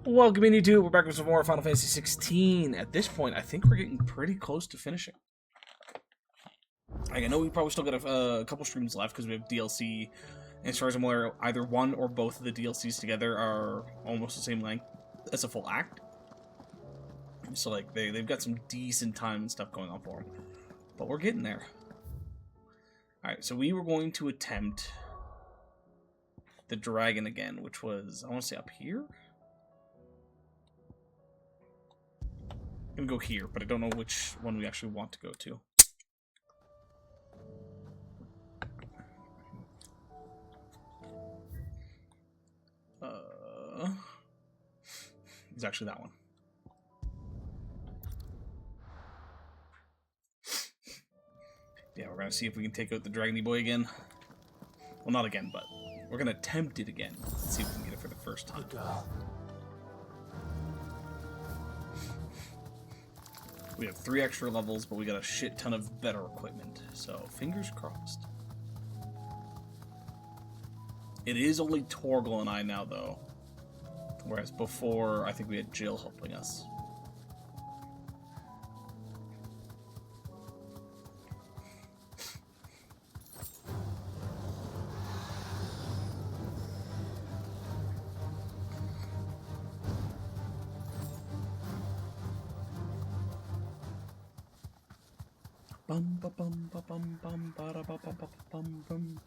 Welcome in YouTube, we're back with some more Final Fantasy 16. At this point, I think we're getting pretty close to finishing. Like, I know we probably still got a couple streams left because we have DLC, and as far as I'm aware, either one or both of the DLCs together are almost the same length as a full act. So, like, they've got some decent time and stuff going on for them. But we're getting there. Alright, so we were going to attempt the dragon again, which was, I want to say up here? I'm gonna go here, but I don't know which one we actually want to go to. It's actually that one. Yeah, we're gonna see if we can take out the Dragony Boy again. Well, not again, but we're gonna attempt it again. Let's see if we can get it for the first time. We have 3 extra levels, but we got a shit ton of better equipment. So, fingers crossed. It is only Torgal and I now, though. Whereas before, I think we had Jill helping us. Bum ba bum ba bum bum ba da ba ba ba bum bum.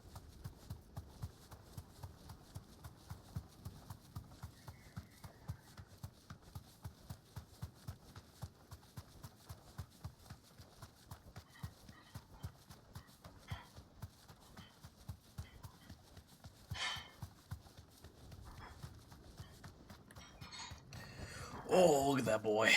Oh, look at that boy.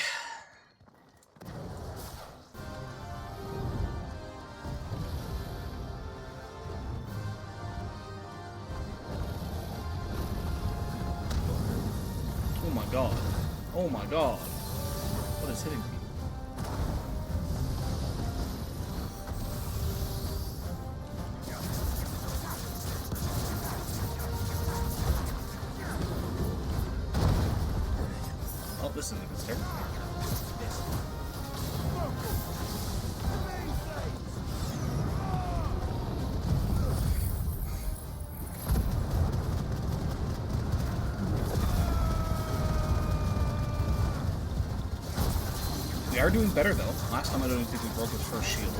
Oh my god. Oh my god. What is hitting me? Oh, this isn't a good start. We are doing better, though. Last time I don't even think we broke his first shield.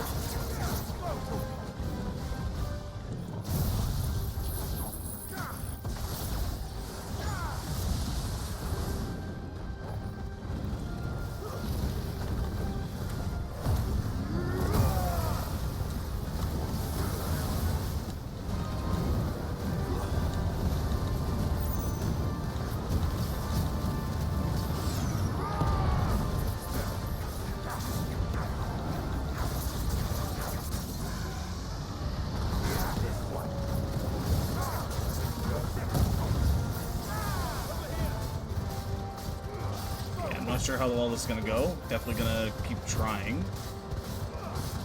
Not sure how well this is gonna go. Definitely gonna keep trying.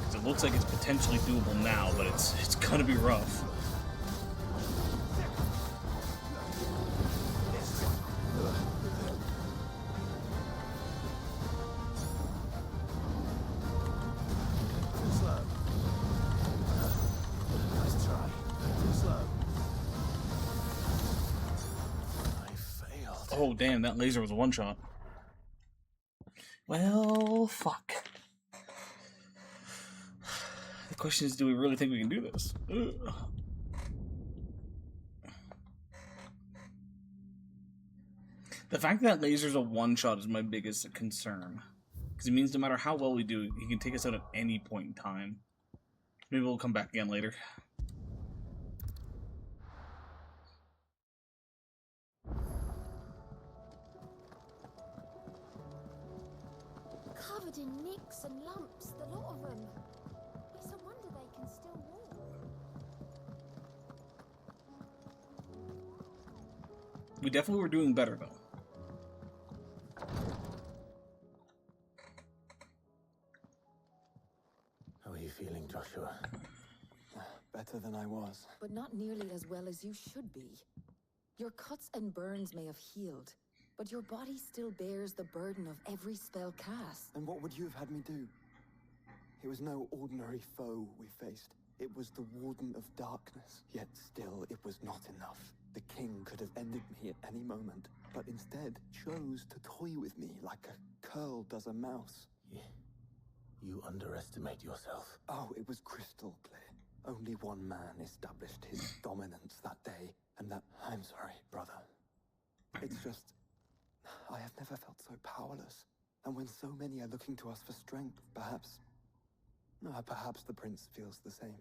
Because it looks like it's potentially doable now, but it's gonna be rough. Oh damn, that laser was a one-shot. Well, fuck. The question is, do we really think we can do this? Ugh. The fact that laser's a one-shot is my biggest concern. Because it means no matter how well we do, he can take us out at any point in time. Maybe we'll come back again later. Covered in nicks and lumps, the lot of them. It's a wonder they can still walk. We definitely were doing better, though. How are you feeling, Joshua? Better than I was. But not nearly as well as you should be. Your cuts and burns may have healed, But your body still bears the burden of every spell cast. And what would you have had me do? It was no ordinary foe we faced. It was the Warden of Darkness. Yet still, it was not enough. The king could have ended me at any moment, but instead chose to toy with me like a curl does a mouse. Yeah. You underestimate yourself. Oh, it was crystal clear. Only one man established his dominance that day, and that... I'm sorry, brother. It's just... I have never felt so powerless. And when so many are looking to us for strength, perhaps... perhaps the prince feels the same.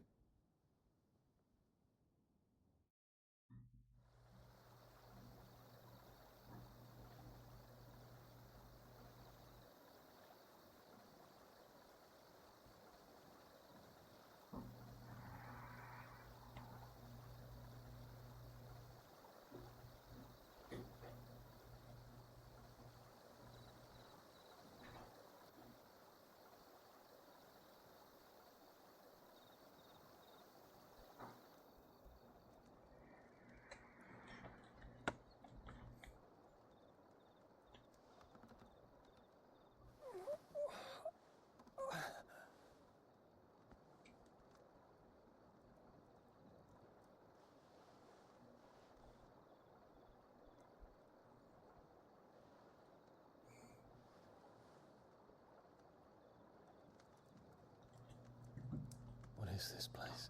What is this place?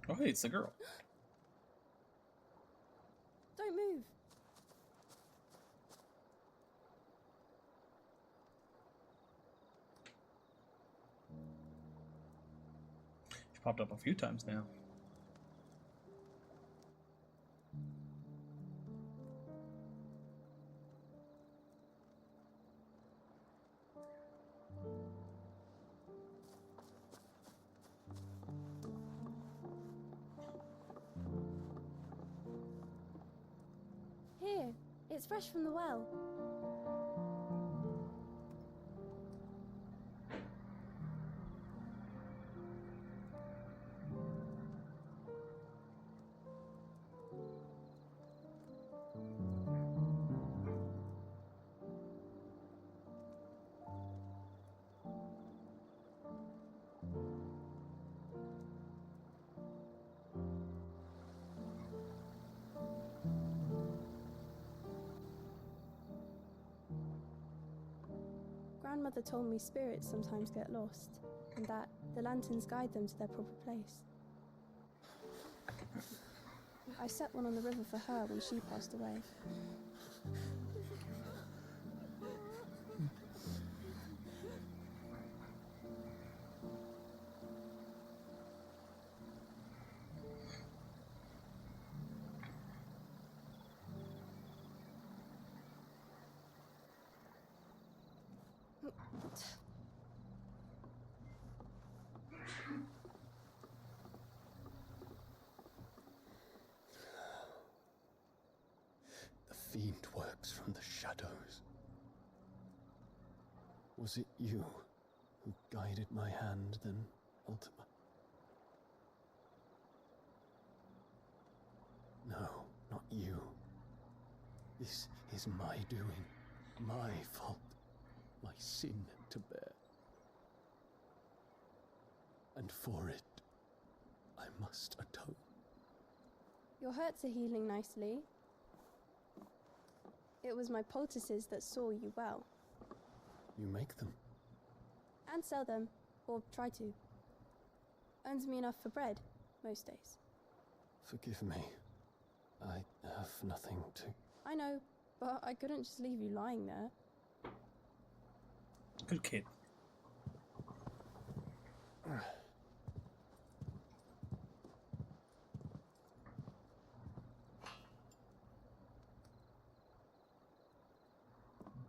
Oh, hey, it's the girl. Don't move. She popped up a few times now. Here, it's fresh from the well. Grandmother told me spirits sometimes get lost, and that the lanterns guide them to their proper place. I set one on the river for her when she passed away. The fiend works from the shadows. Was it you who guided my hand, then, Ultima? No, not you. This is my doing, my fault, my sin to bear. And for it, I must atone. Your hurts are healing nicely. It was my poultices that saw you well. You make them? And sell them, or try to. Earns me enough for bread, most days. Forgive me. I have nothing to... I know, but I couldn't just leave you lying there. Good kid.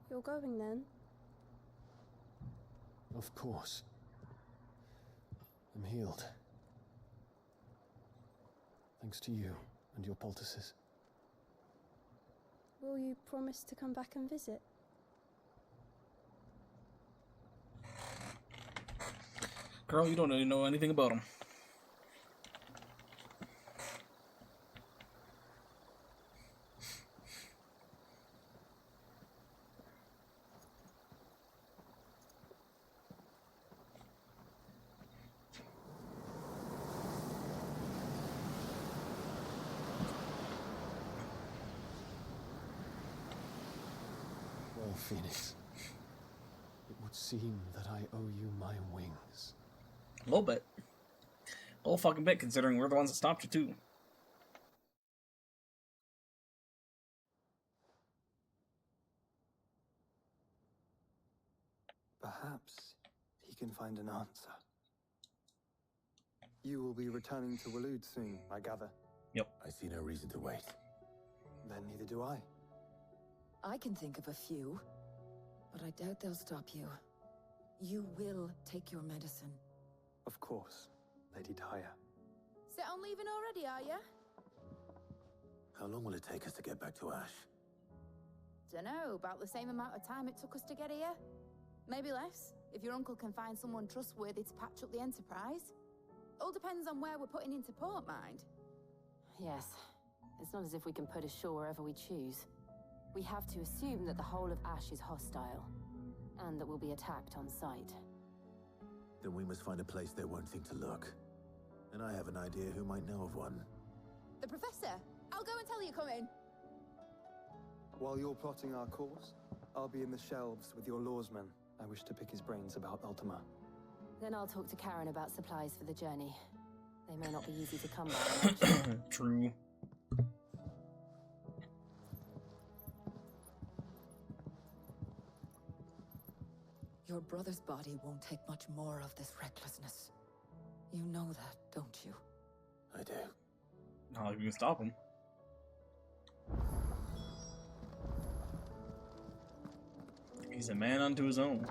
You're going then? Of course. I'm healed. Thanks to you and your poultices. Will you promise to come back and visit? Girl, you don't really know anything about him. Phoenix. It would seem that I owe you my wings. A little bit. A little fucking bit, considering we're the ones that stopped you, too. Perhaps he can find an answer. You will be returning to Waloed soon, I gather. Yep. I see no reason to wait. Then neither do I. I can think of a few, but I doubt they'll stop you. You will take your medicine. Of course, Lady Daya. Set on leaving already, are ya? How long will it take us to get back to Ash? Dunno, about the same amount of time it took us to get here. Maybe less, if your uncle can find someone trustworthy to patch up the Enterprise. All depends on where we're putting into port, mind. Yes. It's not as if we can put ashore wherever we choose. We have to assume that the whole of Ash is hostile, and that we'll be attacked on sight. Then we must find a place they won't think to look. And I have an idea who might know of one. The Professor! I'll go and tell you coming! While you're plotting our course, I'll be in the shelves with your lawsman. I wish to pick his brains about Ultima. Then I'll talk to Karen about supplies for the journey. They may not be easy to come by. True. Your brother's body won't take much more of this recklessness. You know that, don't you? I do. Not like we can stop him. He's a man unto his own.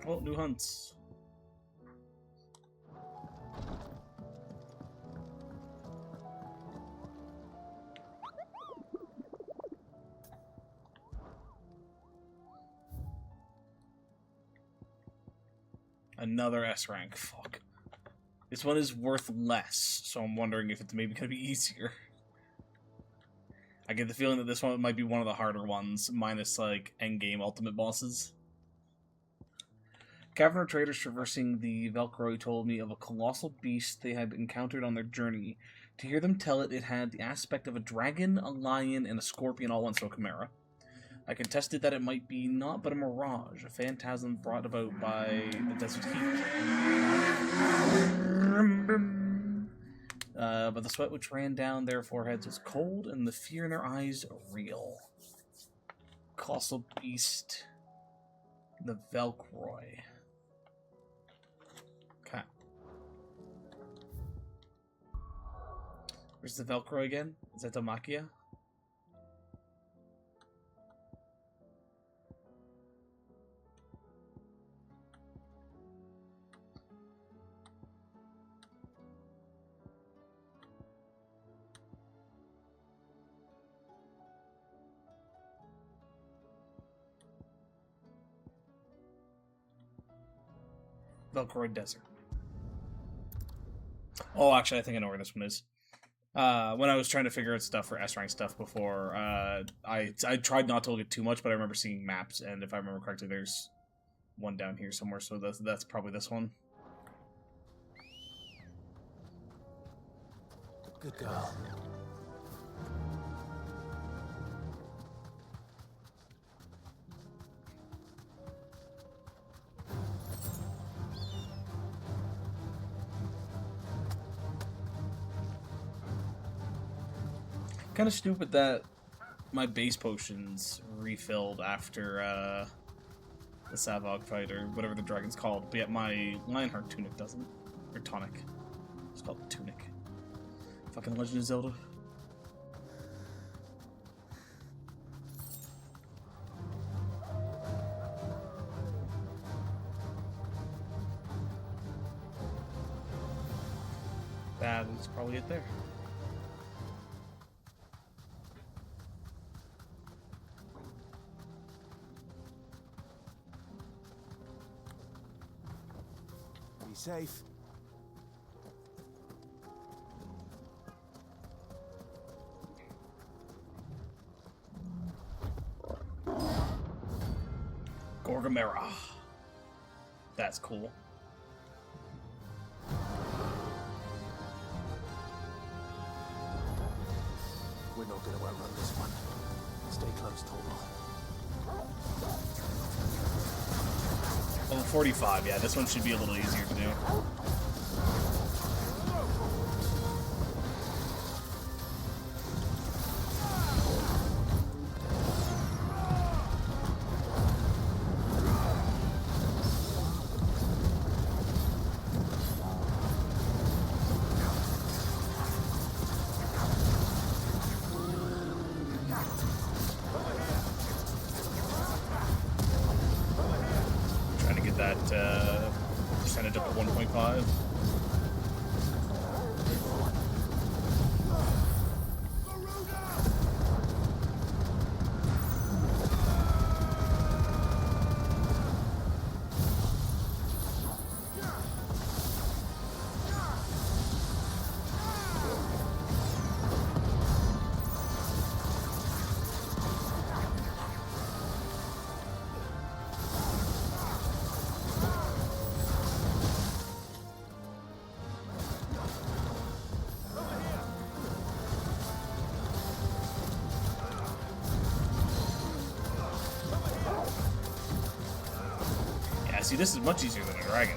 Oh, new hunts. Another S rank. Fuck. This one is worth less, so I'm wondering if it's maybe gonna be easier. I get the feeling that this one might be one of the harder ones, minus, like, endgame ultimate bosses. Cavern traders traversing the Velcro told me of a colossal beast they had encountered on their journey. To hear them tell it, it had the aspect of a dragon, a lion, and a scorpion all in so chimera. I contested that it might be naught but a mirage, a phantasm brought about by the desert heat. But the sweat which ran down their foreheads was cold, and the fear in their eyes real. Colossal beast, the Velcroy. Okay. Where's the Velcroy again? Is that Damakia? Velcroy Desert. Oh, actually, I think I know where this one is. When I was trying to figure out stuff for S-rank stuff before, I tried not to look at too much, but I remember seeing maps, and if I remember correctly, there's one down here somewhere, so that's probably this one. Good girl. Kind of stupid that my base potions refilled after the Savog fight, or whatever the dragon's called, but yet my Lionheart tunic doesn't. Or tonic. It's called the tunic. Fucking Legend of Zelda. That is probably it there. Be safe. Gorgamera. That's cool. We're not gonna outrun this one. Stay close, Torgal. Level 45, yeah, this one should be a little easier to do. Trying to get that percentage up to 1.5. Yeah, see, this is much easier than a dragon.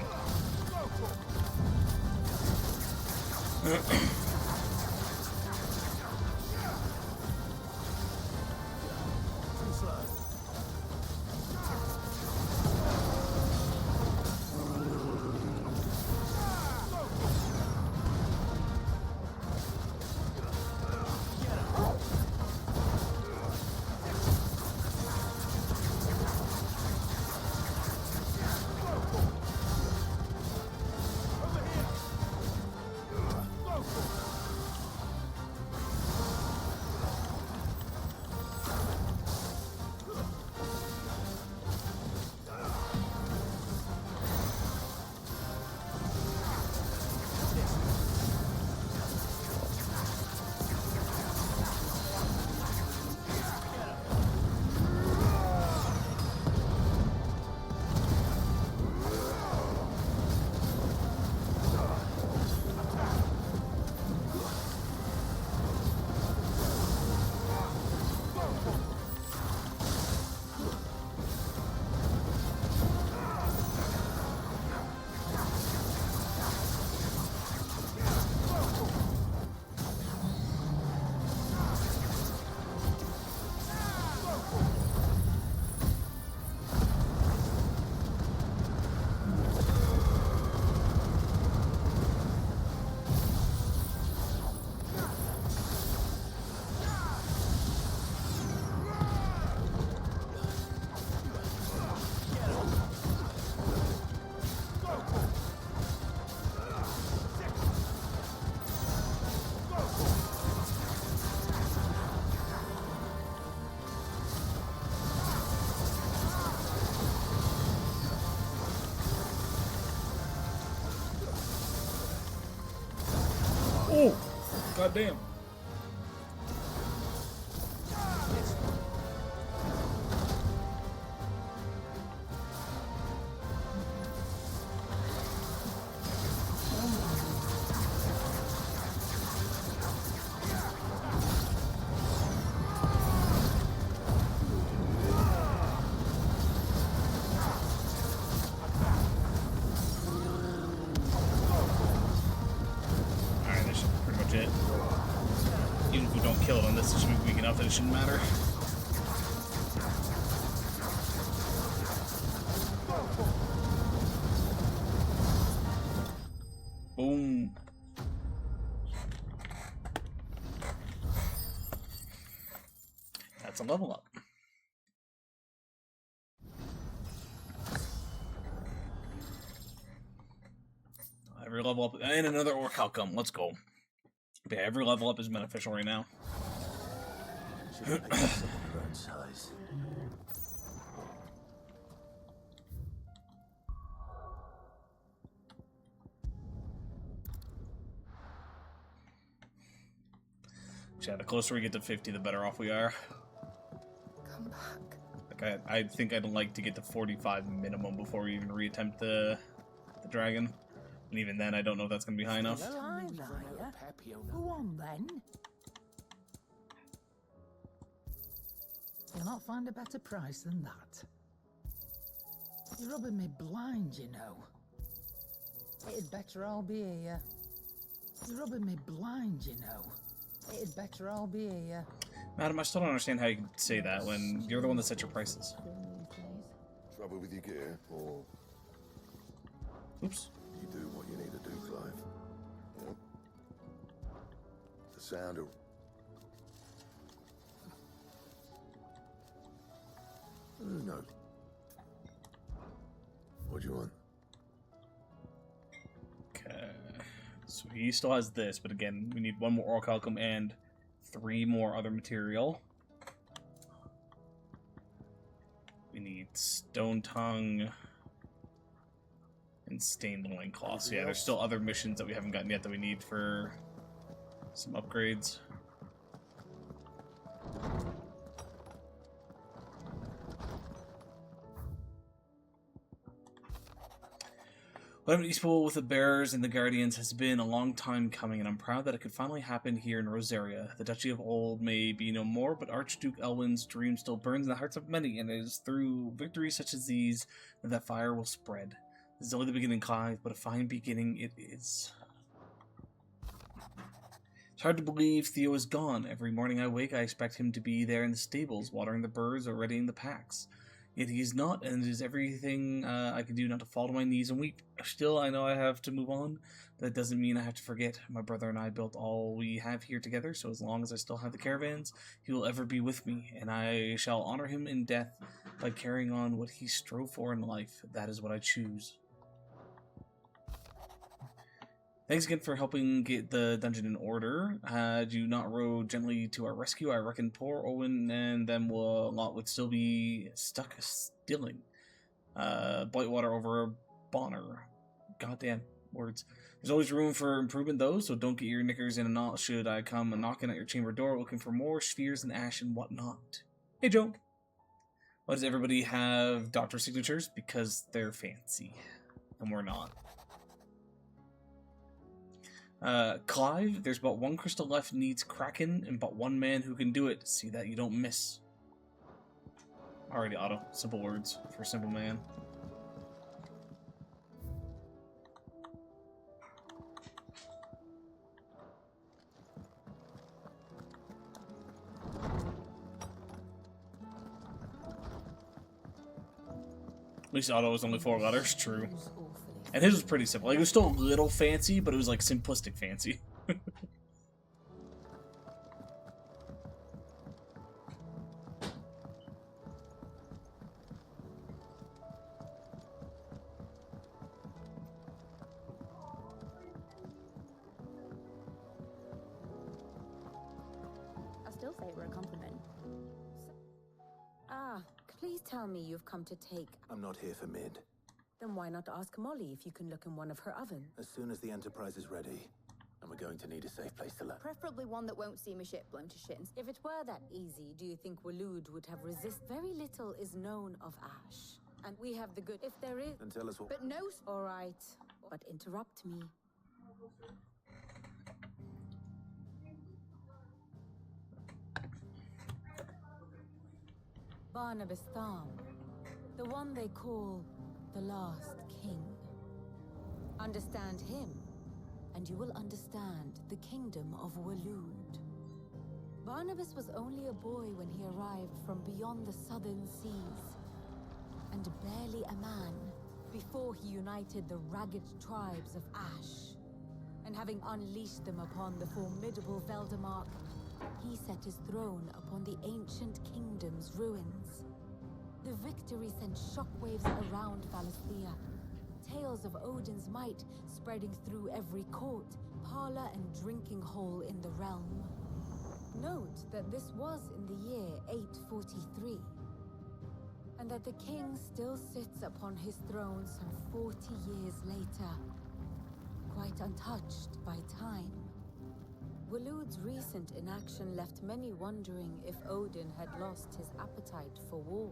Oh, goddamn. Alright, that should be pretty much it. Even if we don't kill it on this, it should be weak enough that it shouldn't matter. Boom. That's a level up. Every level up, and another orc outcome. Let's go. Yeah, every level up is beneficial right now. Should have picked up someone your own size. Yeah, the closer we get to 50, the better off we are. Come back. Like, I think I'd like to get to 45 minimum before we even reattempt the dragon. And even then, I don't know if that's going to be high enough. Alive, are you? Go on then. cannot find a better price than that. You're rubbing me blind, you know. It'd better all be here. You're rubbing me blind, you know. It'd better all be here. Madam, I still don't understand how you can say that when you're the one that sets your prices. Trouble with your gear, or Oops. you do what you need to do, Clive? Yeah. The sound of... Who knows? What do you want? Okay. So he still has this, but again, we need one more orichalcum and 3 more other material. We need stone tongue and stained loincloth. So yeah, there's still other missions that we haven't gotten yet that we need for some upgrades. What happened to Eastpool with the Bearers and the Guardians has been a long time coming, and I'm proud that it could finally happen here in Rosaria. The Duchy of Old may be no more, but Archduke Elwin's dream still burns in the hearts of many, and it is through victories such as these that that fire will spread. This is only the beginning, Clive, but a fine beginning it is. It's hard to believe Theo is gone. Every morning I wake, I expect him to be there in the stables, watering the birds or readying the packs. Yet he is not, and it is everything I can do not to fall to my knees and weep. Still, I know I have to move on. That doesn't mean I have to forget. My brother and I built all we have here together, so as long as I still have the caravans, he will ever be with me, and I shall honor him in death by carrying on what he strove for in life. That is what I choose. Thanks again for helping get the dungeon in order. Had you not rode gently to our rescue, I reckon poor Owen and them lot would still be stuck stilling. Blightwater over Bonner. Goddamn words. There's always room for improvement though, so don't get your knickers in a knot should I come knocking at your chamber door looking for more spheres and ash and whatnot. Hey Joe. Why does everybody have doctor signatures? Because they're fancy. And we're not. Clive, there's but 1 crystal left needs Kraken, and but 1 man who can do it. See that you don't miss. Alrighty, Otto. Simple words for a simple man. At least Otto was only 4 letters, true. And his was pretty simple. Like, it was still a little fancy, but it was like simplistic fancy. I still say it were a compliment. Please tell me you've come to take... I'm not here for mid. Then why not ask Molly if you can look in one of her ovens? As soon as the Enterprise is ready, and we're going to need a safe place to land. Preferably one that won't see my ship blown to shit. If it were that easy, do you think Waloed would have resisted? Very little is known of Ash. And we have the good... If there is... Then tell us what... But no... All right, but interrupt me. Barnabas Thom, the one they call the last king. Understand him, and you will understand the kingdom of Waloed. Barnabas was only a boy when he arrived from beyond the southern seas, and barely a man before he united the ragged tribes of Ash. And having unleashed them upon the formidable Veldemark, he set his throne upon the ancient kingdom's ruins. The victory sent shockwaves around Valisthea, tales of Odin's might spreading through every court, parlor, and drinking hole in the realm. Note that this was in the year 843, and that the king still sits upon his throne some 40 years later, quite untouched by time. Waloed's recent inaction left many wondering if Odin had lost his appetite for war.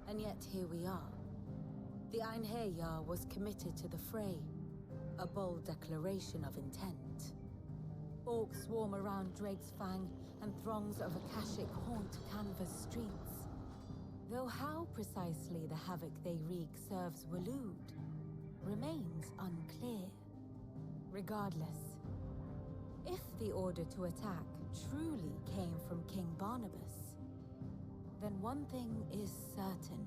And yet here we are. The Einherjar was committed to the fray, a bold declaration of intent. Orcs swarm around Drake's Fang, and throngs of Akashic haunt Canvas streets. Though how precisely the havoc they wreak serves Waloed remains unclear. Regardless, if the order to attack truly came from King Barnabas, then one thing is certain.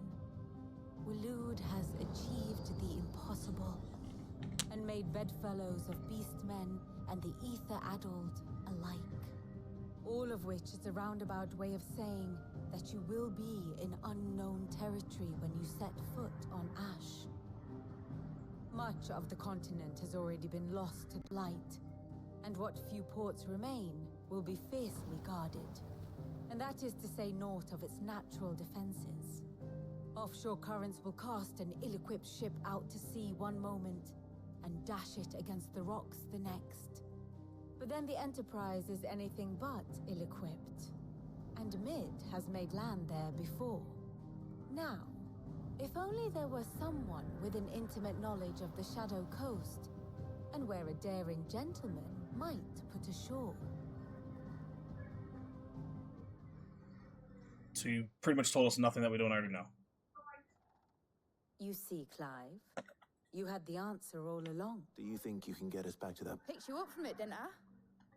Waloed has achieved the impossible and made bedfellows of beastmen and the ether-addled alike. All of which is a roundabout way of saying that you will be in unknown territory when you set foot on Ash. Much of the continent has already been lost to blight, and what few ports remain will be fiercely guarded. And that is to say naught of its natural defenses. Offshore currents will cast an ill-equipped ship out to sea one moment, and dash it against the rocks the next. But then the Enterprise is anything but ill-equipped. And Mid has made land there before. Now, if only there were someone with an intimate knowledge of the Shadow Coast, and where a daring gentleman might put ashore. So you pretty much told us nothing that we don't already know. You see, Clive, you had the answer all along. Do you think you can get us back to that? Picked you up from it, didn't I?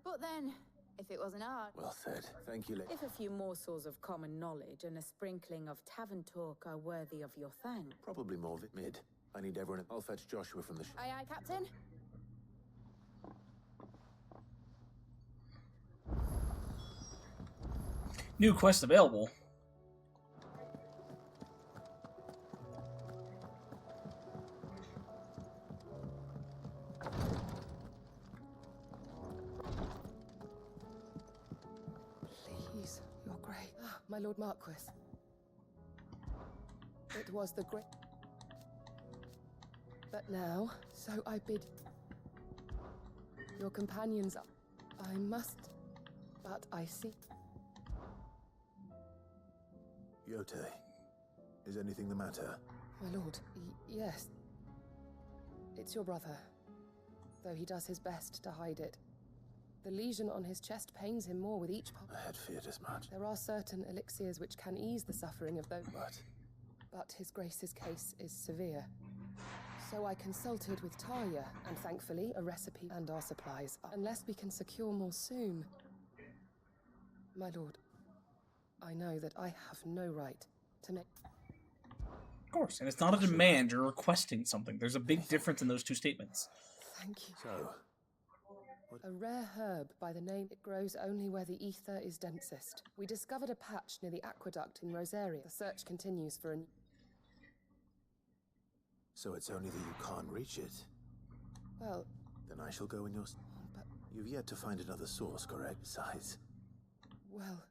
But then, if it wasn't hard... Well said. Thank you, If a few morsels of common knowledge and a sprinkling of tavern talk are worthy of your thanks. Probably more of it mid. I need everyone. I'll fetch Joshua from the Aye, aye, Captain. New quest available. Please, your grace. My Lord Marquis. It was the great... But now, so I bid... Your companions... I must... But I see... Yote, is anything the matter? My lord, yes. It's your brother, though he does his best to hide it. The lesion on his chest pains him more with each pulse. I had feared as much. There are certain elixirs which can ease the suffering of those. But his grace's case is severe. So I consulted with Talia, and thankfully a recipe and our supplies, unless we can secure more soon. My lord, I know that I have no right to make... Of course, and it's not a demand, you're requesting something. There's a big difference in those two statements. Thank you. So... A rare herb by the name, it grows only where the ether is densest. We discovered a patch near the aqueduct in Rosaria. The search continues for a... So it's only that you can't reach it? Well... Then I shall go in your... But... You've yet to find another source, correct? Besides... Well...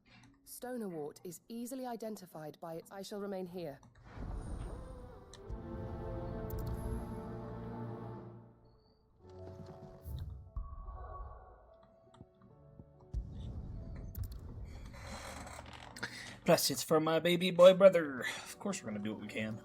Stonerwort is easily identified by its... I shall remain here. Plus, it's for my baby boy brother. Of course we're gonna do what we can.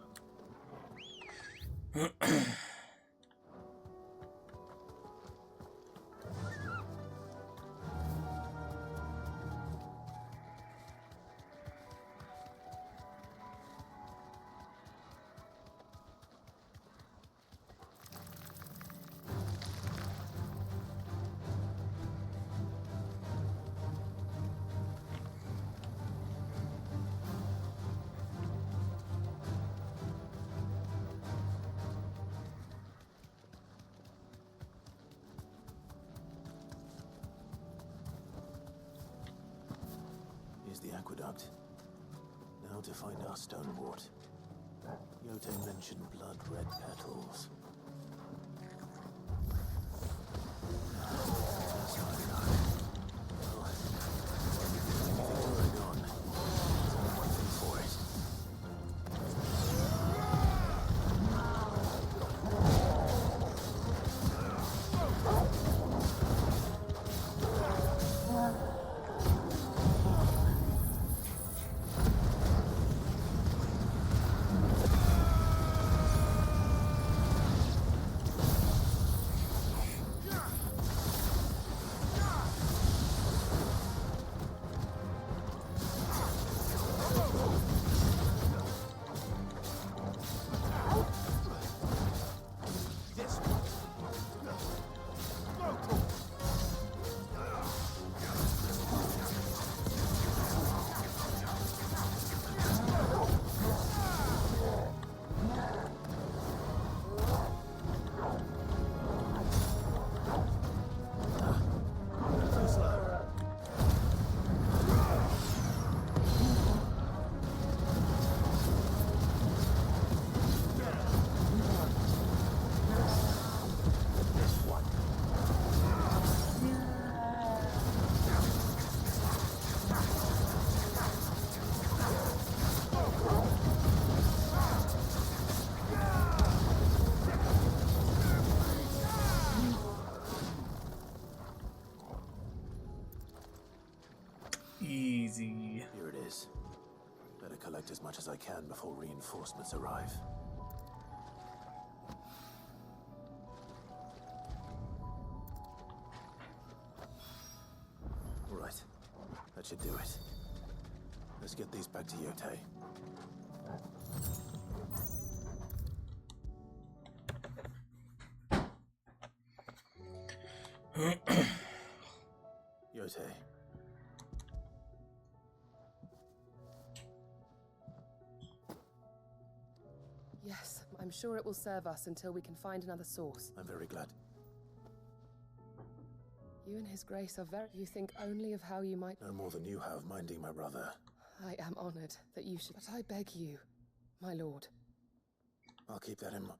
Here's the aqueduct. Now to find our Stonewort. Yote mentioned blood-red petals. Easy. Here it is. Better collect as much as I can before reinforcements arrive. All right. That should do it. Let's get these back to Yotei. Yotei. Yes, I'm sure it will serve us until we can find another source. I'm very glad. You and His Grace are very... You think only of how you might... No more than you have minding my brother. I am honored that you should... But I beg you, my lord. I'll keep that in mind.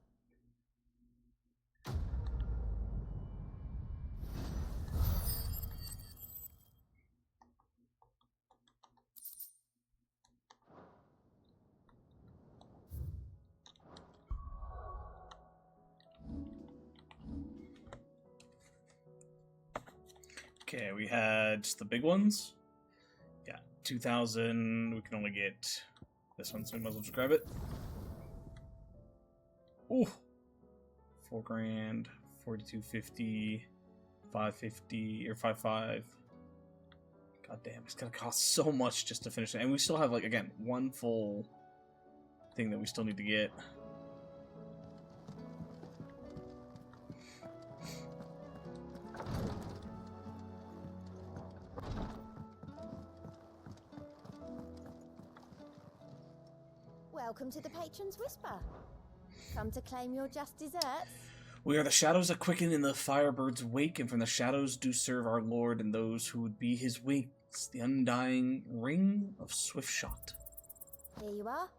Okay, we had just the big ones. Yeah, 2,000. We can only get this one, so we might as well just grab it. Ooh, 4 grand, 4250, 550 or 55. God damn, it's gonna cost so much just to finish it, and we still have like again one full thing that we still need to get. Welcome to the Patron's Whisper. Come to claim your just desserts? We are the shadows that quicken in the firebird's wake, and from the shadows do serve our Lord and those who would be his wings, the undying ring of swift shot. Here you are.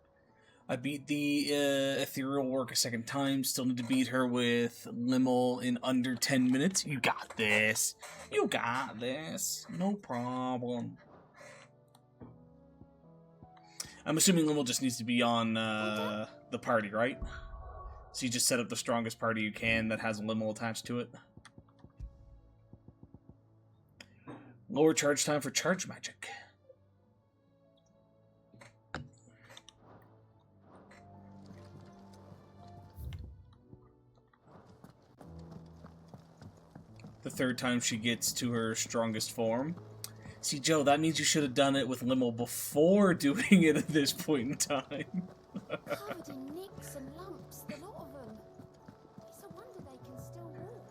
I beat the ethereal work a second time, still need to beat her with Limmel in under 10 minutes. You got this. You got this. No problem. I'm assuming Limmel just needs to be on the party, right? So you just set up the strongest party you can that has Limmel attached to it. Lower charge time for charge magic. The third time she gets to her strongest form. See, Joe, that means you should have done it with Limmel before doing it at this point in time. Covered in nicks and lumps, the lot of them. It's a wonder they can still walk.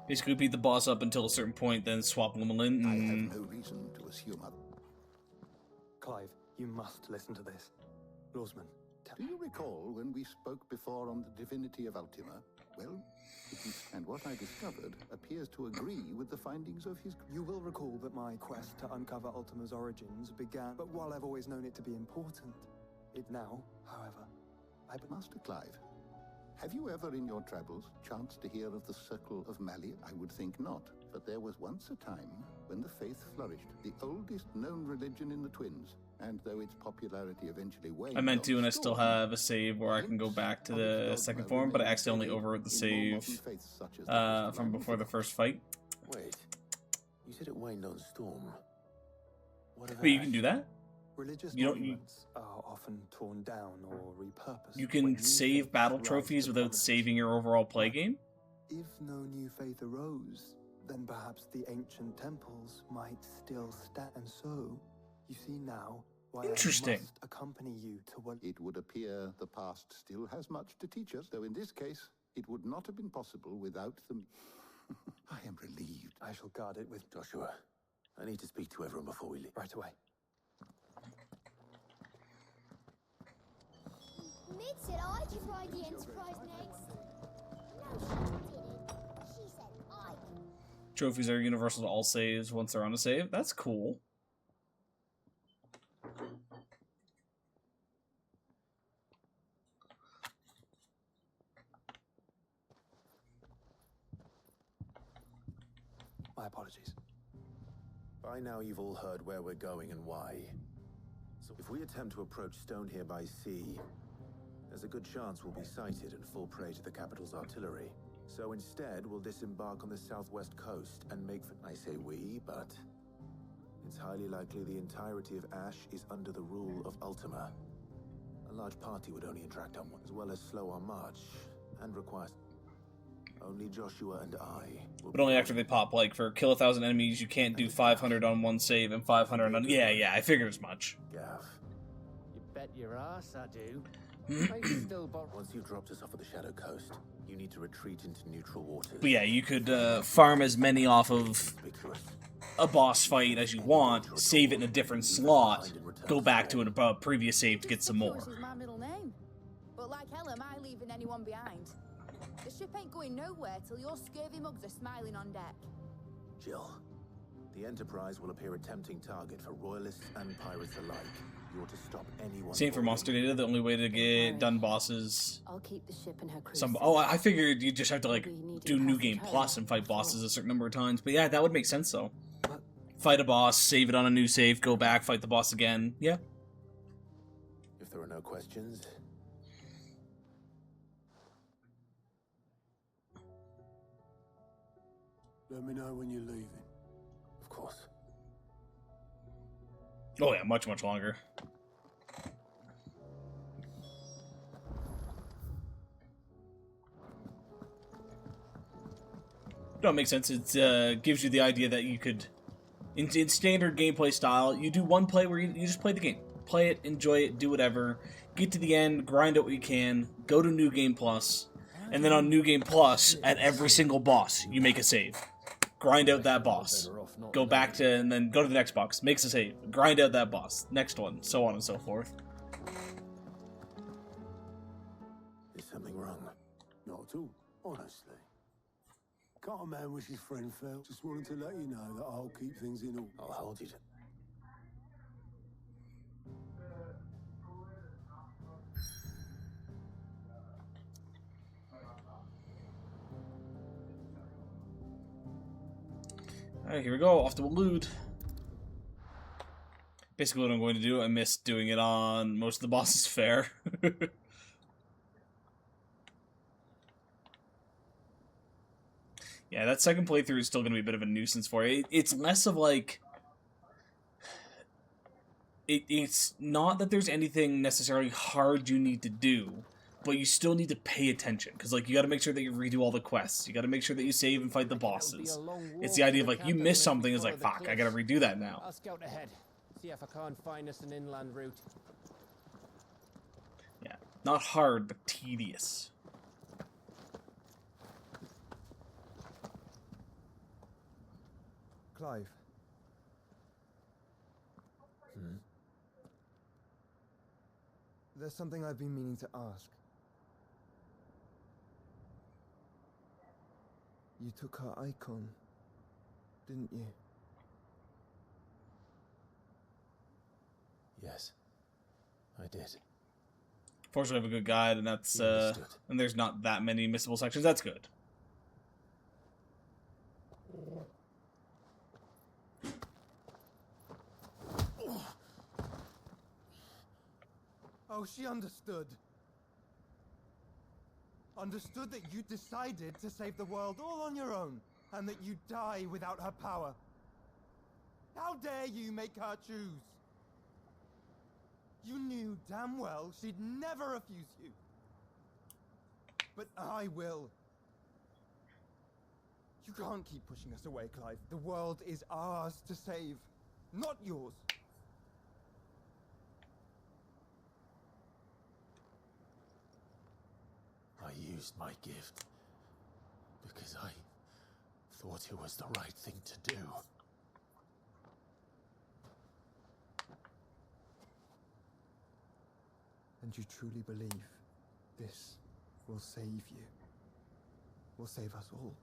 Basically beat the boss up until a certain point, then swap Limmel in. I have no reason to assume other. Clive, you must listen to this. Lawsman, Do you recall when we spoke before on the divinity of Ultima? Well, and what I discovered appears to agree with the findings of his... You will recall that my quest to uncover Ultima's origins began, but while I've always known it to be important, it now, however, Master Clive, have you ever in your travels chanced to hear of the Circle of Malian? I would think not, but there was once a time when the faith flourished, the oldest known religion in the Twins, and though its popularity eventually waned... I meant to, and I still have a save where I can go back to the second form, but I accidentally overwrote the save from before the first fight. Wait, you said it waned on Storm. What of Wait, you Ash? can do that? religious You don't- monuments are often torn down or repurposed. You when can new save faiths battle rise trophies to without prominence. saving your overall play game? If no new faith arose, then perhaps the ancient temples might still stand. And so, you see now why Interesting. I must accompany you to what... It would appear the past still has much to teach us, though in this case, it would not have been possible without them. I am relieved. I shall guard it with... Joshua, I need to speak to everyone before we leave. Right away. Mid said I could ride the Enterprise next. No, she didn't. She said I could. Trophies are universal to all saves once they're on a save. That's cool. My apologies. By now you've all heard where we're going and why. So if we attempt to approach Stone here by sea, there's a good chance we'll be sighted and fall prey to the capital's artillery. So instead, we'll disembark on the southwest coast and make for... I say we, but... it's highly likely the entirety of Ash is under the rule of Ultima. A large party would only attract on one, as well as slow our march, and require... only Joshua and I will... But only after they pop, like, for kill 1,000 enemies, you can't do 500 on one save and 500 on... Yeah, I figured as much. Gav. You bet your ass I do. Once you've dropped us off at the Shadow Coast, you need to retreat into neutral waters. But yeah, you could farm as many off of a boss fight as you want, save it in a different slot, go back to a previous save to get some more. Which is my middle name. But like hell am I leaving anyone behind? The ship ain't going nowhere till your scurvy mugs are smiling on deck. Jill, the Enterprise will appear a tempting target for royalists and pirates alike. You're to stop anyone. Same for Monster Data. The only way to get done bosses. I'll keep the ship and her crew. I figured you just have to like do New Game Plus and fight bosses a certain number of times. But yeah, that would make sense though. Fight a boss, save it on a new save, go back, fight the boss again. Yeah. If there are no questions. Let me know when you're leaving. Of course. Oh yeah, much longer. No, it makes sense. It gives you the idea that you could, in standard gameplay style, you do one play where you just play the game. Play it, enjoy it, do whatever. Get to the end, grind out what you can, go to New Game Plus, and then on New Game Plus, at every single boss, you make a save. Grind out that boss. Go back to, and then go to the next box. Makes a save. Grind out that boss. Next one. So on and so forth. Is something wrong? Not at all, honestly. Can't a man wish his friend fell? Just wanted to let you know that I'll keep things in order. I'll hold you to... Alright, here we go. Off to Elude. Basically what I'm going to do, I missed doing it on most of the bosses fair. Yeah, that second playthrough is still going to be a bit of a nuisance for you. It's less of like... It's not that there's anything necessarily hard you need to do, but you still need to pay attention, because like you got to make sure that you redo all the quests. You got to make sure that you save and fight the bosses. It's the idea of like you miss something, it's like fuck, I got to redo that now. I'll scout ahead, see if I can't find us an inland route. Yeah, not hard, but tedious. Clive. There's something I've been meaning to ask. You took her icon, didn't you? Yes, I did. Fortunately, I have a good guide, and that's and there's not that many missable sections. That's good. Oh, she understood. Understood that you decided to save the world all on your own, and that you'd die without her power. How dare you make her choose? You knew damn well she'd never refuse you. But I will. You can't keep pushing us away, Clive. The world is ours to save, not yours. I used my gift because I thought it was the right thing to do. And you truly believe this will save you? Will save us all?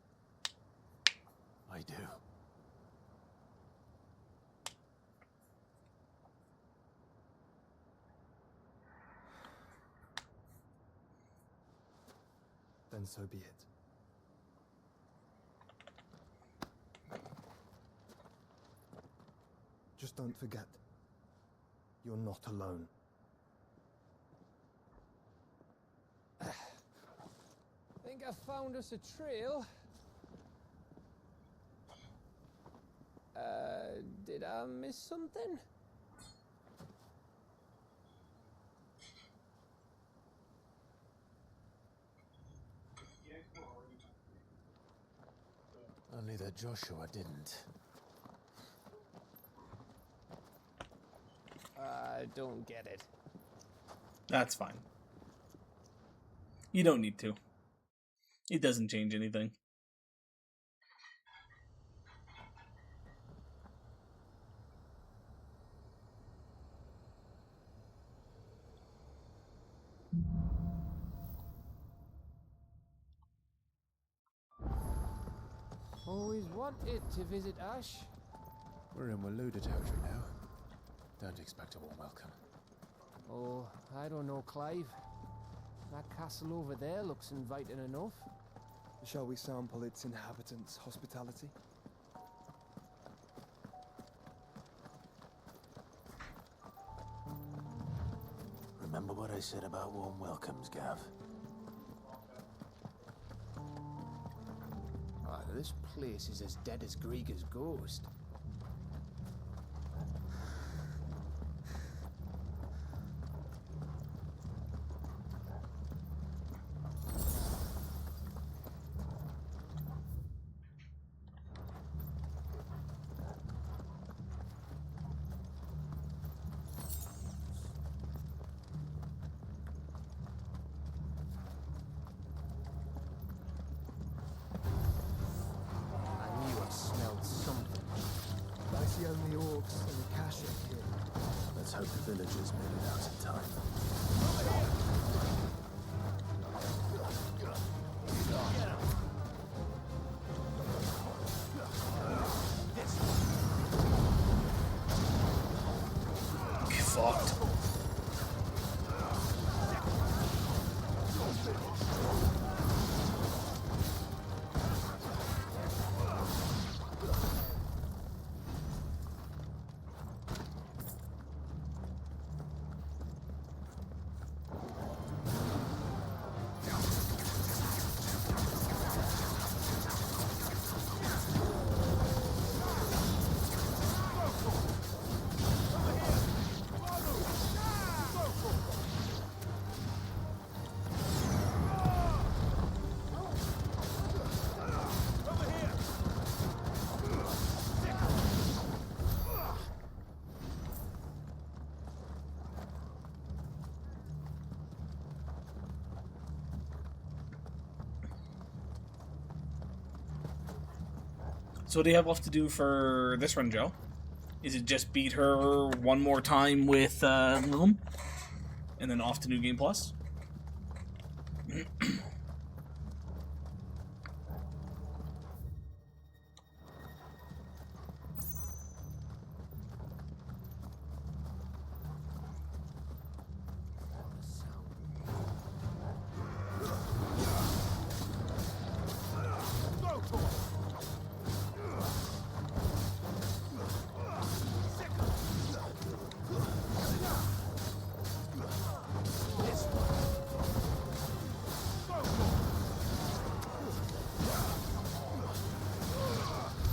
I do. Then so be it. Just don't forget. You're not alone. Think I found us a trail. Did I miss something? Only that Joshua didn't. I don't get it. That's fine. You don't need to. It doesn't change anything. Always wanted to visit Ash. We're in Waluda territory now. Don't expect a warm welcome. Oh, I don't know, Clive. That castle over there looks inviting enough. Shall we sample its inhabitants' hospitality? Remember what I said about warm welcomes, Gav? Ah, this place is as dead as Greagor's ghost. The only orcs and the cache here. Let's hope the villagers made it out in time. Get fucked. So what do you have left to do for this run, Joe? Is it just beat her one more time with Lilum? And then off to New Game Plus?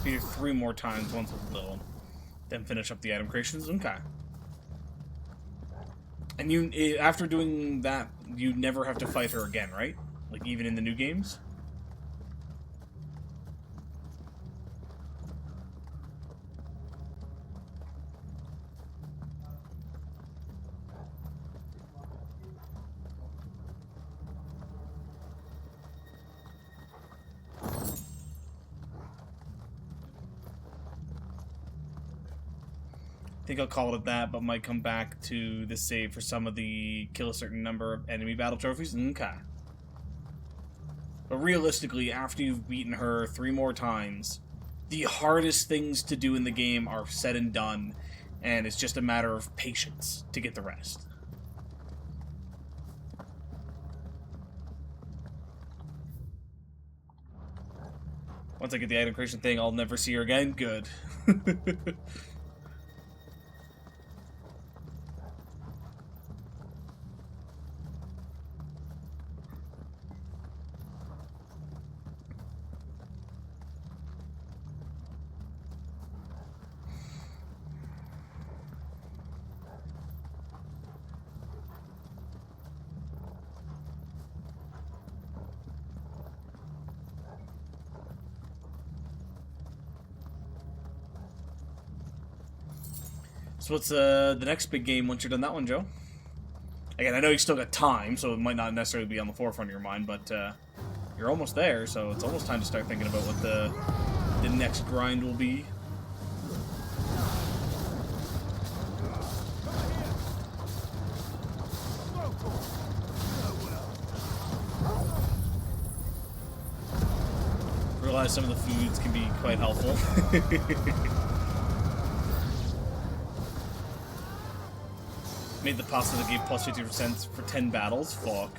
Beat her 3 more times, once with Lilum. Then finish up the item creations. Okay. And you, after doing that, you never have to fight her again, right? Like, even in the new games? I think I'll call it that, but might come back to the save for some of the kill a certain number of enemy battle trophies. Okay. But realistically, after you've beaten her 3 more times, the hardest things to do in the game are said and done, and it's just a matter of patience to get the rest. Once I get the item creation thing, I'll never see her again. Good. So what's the next big game once you're done that one, Joe? Again, I know you still got time, so it might not necessarily be on the forefront of your mind, but you're almost there, so it's almost time to start thinking about what the next grind will be. Realize some of the foods can be quite helpful. Made the pasta that gave plus 50% for 10 battles. Fuck.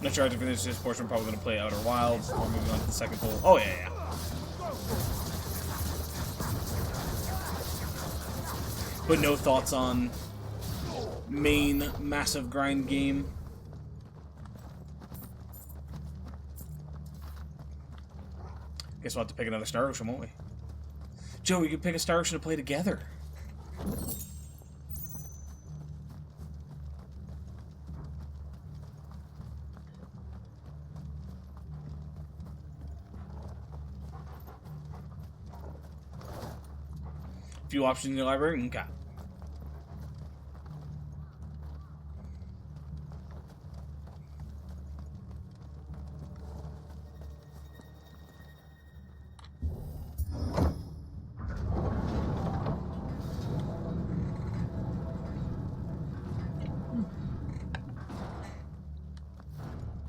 Not sure how to finish this portion. I'm probably going to play Outer Wilds before moving on to the second poll. Oh, yeah. But no thoughts on main massive grind game. Guess we'll have to pick another Star Ocean, won't we? Joe, we could pick a Star Ocean to play together. Few options in your library. Okay.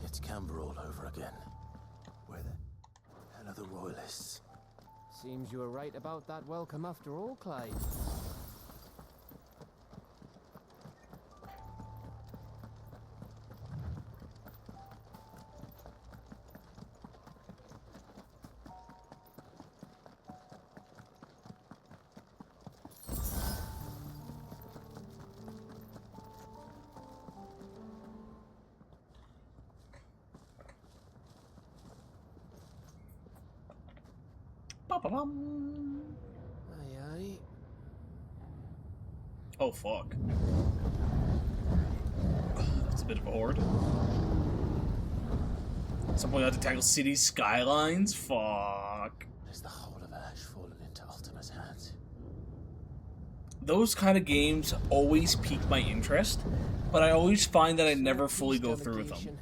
It's Canberra all over again. Where the hell are the royalists? Seems you were right about that welcome after all, Clive. Aye, aye. Oh, fuck. That's a bit of a horde. At some point, I have to tackle city skylines? Fuck. Has the whole of Ash fallen into Ultima's hands? Those kind of games always pique my interest, but I always find that I never fully go through with them.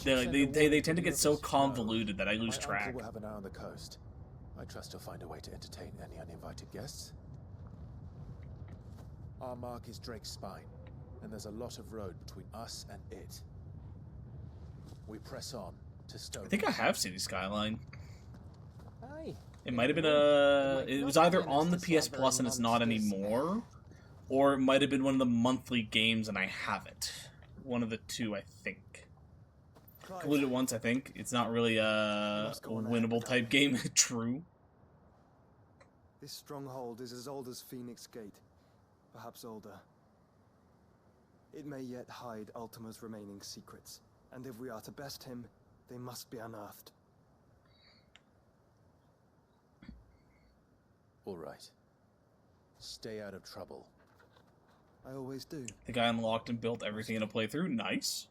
They tend to get so convoluted that I lose track. My uncle will have an eye on the coast. I trust he'll find a way to entertain any uninvited guests. Our mark is Drake's Spine, and there's a lot of road between us and it. We press on to Stone. I think I have City Skyline. Aye. It might have been a... It was either on the PS Plus and it's not anymore, or it might have been one of the monthly games and I have it. One of the two, I think. Completed it once, I think. It's not really a winnable type game. True. This stronghold is as old as Phoenix Gate, perhaps older. It may yet hide Ultima's remaining secrets, and if we are to best him, they must be unearthed. All right. Stay out of trouble. I always do. The guy unlocked and built everything in a playthrough. Nice.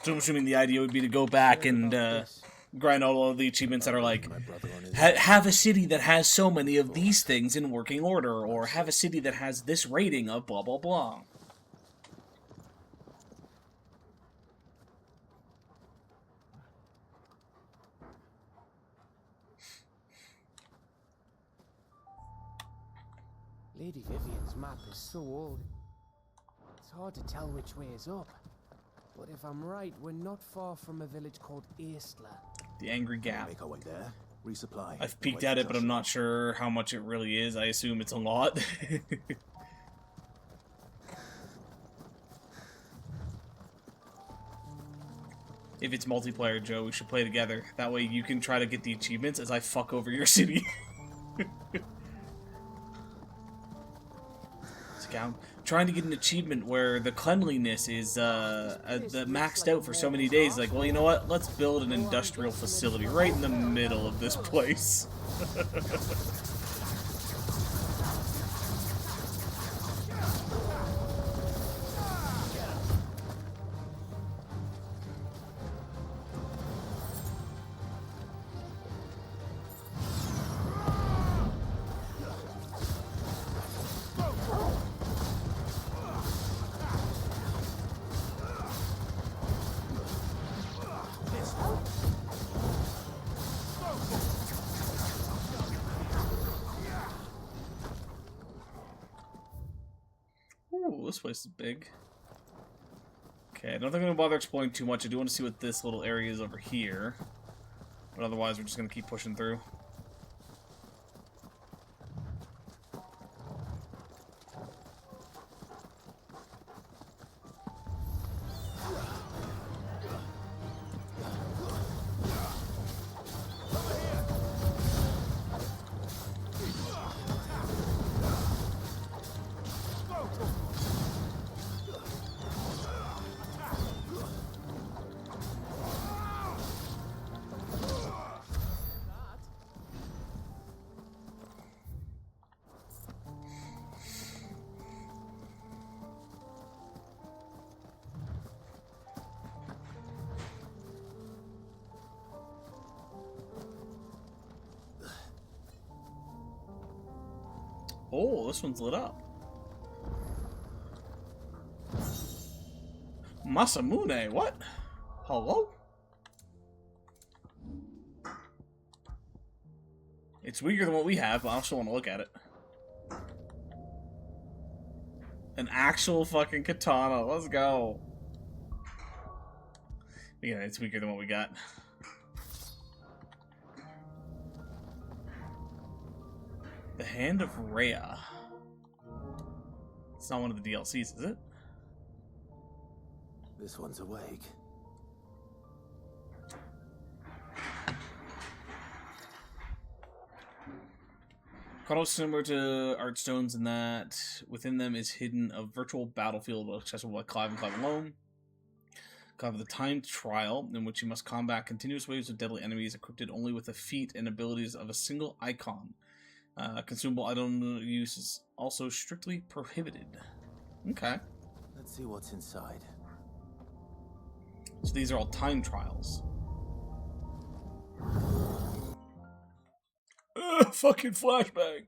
So I'm assuming the idea would be to go back and grind out all of the achievements that are like, have a city that has so many of these things in working order, or have a city that has this rating of blah blah blah. Lady Vivian's map is so old, it's hard to tell which way is up. But if I'm right, we're not far from a village called Aistla. The Angry Gap. Make our way there. Resupply. I've peeked at it, but I'm not sure how much it really is. I assume it's a lot. If it's multiplayer, Joe, we should play together. That way you can try to get the achievements as I fuck over your city. I'm trying to get an achievement where the cleanliness is the maxed out for so many days. Like, well, you know what? Let's build an industrial facility right in the middle of this place. Ooh, this place is big. Okay, I don't think I'm going to bother exploring too much. I do want to see what this little area is over here. But otherwise, we're just going to keep pushing through. Oh, this one's lit up. Masamune, what? Hello? It's weaker than what we have, but I also want to look at it. An actual fucking katana. Let's go. Yeah, it's weaker than what we got. The Hand of Rhea. It's not one of the DLCs, is it? This one's awake. Almost similar to art stones in that within them is hidden a virtual battlefield accessible by Clive and Clive alone. Clive the Time Trial, in which you must combat continuous waves of deadly enemies equipped only with the feat and abilities of a single icon. Consumable item use is also strictly prohibited. Okay. Let's see what's inside. So these are all time trials. Fucking flashbang.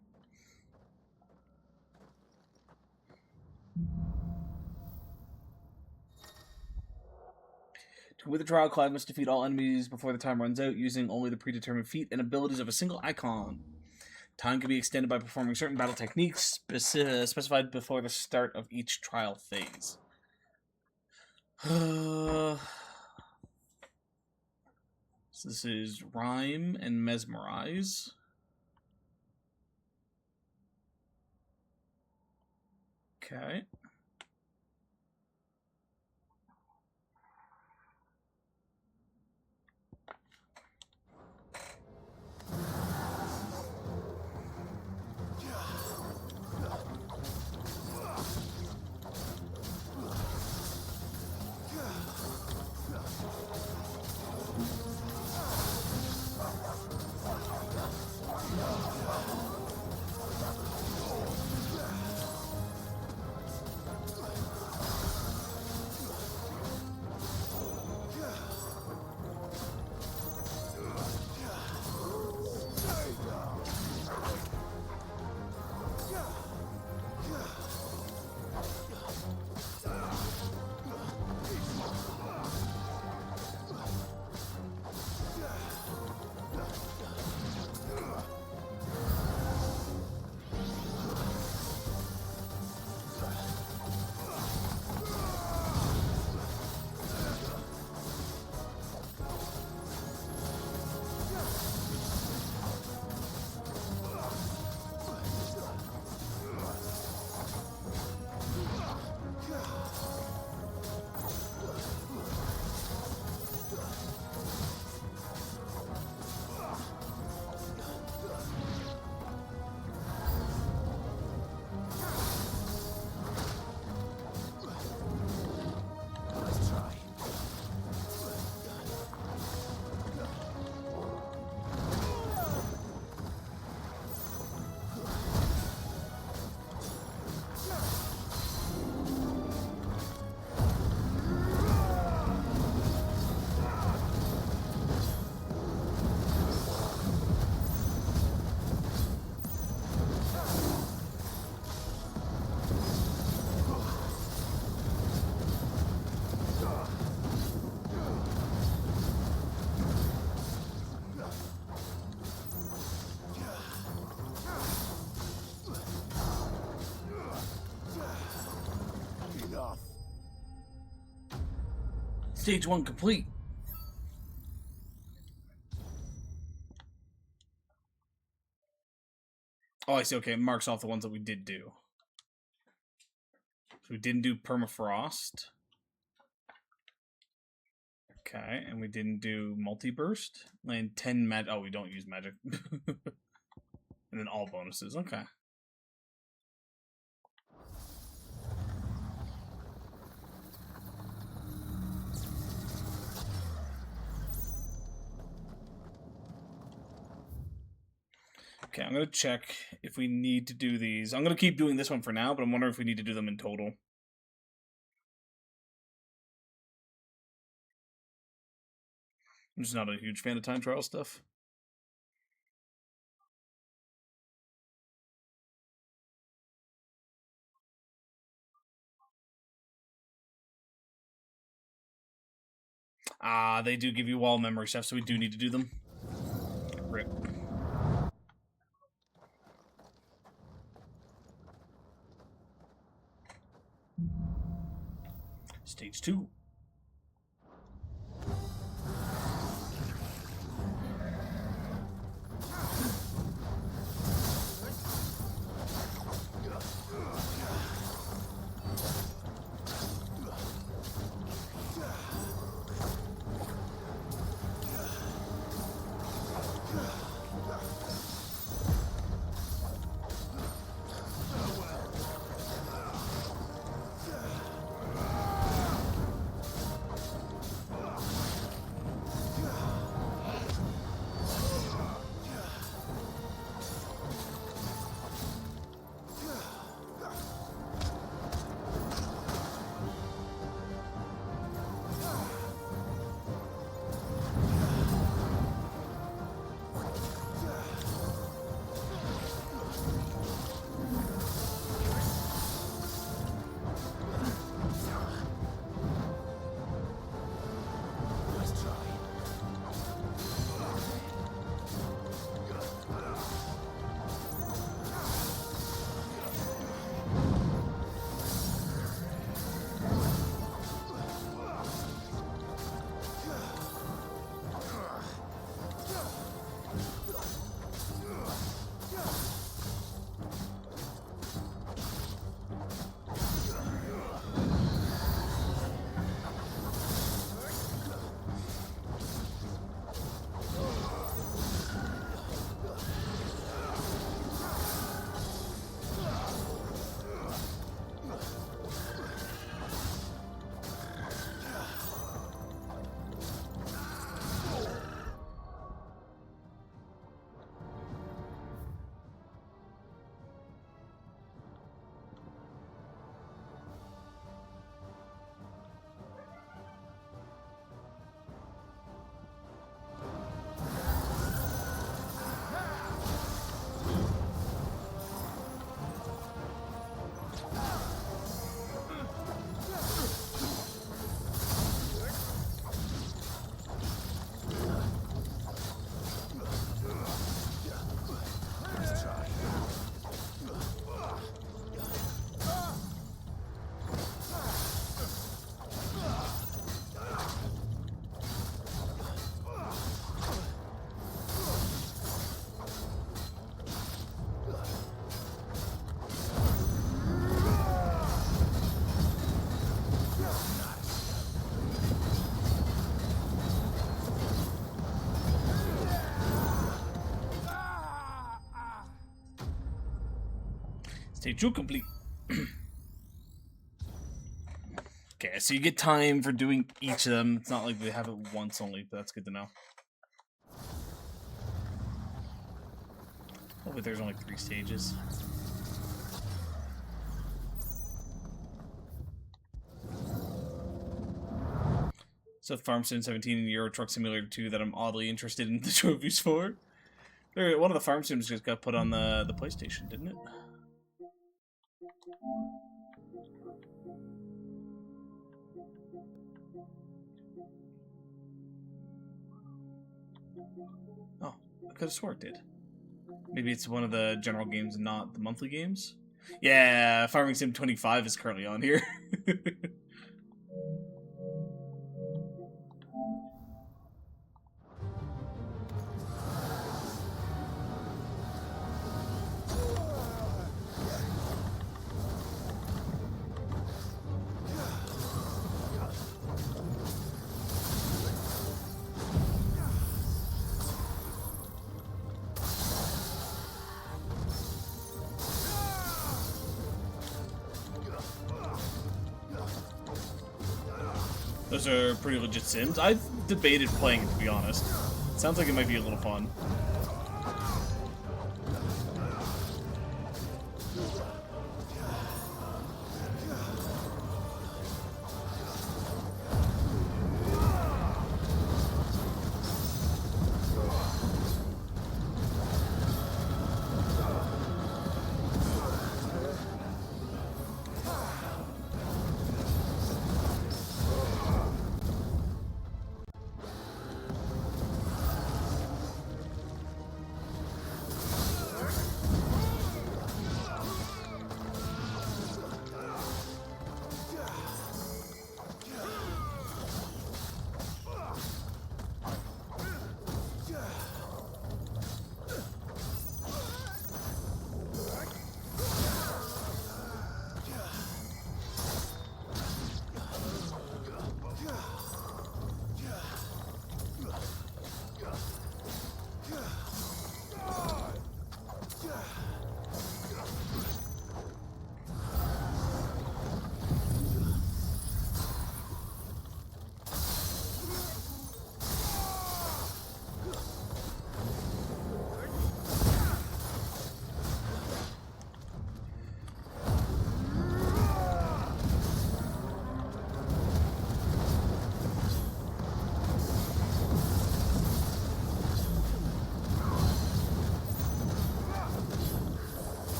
To win the trial, Clive must defeat all enemies before the time runs out, using only the predetermined feat and abilities of a single icon. Time can be extended by performing certain battle techniques specified before the start of each trial phase. So this is Rhyme and Mesmerize. Okay. Stage 1 complete. Oh, I see. Okay, it marks off the ones that we did do. So we didn't do permafrost. Okay, and we didn't do multi-burst. Land 10 magic. Oh, we don't use magic. And then all bonuses. Okay. Okay, I'm going to check if we need to do these. I'm going to keep doing this one for now, but I'm wondering if we need to do them in total. I'm just not a huge fan of time trial stuff. Ah, they do give you wall memory stuff, so we do need to do them. Rip. Stage 2. Stage 2 complete. Okay, so you get time for doing each of them. It's not like they have it once only, but that's good to know. Hopefully there's only 3 stages. So Farm Sim 17 and Euro Truck Simulator 2 that I'm oddly interested in the trophies for. One of the Farm Sims just got put on the PlayStation, didn't it? Oh, I could have swore it did. Maybe it's one of the general games, not the monthly games? Yeah, Farming Sim 25 is currently on here. Those are pretty legit sims. I've debated playing it, to be honest. It sounds like it might be a little fun.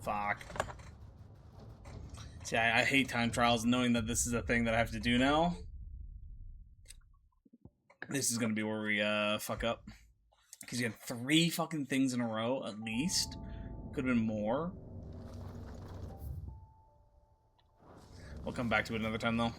Fuck. See, I hate time trials, knowing that this is a thing that I have to do now. This is gonna be where we fuck up. Because you had 3 fucking things in a row, at least. Could have been more. We'll come back to it another time, though.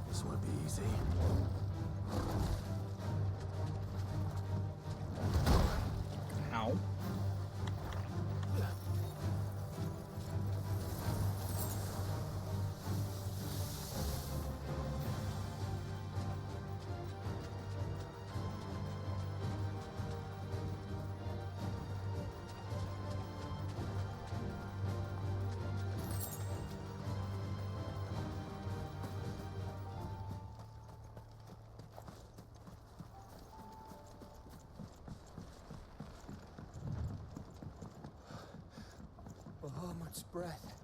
This won't be easy. Ow. Oh, much breath.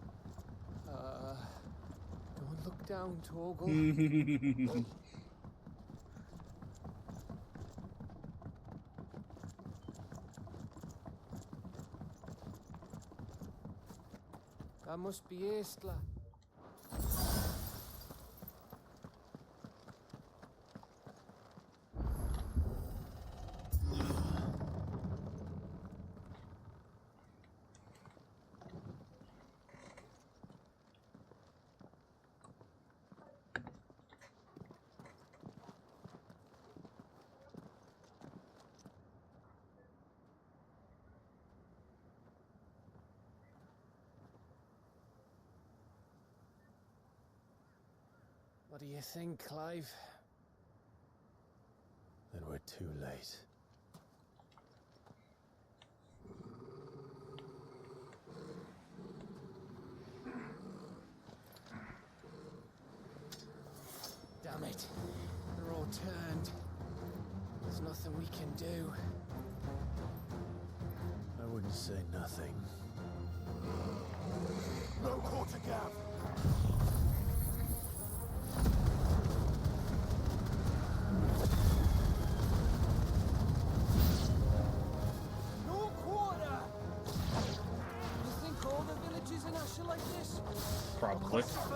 Don't look down, Torgal. That must be Estla. What do you think, Clive? Then we're too late. Damn it. They're all turned. There's nothing we can do. I wouldn't say nothing. No quarter gap. conflict.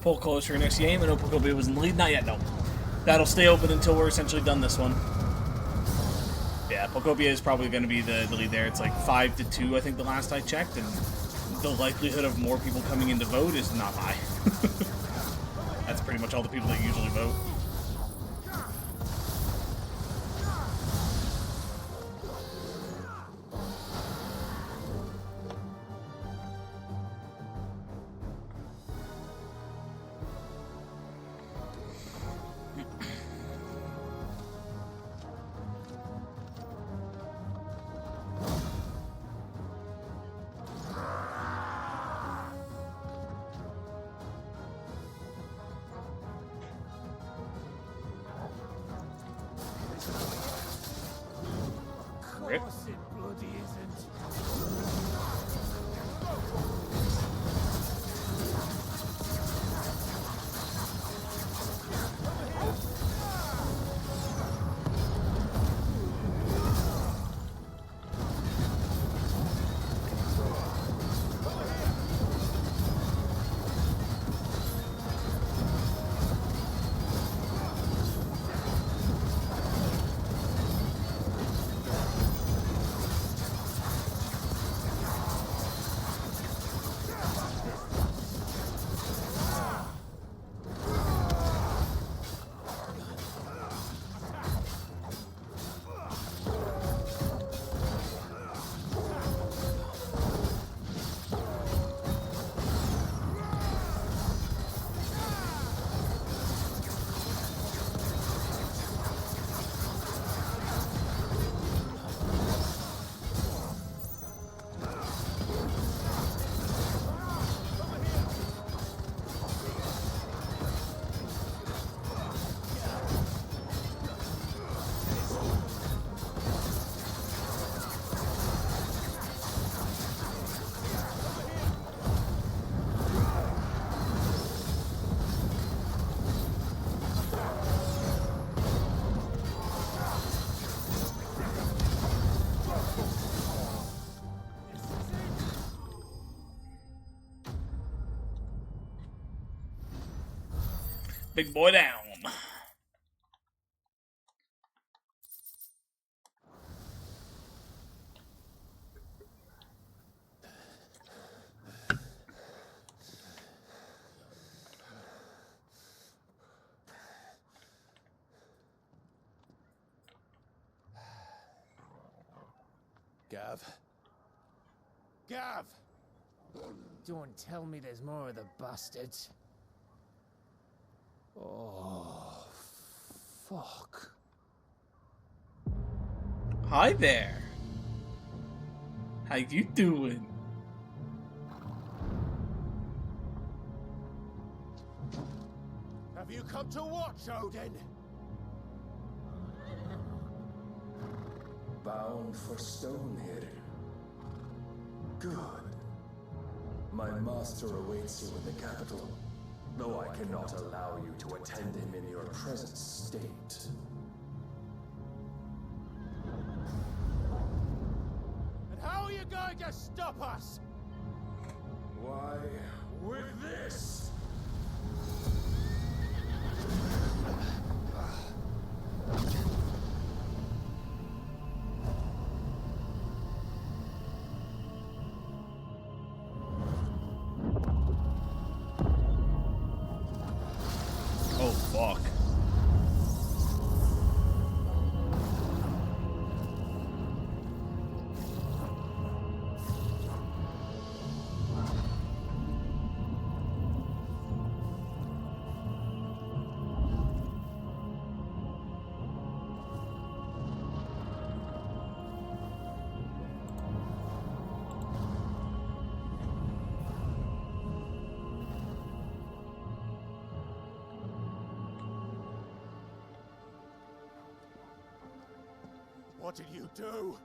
Pull closer next game, and Opokobia was in the lead. Not yet, no. That'll stay open until we're essentially done this one. Yeah, Pokobia is probably going to be the lead there. It's like 5-2, I think, the last I checked, and the likelihood of more people coming in to vote is not high. That's pretty much all the people that usually vote. Big boy down. Gav. Gav! Don't tell me there's more of the bastards. Oh, fuck. Hi there. How you doing? Have you come to watch, Odin? Bound for Stonehill. Good. My master awaits you in the capital, though I cannot allow you to attend him in your present state. And how are you going to stop us? Why, with this! Oh, fuck. What did you do?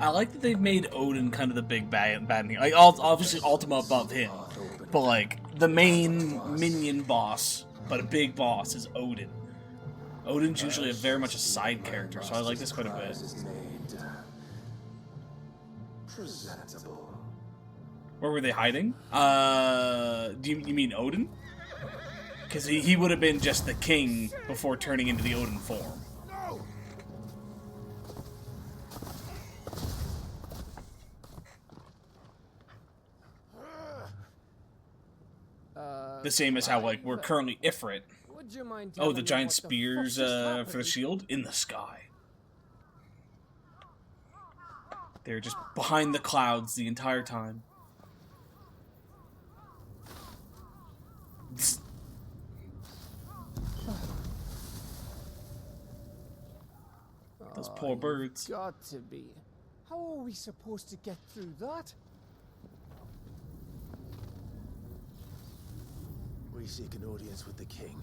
I like that they've made Odin kind of the big bad here. Like, obviously Ultima above him, but like the main minion boss, but a big boss, is Odin. Odin's usually very much a side character, so I like this quite a bit. Presentable. Where were they hiding? Do you mean Odin? Because he would have been just the king before turning into the Odin form. The same as how, like, we're currently Ifrit. Would you mind Oh, the telling me giant what the fuck spears just for happened? the shield? In the sky. They're just behind the clouds the entire time. Those poor birds. Got to be. How are we supposed to get through that? We seek an audience with the king.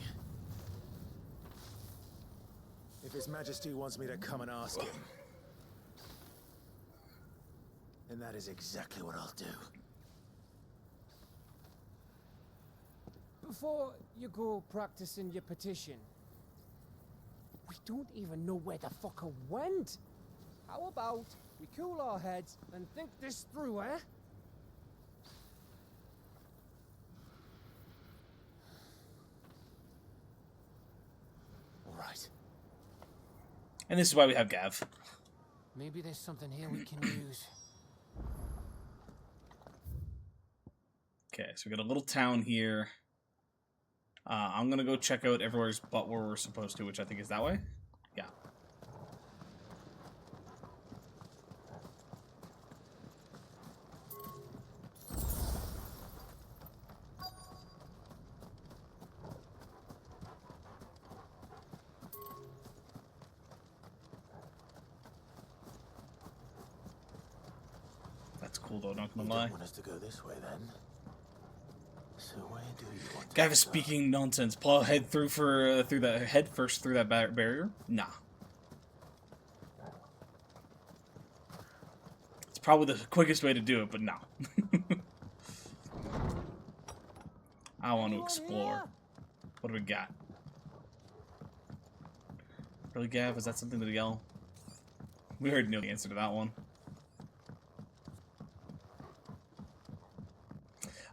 If His Majesty wants me to come and ask him, then that is exactly what I'll do. Before you go practicing your petition, we don't even know where the fucker went. How about we cool our heads and think this through, eh? All right. And this is why we have Gav. Maybe there's something here we can use. Okay, so we got a little town here. I'm gonna go check out everywhere's but where we're supposed to, which I think is that way. Yeah. That's cool though, not gonna You lie. don't want us to go this way then? So where do you want to Gav is speaking nonsense. Plow head through through that head first through that barrier. Nah. It's probably the quickest way to do it, but no. I want to explore. What do we got? Really, Gav? Is that something to yell? We already know the answer to that one.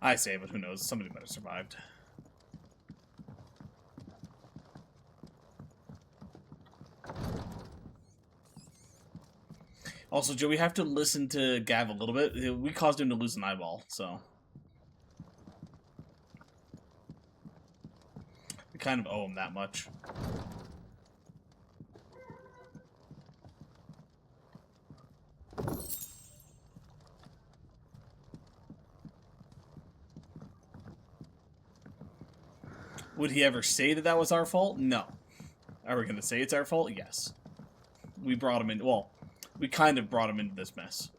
I say, but who knows? Somebody might have survived. Also, Joe, we have to listen to Gav a little bit. We caused him to lose an eyeball, so we kind of owe him that much. Would he ever say that that was our fault? No. Are we going to say it's our fault? Yes. We brought him in. Well, we kind of brought him into this mess.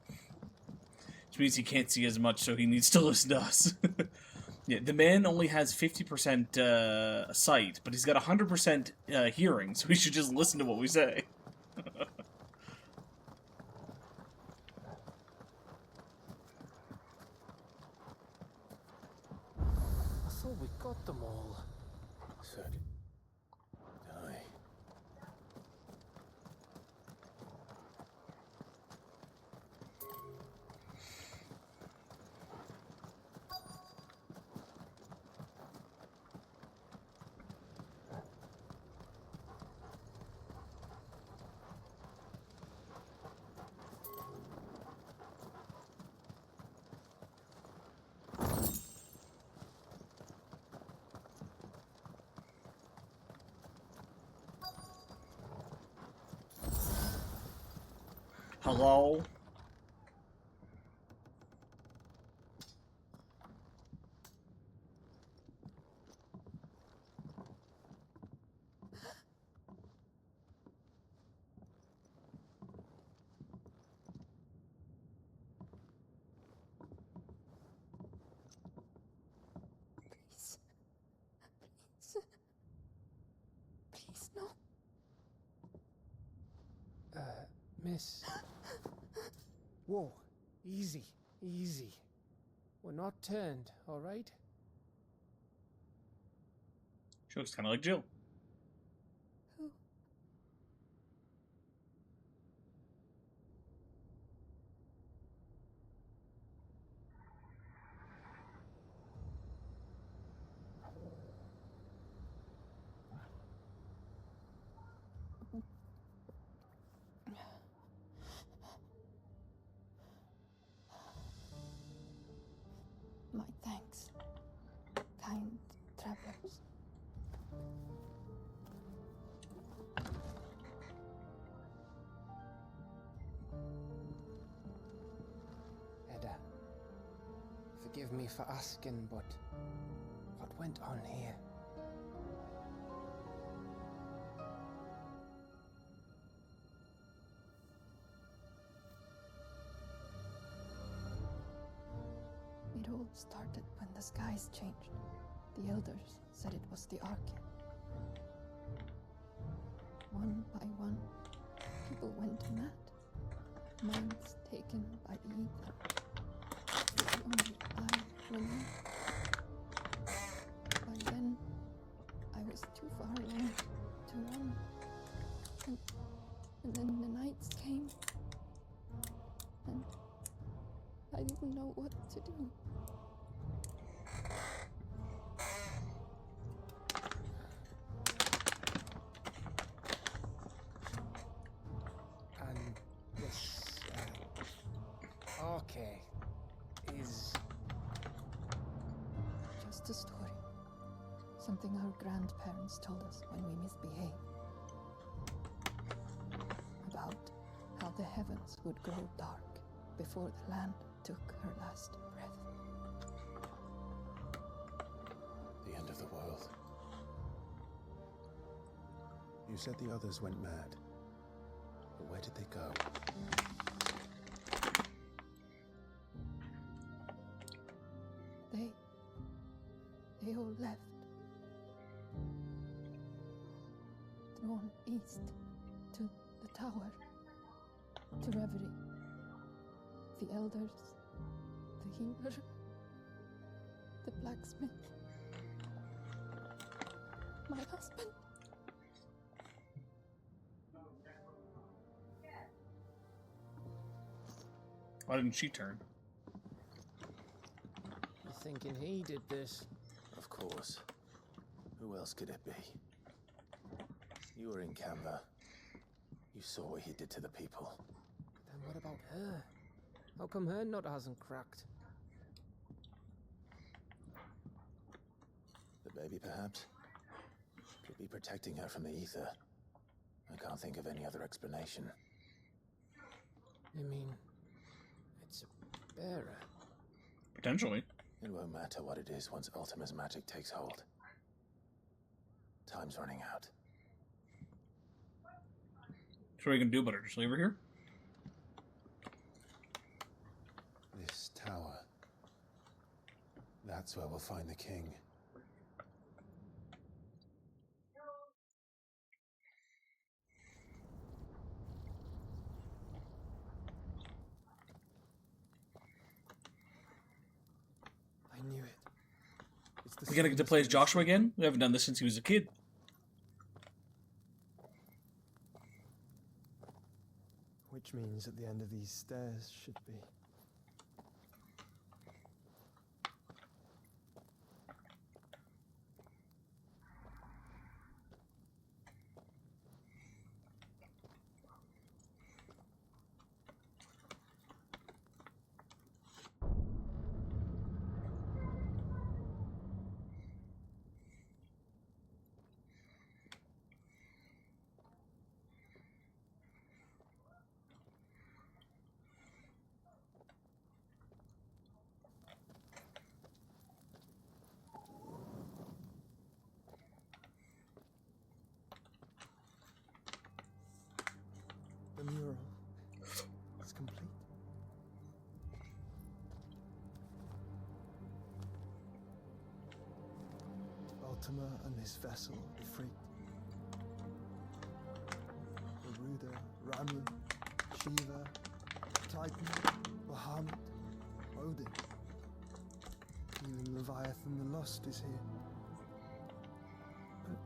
Which means he can't see as much, so he needs to listen to us. Yeah, the man only has 50% sight, but he's got 100% hearing, so we should just listen to what we say. I thought we got them all. So did I. Hello? Please. Please. Please, no. Miss. Whoa. Easy. Easy. We're not turned, alright? She looks kind of like Jill. Who? My thanks, kind travelers. Edda, forgive me for asking, but what went on here? It all started when the skies changed. The elders said it was the Ark. One by one, people went mad. Minds taken by the ether. Only I remained. By then, I was too far along to run. And then the nights came. And I didn't know what to do. And this, okay, is... Just a story. Something our grandparents told us when we misbehaved. About how the heavens would grow dark before the land took her last breath. The end of the world. You said the others went mad. But where did they go? They all left. Drawn east to the tower, to reverie. The elders, the healer, the blacksmith, my husband. Why didn't she turn? You thinking he did this? Of course. Who else could it be? You were in Canva. You saw what he did to the people. Then what about her? How come her nut hasn't cracked? The baby, perhaps? Could be protecting her from the ether. I can't think of any other explanation. You mean... it's a bearer? Potentially. It won't matter what it is once Ultima's magic takes hold. Time's running out. So what are you gonna do about it? Just leave her here? This tower. That's where we'll find the king. I knew it. We're gonna get to play as Joshua again? We haven't done this since he was a kid. Which means at the end of these stairs should be... The mural is complete. Ultima and his vessel are free. Garuda, Ramu, Shiva, Titan, Bahamut, Odin. Even Leviathan the Lost is here. But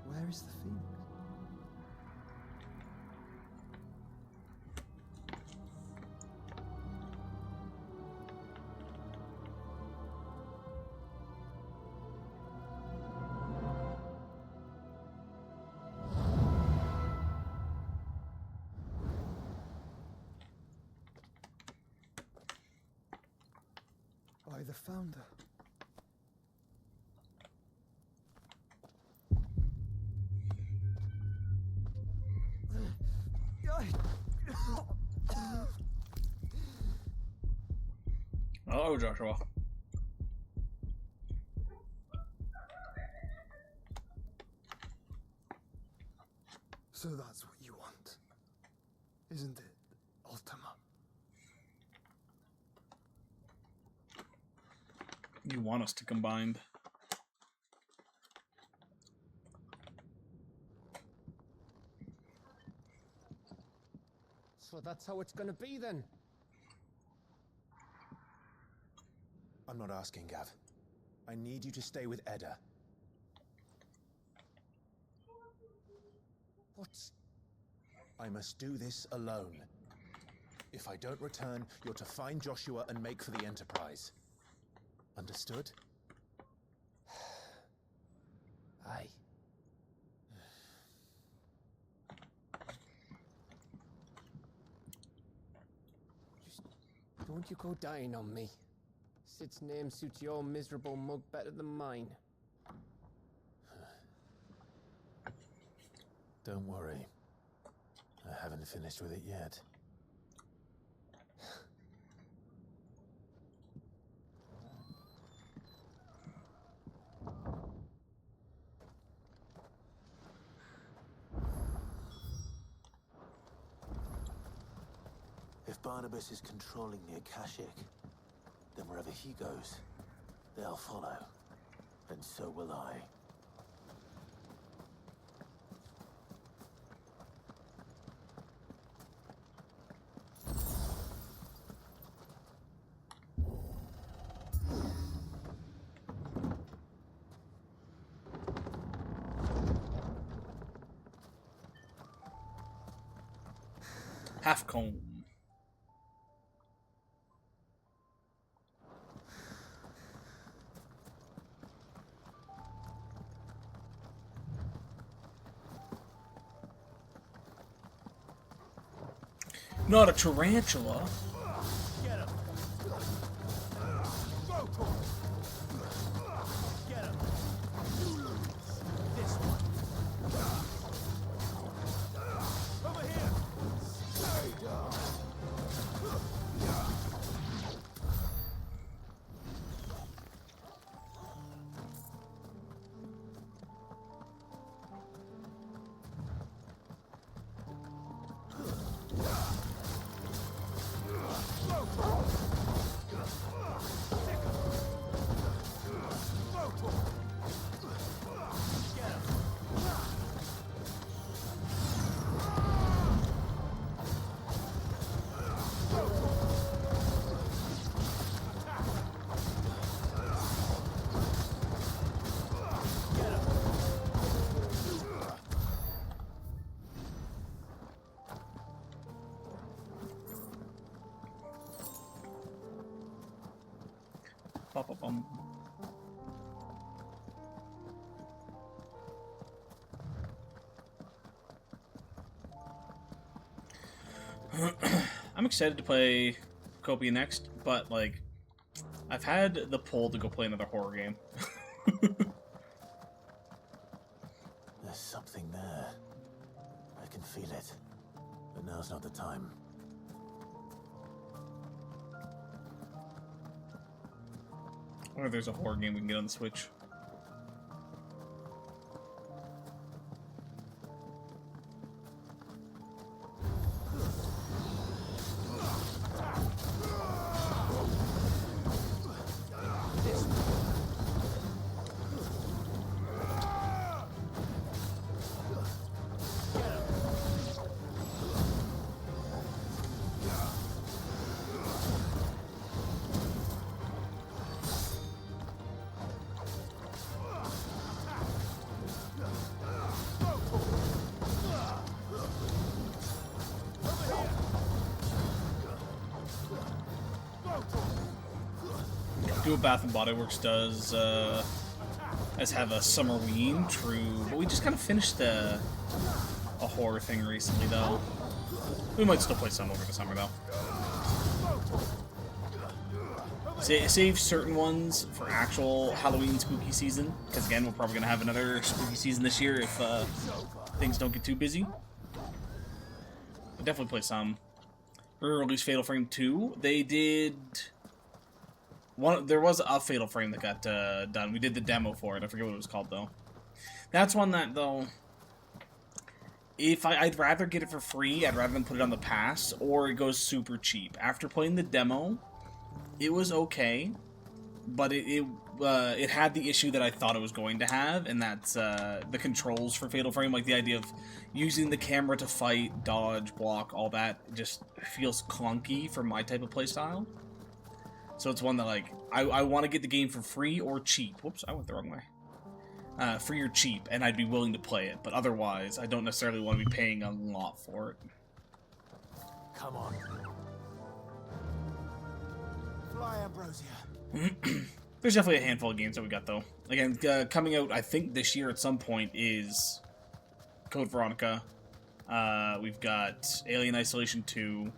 where is the Phoenix? By the founder. Oh, Joshua. So that's what you want, isn't it, Ultima? You want us to combine. So that's how it's gonna be then? I'm not asking, Gav. I need you to stay with Edda. What's... I must do this alone. If I don't return, you're to find Joshua and make for the Enterprise. Understood? Aye. Just don't you go dying on me. Sid's name suits your miserable mug better than mine. Don't worry. I haven't finished with it yet. If Barnabas is controlling the Akashic, then wherever he goes, they'll follow. And so will I. Half comb. Not a tarantula. Get him. Go for it. Get him. This one. Over here. Stay down. Ba-ba-bum. I'm excited to play Copia next, but like, I've had the pull to go play another horror game. There's something there. I can feel it. But now's not the time. I wonder if there's a horror game we can get on the Switch. Do what Bath and Body Works does, as have a Summerween, true, but we just kind of finished a horror thing recently, though. We might still play some over the summer, though. Save certain ones for actual Halloween spooky season, because again, we're probably going to have another spooky season this year if things don't get too busy. But definitely play some. Re-release Fatal Frame 2. They did... There was a Fatal Frame that got done. We did the demo for it. I forget what it was called, though. That's one that, though... I'd rather get it for free, I'd rather than put it on the pass, or it goes super cheap. After playing the demo, it was okay, but it had the issue that I thought it was going to have, and that's the controls for Fatal Frame, like the idea of using the camera to fight, dodge, block, all that, just feels clunky for my type of playstyle. So it's one that, like, I want to get the game for free or cheap. Whoops, I went the wrong way. Free or cheap, and I'd be willing to play it, but otherwise, I don't necessarily want to be paying a lot for it. Come on. Fly, Ambrosia. There's definitely a handful of games that we got, though. Again, coming out, I think, this year at some point is Code Veronica. We've got Alien Isolation 2.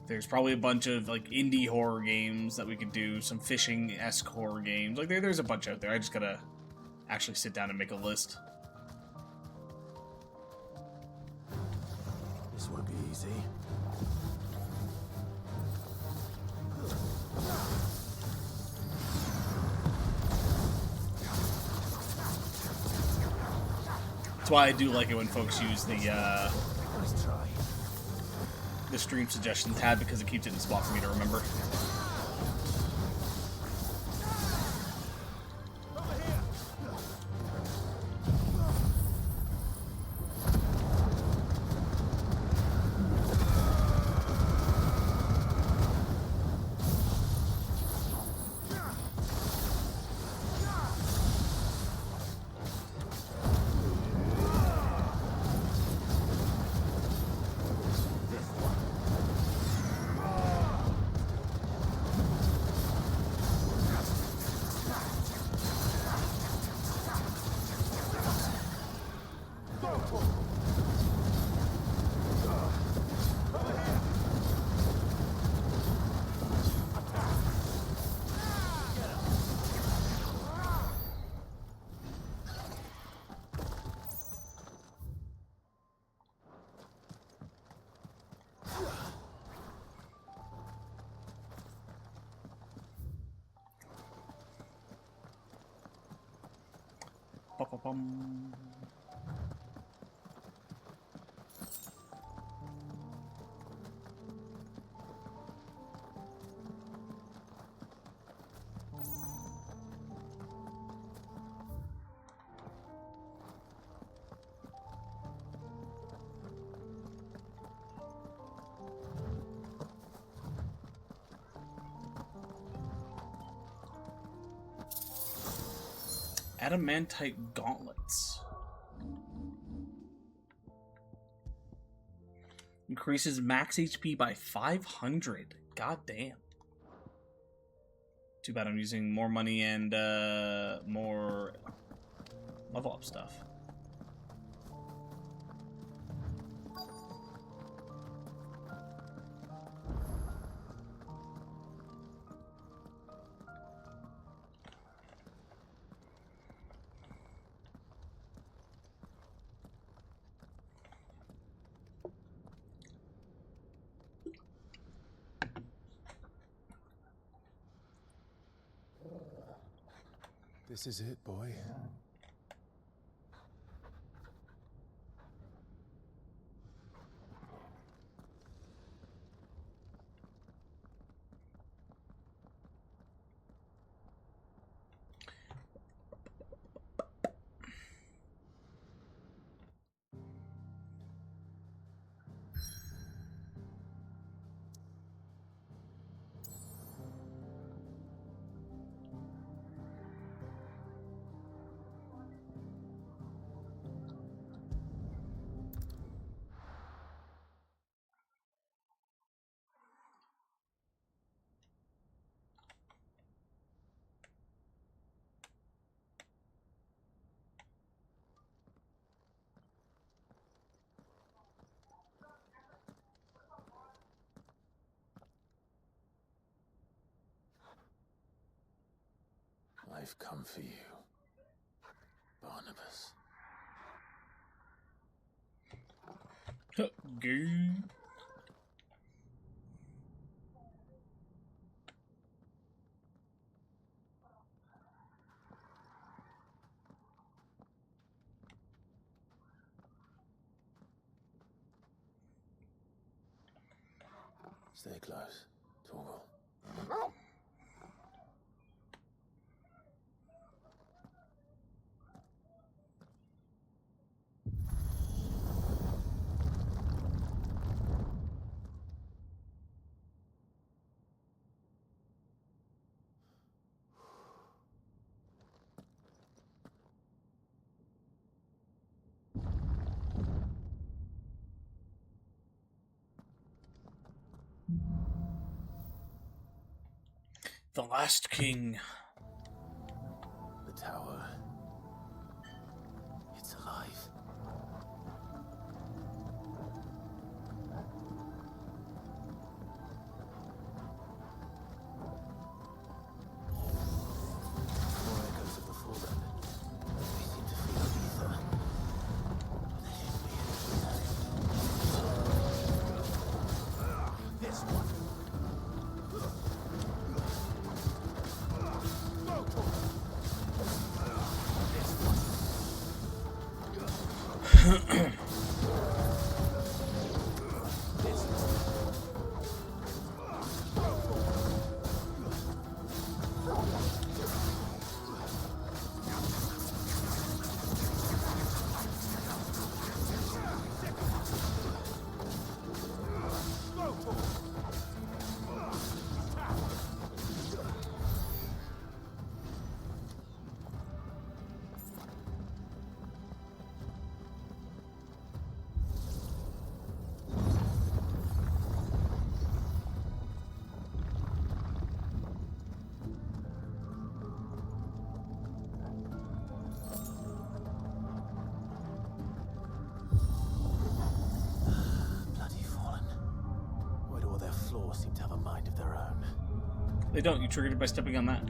There's probably a bunch of, like, indie horror games that we could do. Some fishing-esque horror games. Like, there's a bunch out there. I just gotta actually sit down and make a list. This won't be easy. That's why I do like it when folks use the stream suggestion tab, because it keeps it in the spot for me to remember. Ba-ba-bum. Adamantite gauntlets. Increases max HP by 500. God damn. Too bad I'm using more money and more level up stuff. This is it, boy. I've come for you, Barnabas. Gay. Stay close, Torgal. The last king. The tower. It's alive. More echoes of the fallen. They seem to feel ether. There should be this one. Seem to have a mind of their own. They don't. You triggered it by stepping on that.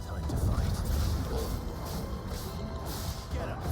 Time to fight. Get up.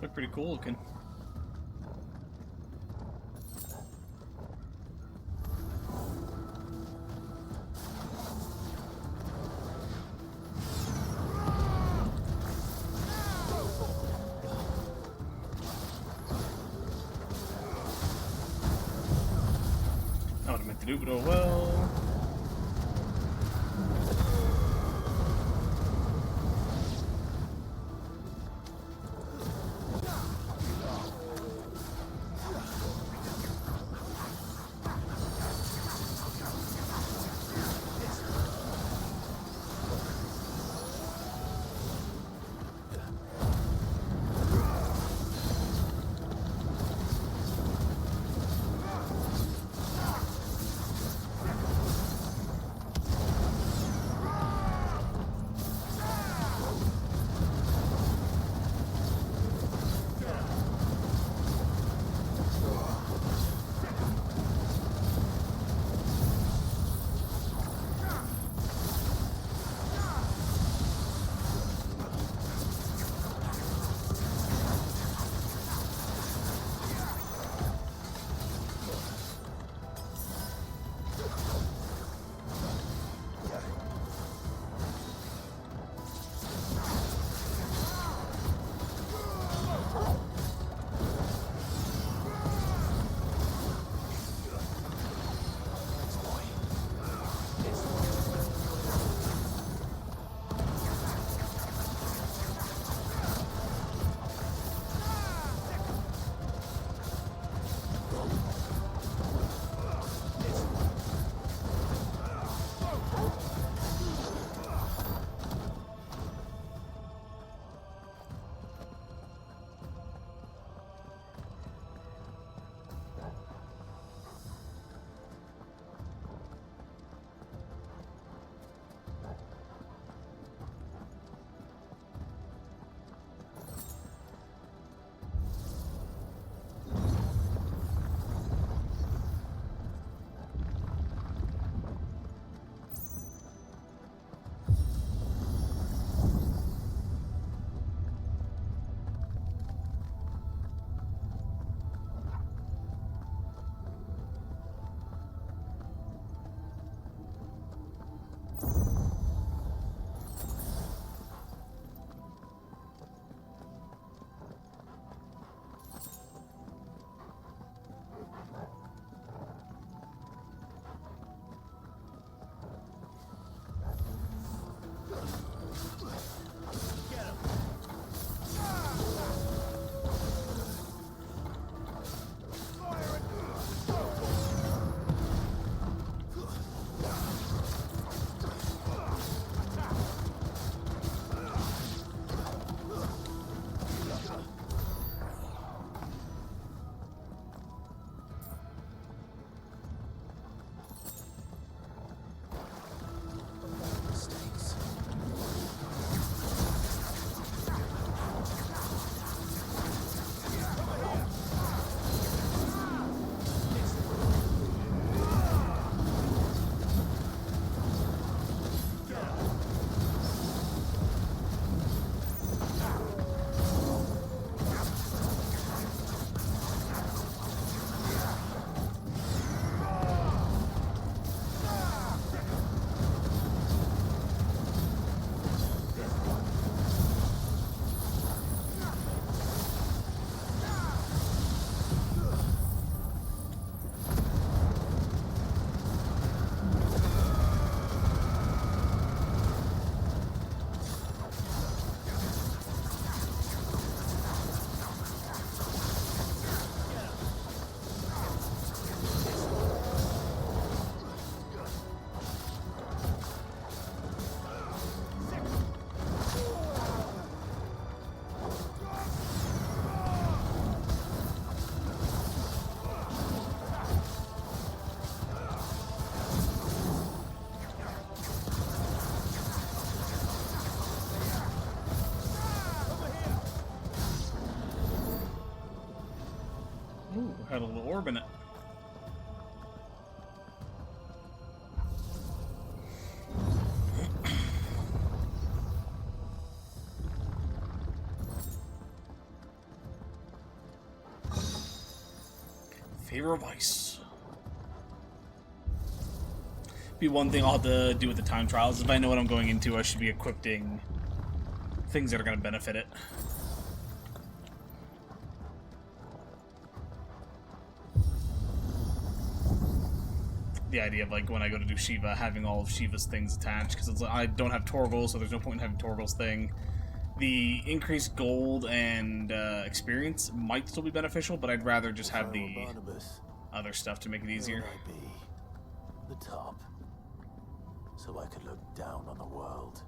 Look pretty cool looking. I would have meant to do, but oh well. Ooh, had a little orb in it. Favor of Ice. Be one thing I'll have to do with the time trials. If I know what I'm going into, I should be equipping things that are going to benefit it. The idea of, like, when I go to do Shiva, having all of Shiva's things attached, because like, I don't have Torgal, so there's no point in having Torgal's thing. The increased gold and experience might still be beneficial, but I'd rather just have the other stuff to make it easier. The top, so I could look down on the world.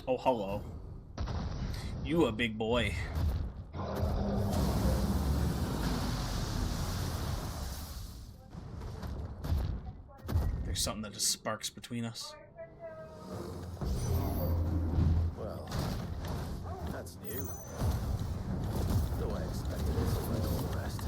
Oh, hello. You a big boy. There's something that just sparks between us. Well, that's new. Though I expected it like all the rest.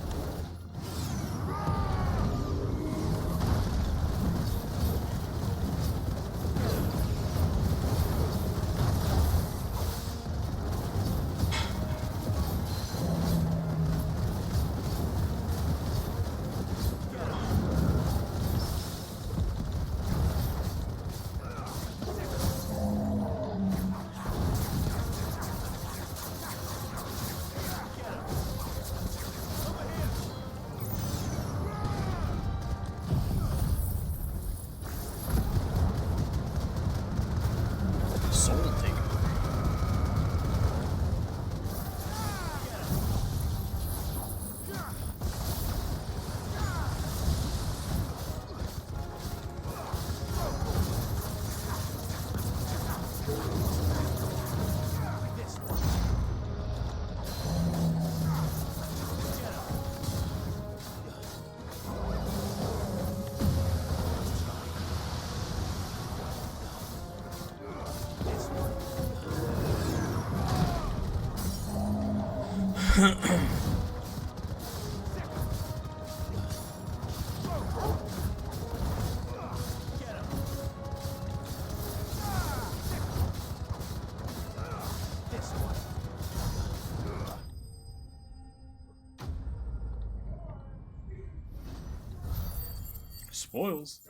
Spoils.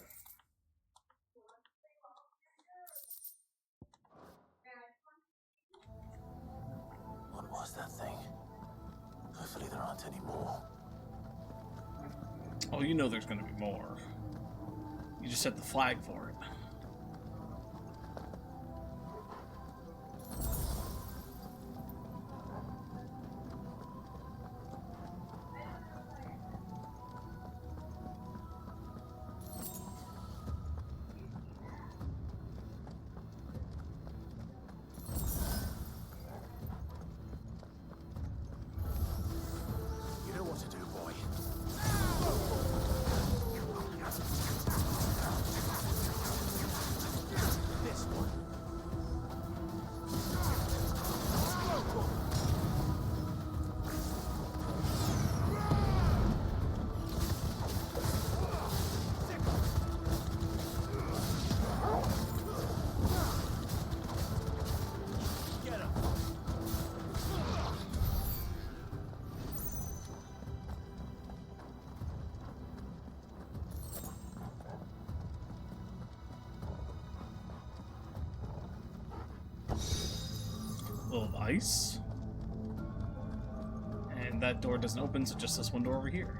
What was that thing? Hopefully there aren't any more. Oh, you know there's gonna be more. You just set the flag for it. You know what to do, boy. This one. Get him. Full of ice. And that door doesn't open, so just this one door over here.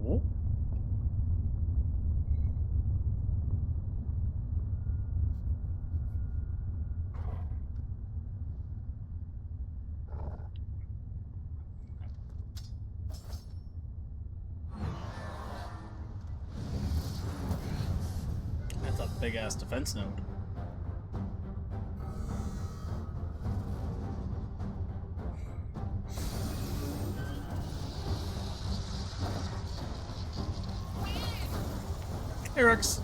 Oh. That's a big ass defense node. Hey Rex.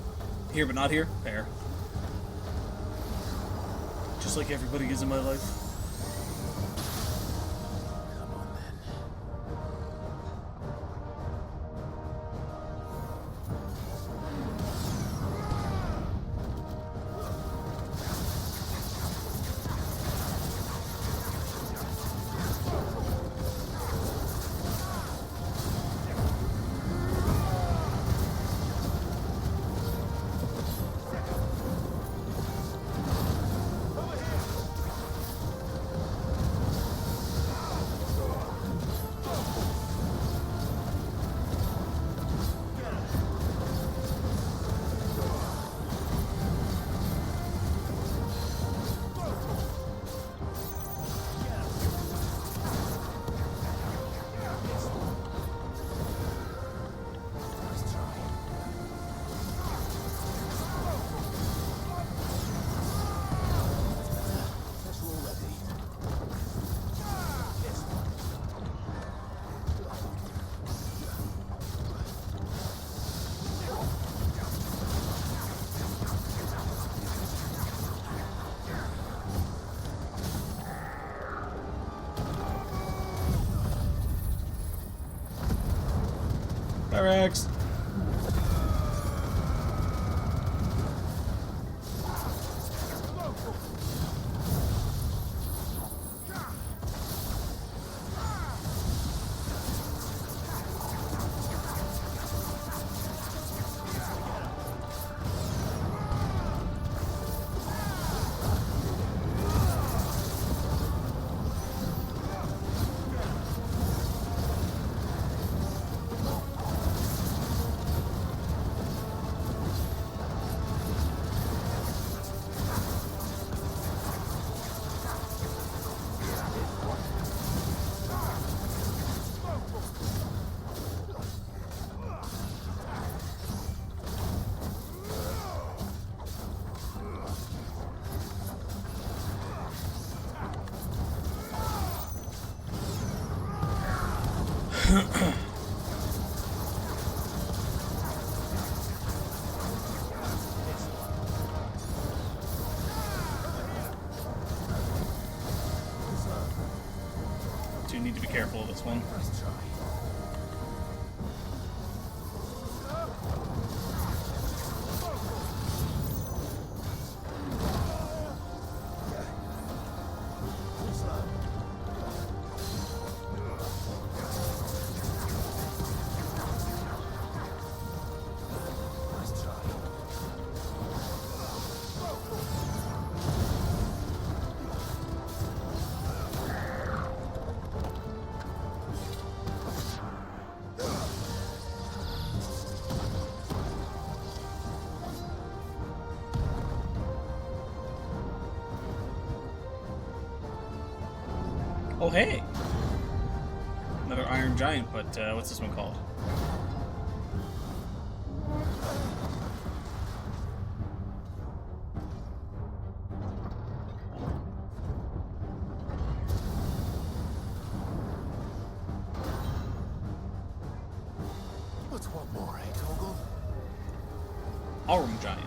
Here but not here. Fair. Just like everybody is in my life. Come on then. Hi Rex. So you need to be careful of this one. Oh, hey! Another Iron Giant, but what's this one called? What's one more, eh, Toggle? Aurum Giant.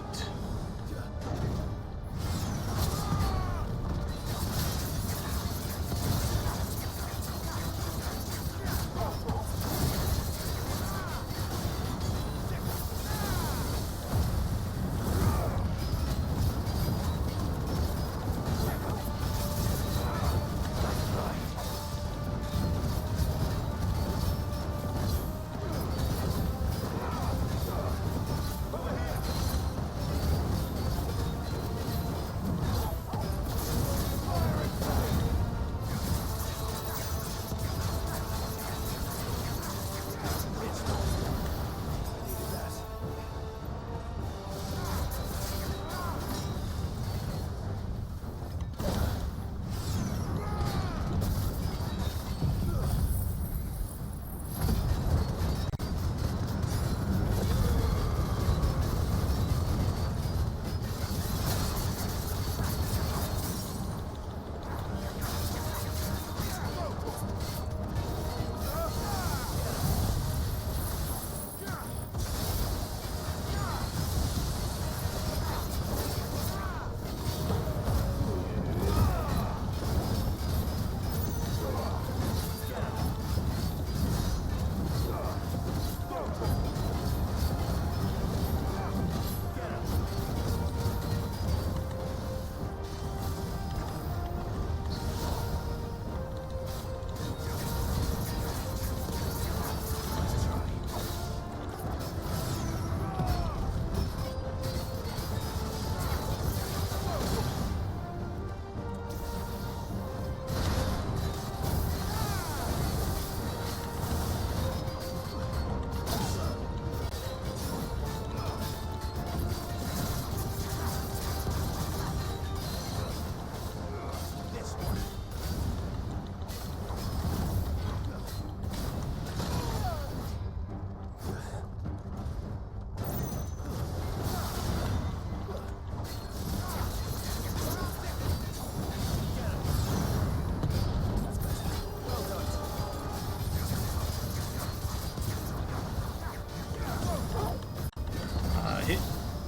Hit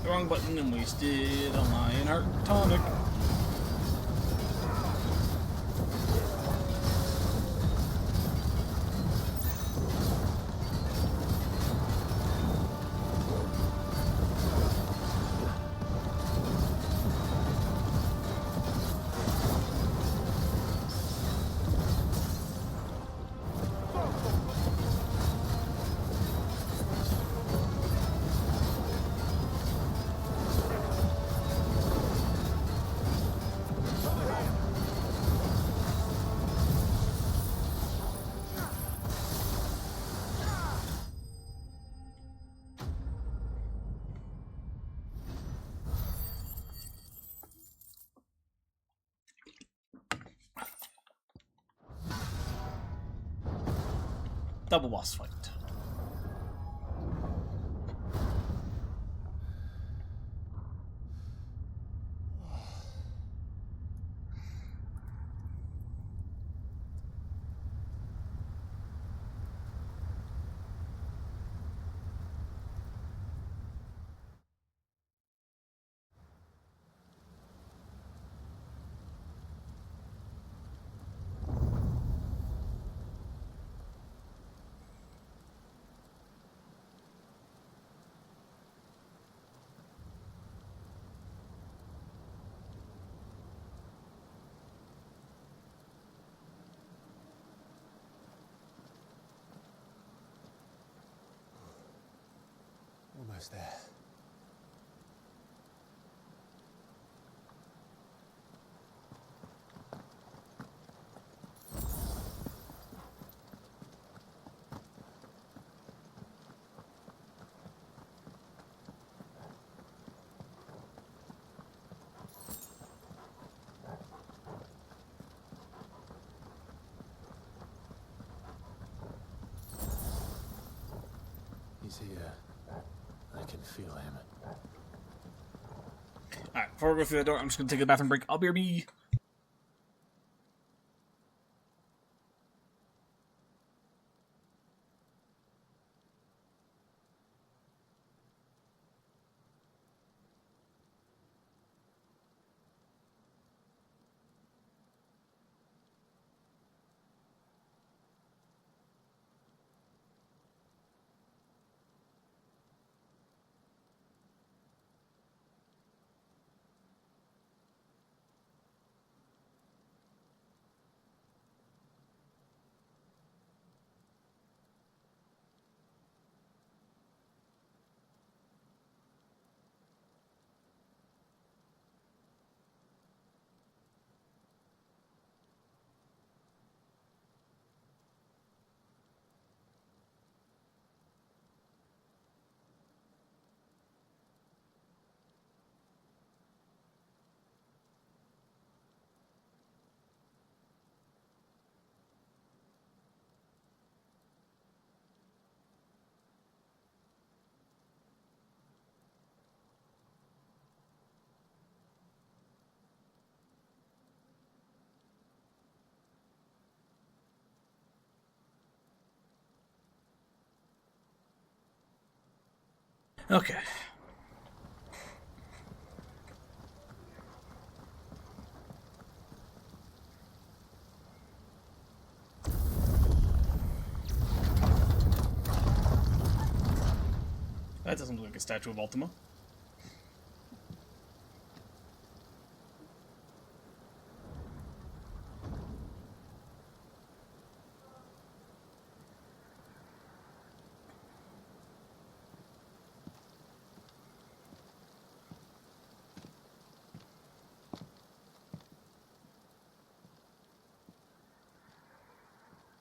the wrong button and wasted a Lionheart tonic. Double boss fight. almost there. He's here. I can feel him. Alright, before we go through the door, I'm just gonna take a bathroom break. I'll be RB. Okay. That doesn't look like a statue of Ultima.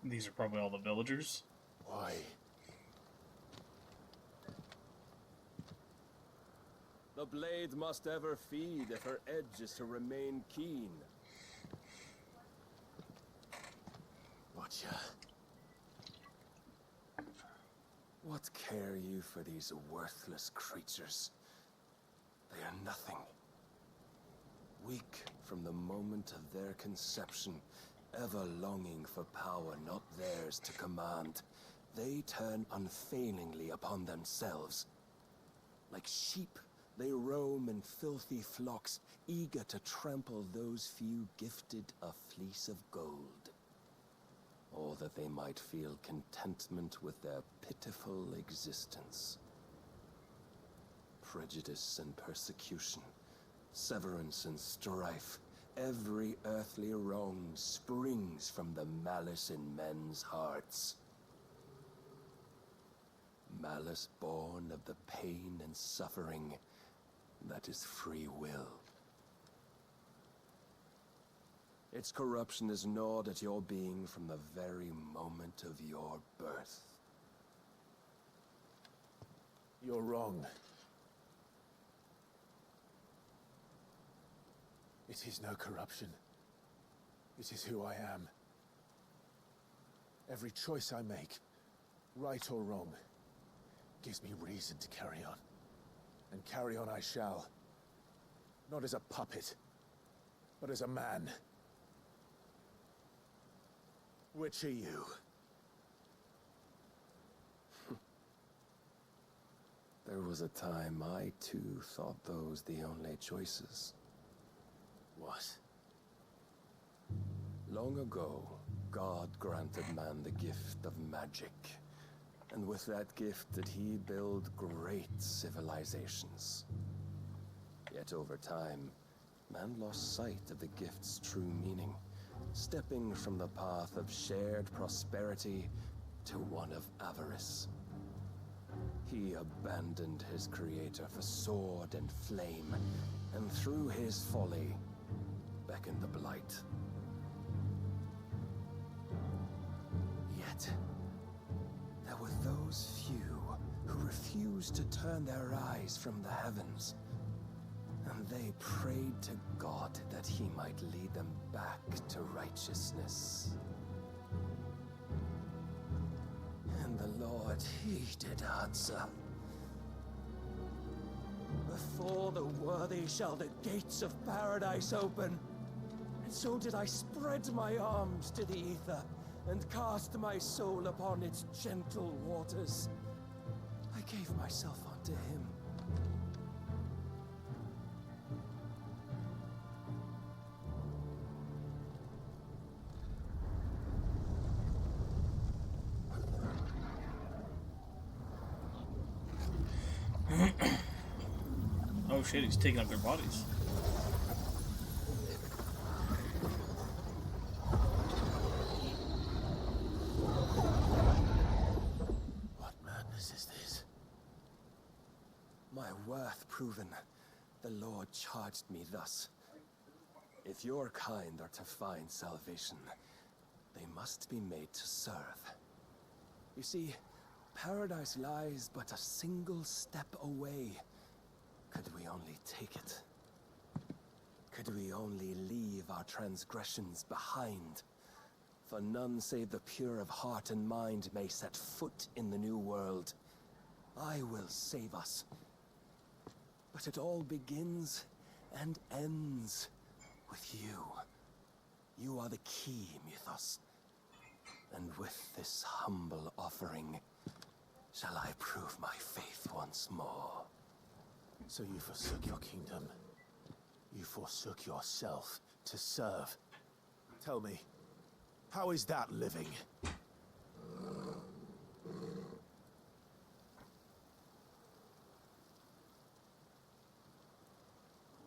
These are probably all the villagers. Why? The blade must ever feed if her edge is to remain keen. Watcha. What care you for these worthless creatures? They are nothing. Weak from the moment of their conception, ever longing for power not theirs to command, they turn unfailingly upon themselves. Like sheep, they roam in filthy flocks, eager to trample those few gifted a fleece of gold. Or that they might feel contentment with their pitiful existence. Prejudice and persecution, severance and strife, every earthly wrong springs from the malice in men's hearts. Malice born of the pain and suffering that is free will. Its corruption is gnawed at your being from the very moment of your birth. You're wrong. It is no corruption. It is who I am. Every choice I make, right or wrong, gives me reason to carry on. And carry on I shall. Not as a puppet, but as a man. Which are you? There was a time I too thought those the only choices. What? Long ago, God granted man the gift of magic. And with that gift did he build great civilizations. Yet over time, man lost sight of the gift's true meaning, stepping from the path of shared prosperity to one of avarice. He abandoned his creator for sword and flame, and through his folly, beckoned the blight. Yet, there were those few who refused to turn their eyes from the heavens, and they prayed to God that he might lead them back to righteousness. And the Lord heeded answer. Before the worthy shall the gates of paradise open. And so did I spread my arms to the ether, and cast my soul upon its gentle waters. I gave myself unto him. Oh shit, he's taking up their bodies. What madness is this? My worth proven, the Lord charged me thus. If your kind are to find salvation, they must be made to serve. You see, paradise lies but a single step away. Could we only take it? Could we only leave our transgressions behind? For none save the pure of heart and mind may set foot in the new world. I will save us. But it all begins and ends with you. You are the key, Mythos. And with this humble offering, shall I prove my faith once more. So you forsook your kingdom. You forsook yourself to serve. Tell me, how is that living?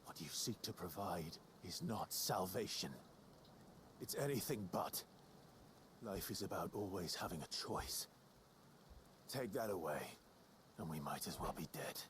What you seek to provide is not salvation. It's anything but. Life is about always having a choice. Take that away, and we might as well be dead.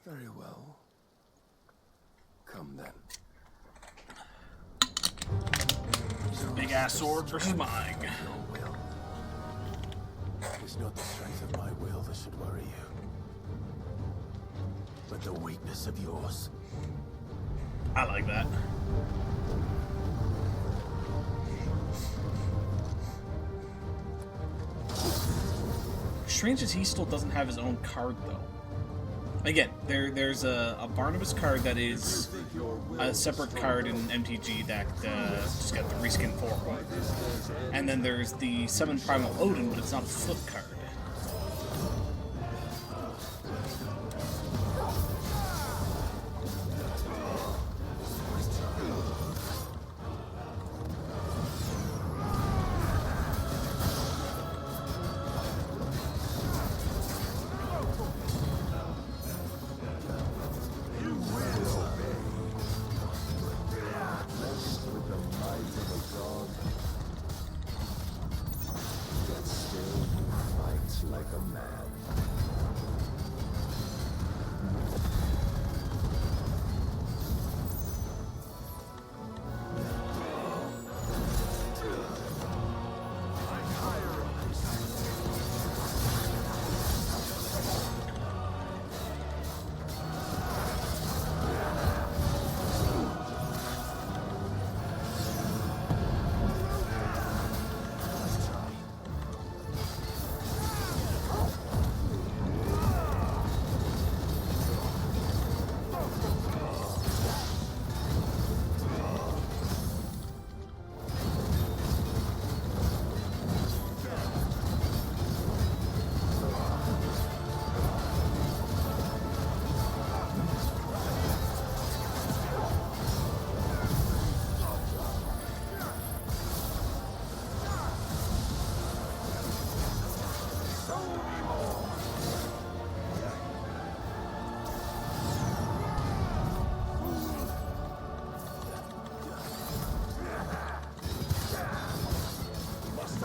Very well. Come then. Big ass sword versus mine. Your will. It's not the strength of my will that should worry you, but the weakness of yours. I like that. Strange as he still doesn't have his own card, though. Again, there's a Barnabas card that is a separate card in MTG that just got the reskin form. And then there's the 7 Primal Odin, but it's not a flip card.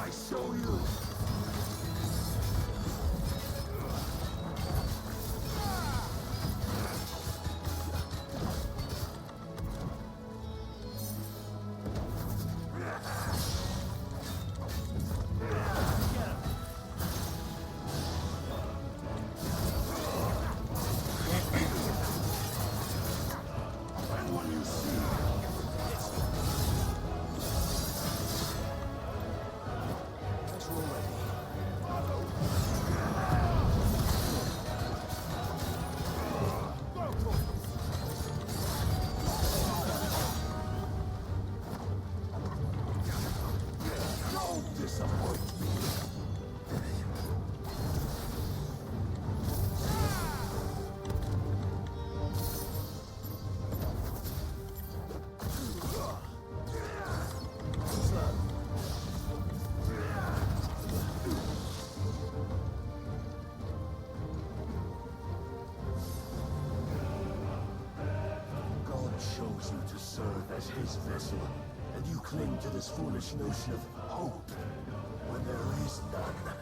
I show you? Chose you to serve as his vessel, and you cling to this foolish notion of hope when there is none.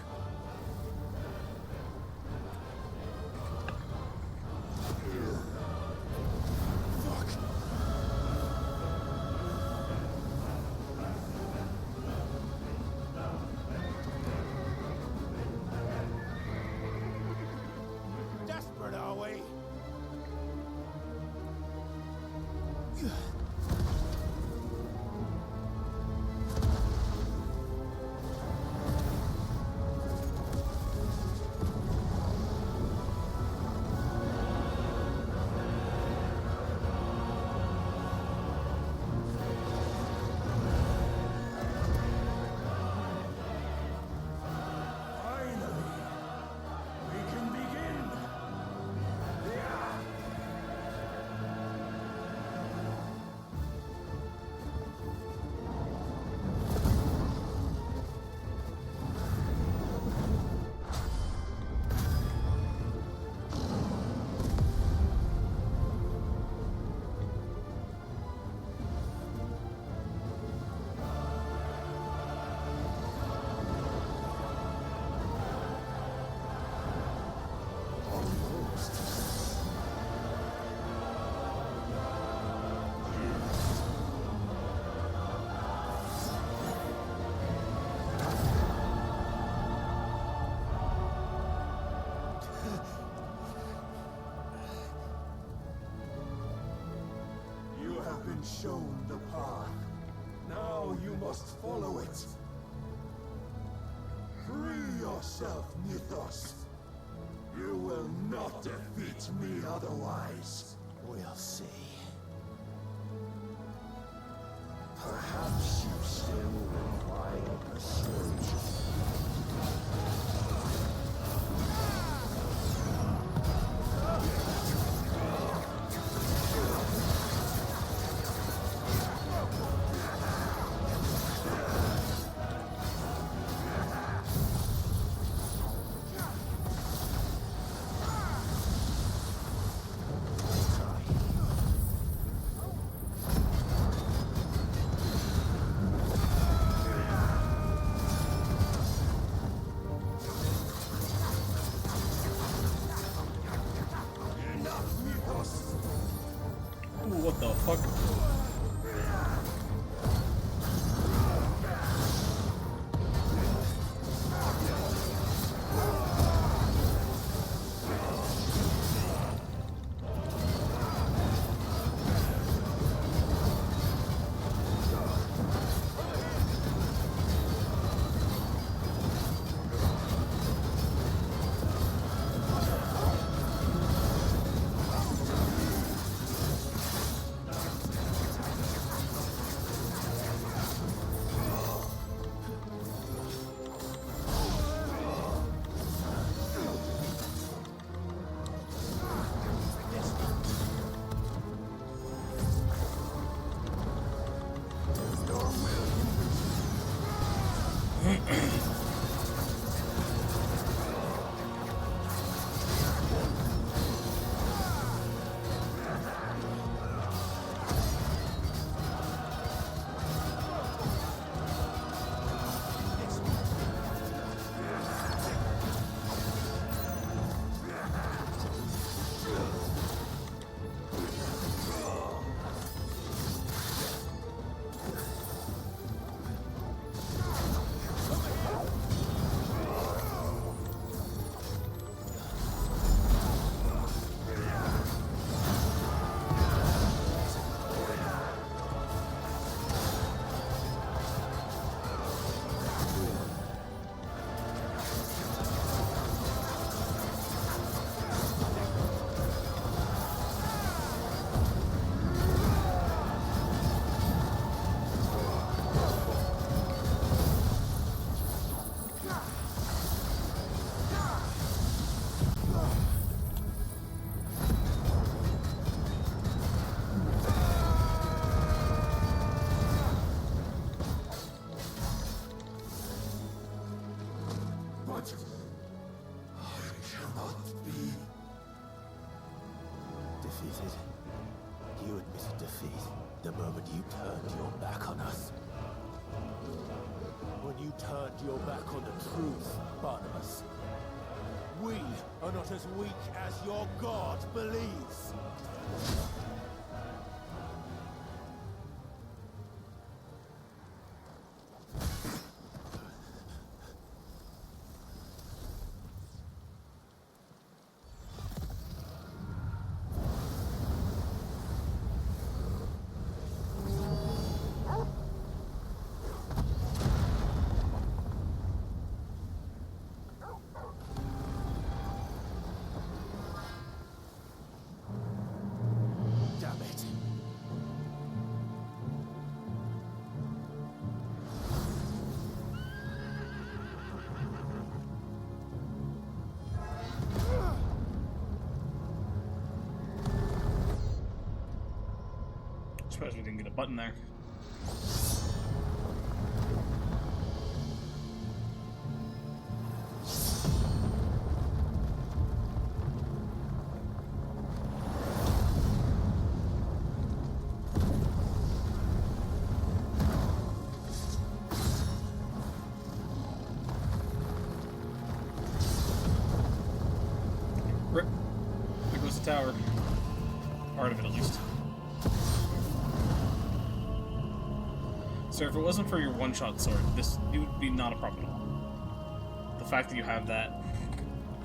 Desperate, are we? Shown the path. Now you must follow it. Free yourself, Mythos. You will not defeat me otherwise. We'll see. Perhaps you still require persuasion. What the fuck? But I cannot be Defeated. You admitted defeat the moment you turned your back on us. When you turned your back on the truth, Barnabas. We are not as weak as your God believes. Damn it. Surprised we didn't get a button there. Rip. There goes the tower. Part of it, at least. So if it wasn't for your one-shot sword, this would be not a problem at all. The fact that you have that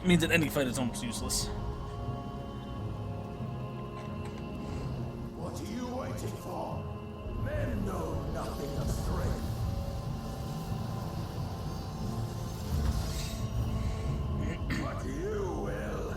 means that any fight is almost useless. What are you waiting for? Men know nothing of strength. But you will.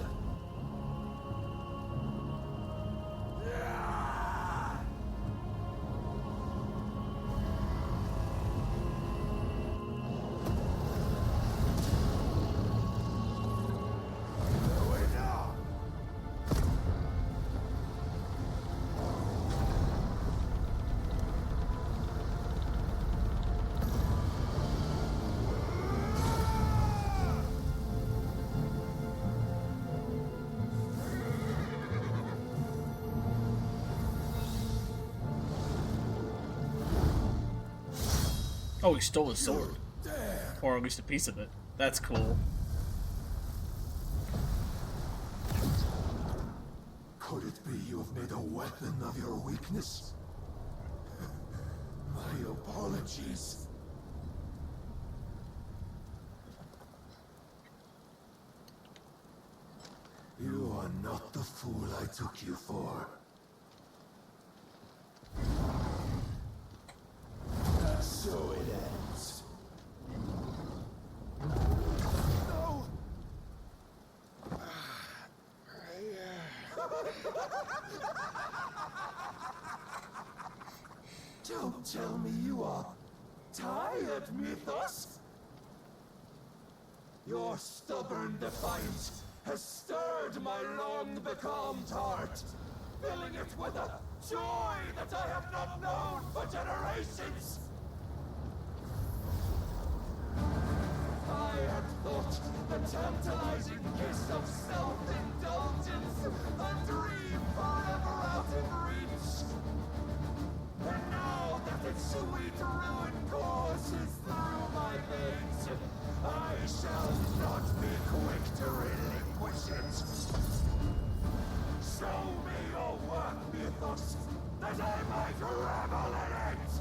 Oh, he stole his sword. Or at least a piece of it. That's cool. Could it be you have made a weapon of your weakness? My apologies. You are not the fool I took you for. And so it ends. No! Don't tell me you are tired, Mythos. Your stubborn defiance has stirred my long-becalmed heart, filling it with a joy that I have not known for generations. I had thought the tantalizing kiss of self-indulgence a dream forever out of reach. And now that its sweet ruin courses through my veins, I shall not be quick to relinquish it. Show me your work, Mythos, that I might revel in it!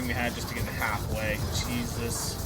we had just to get halfway. Jesus.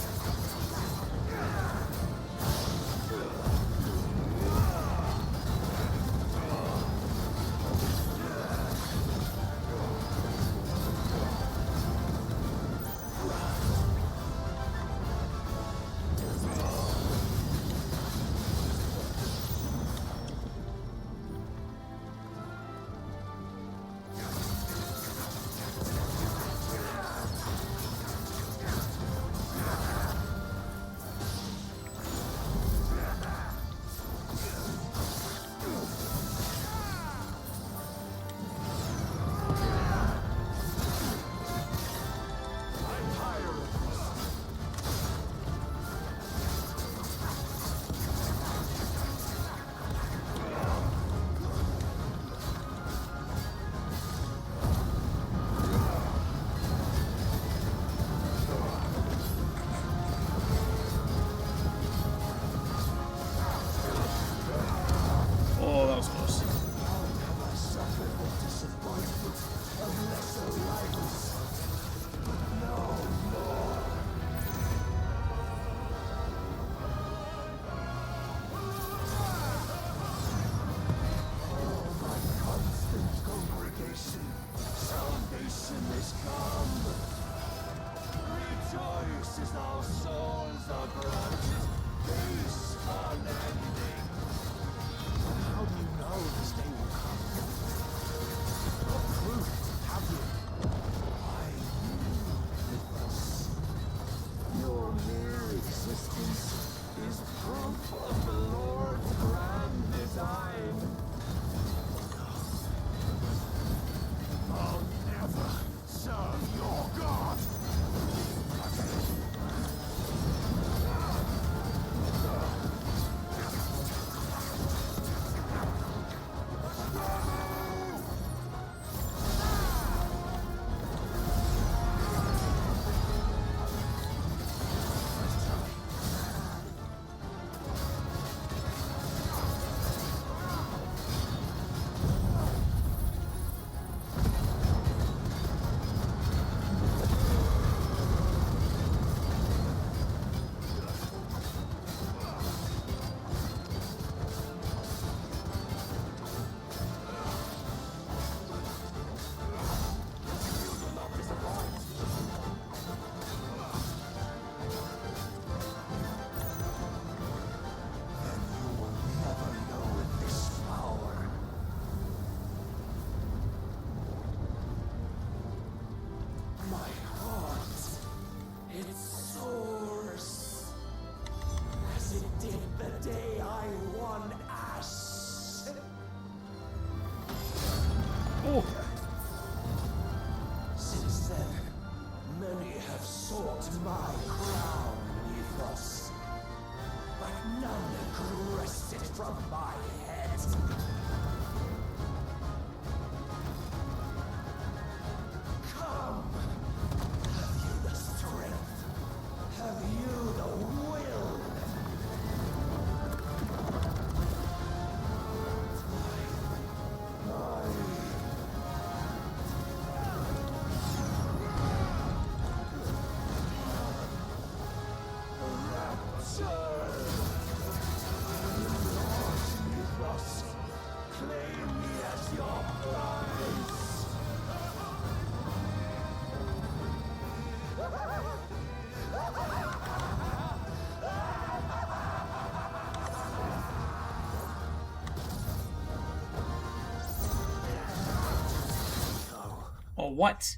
Oh, what?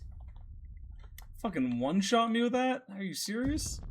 Fucking one-shot me with that? Are you serious?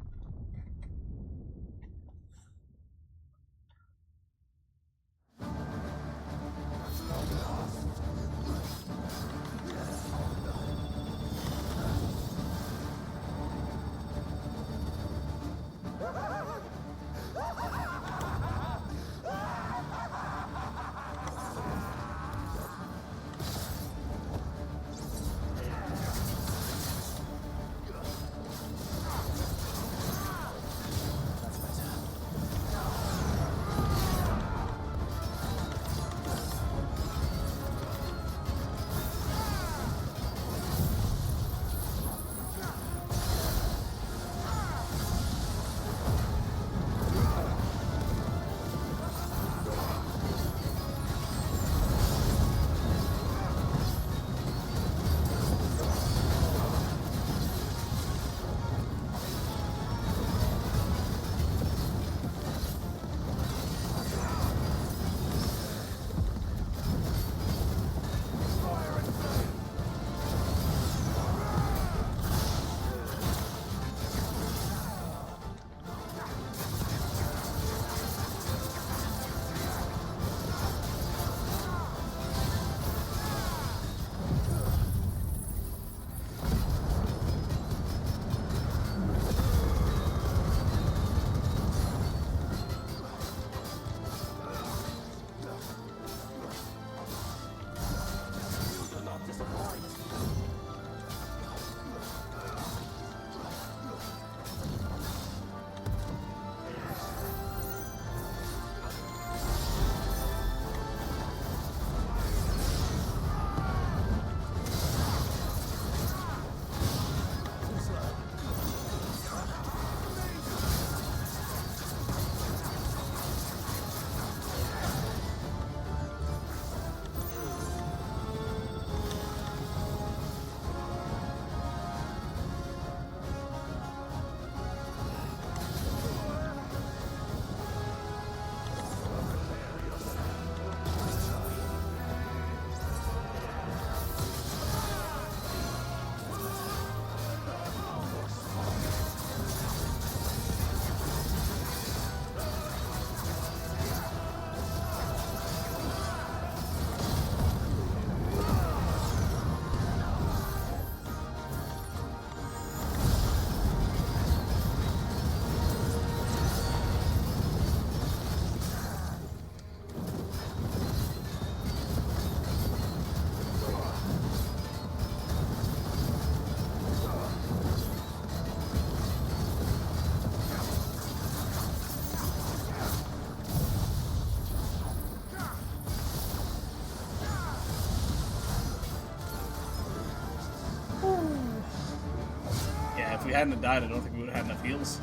hadn't died, I don't think we would have had enough heals.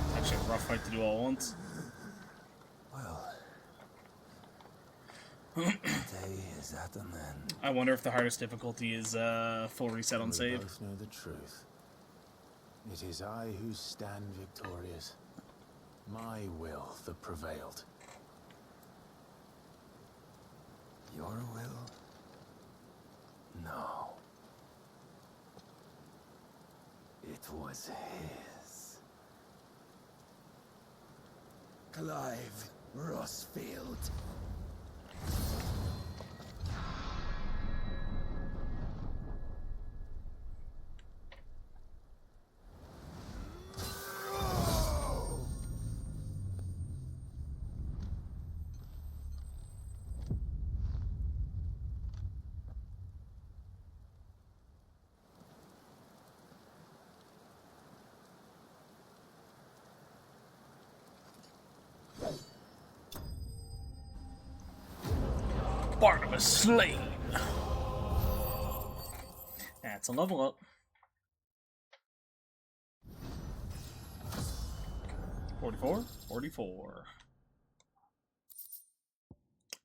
It's actually a rough fight to do all at once. Well, the day is at an end. I wonder if the hardest difficulty is full reset on We save. both know the truth. It is I who stand victorious. My will that prevailed. Your will? No. It was his. Clive Rossfield. Barnabas slain. That's a level up. 44, 44.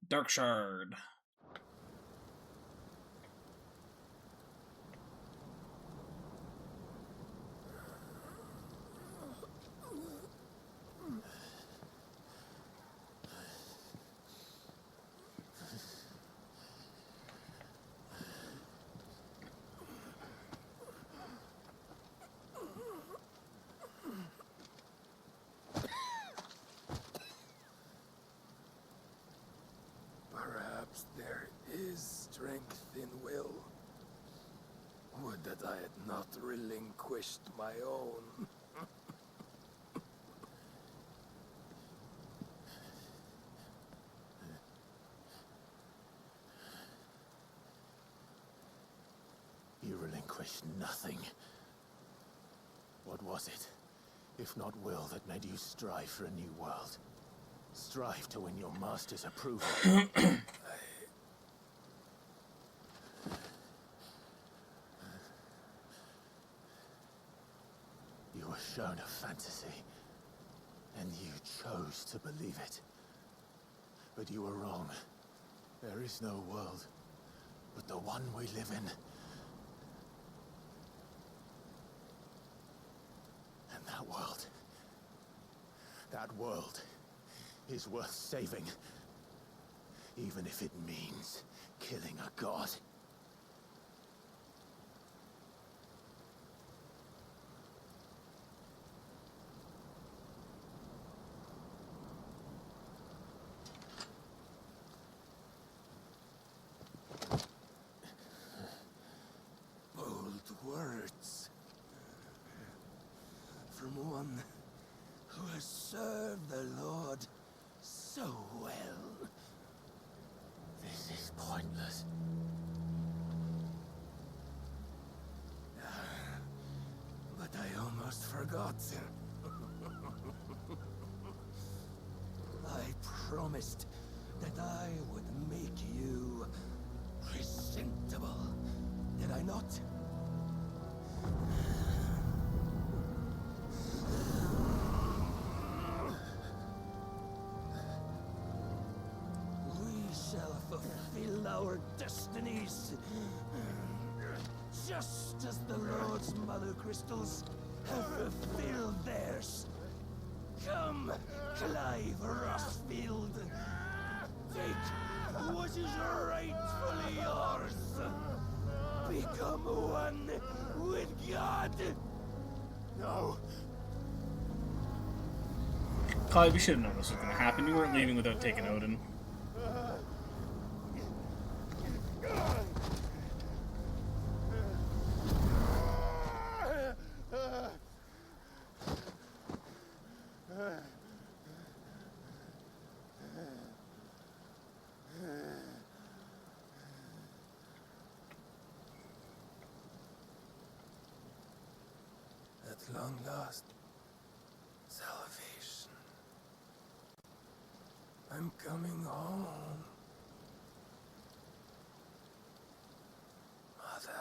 Dark Shard. Perhaps there is strength in will. Would that I had not relinquished my own. You relinquished nothing. What was it, if not will, that made you strive for a new world? Strive to win your master's approval. You were shown a fantasy, and you chose to believe it. But you were wrong. There is no world, but the one we live in. And that world is worth saving, even if it means killing a god. Bold words from one who has served the Lord so well. This is pointless. But I almost forgot. I promised that I would make you presentable. Did I not? We shall fulfill our destinies, just as the Lord's Mother Crystals have fulfilled theirs. Come, Clive Rossfield. Take what is rightfully yours. Become one with God. No. Clive, you should have known this was going to happen. You weren't leaving without taking Odin. At long last, salvation. I'm coming home. Mother.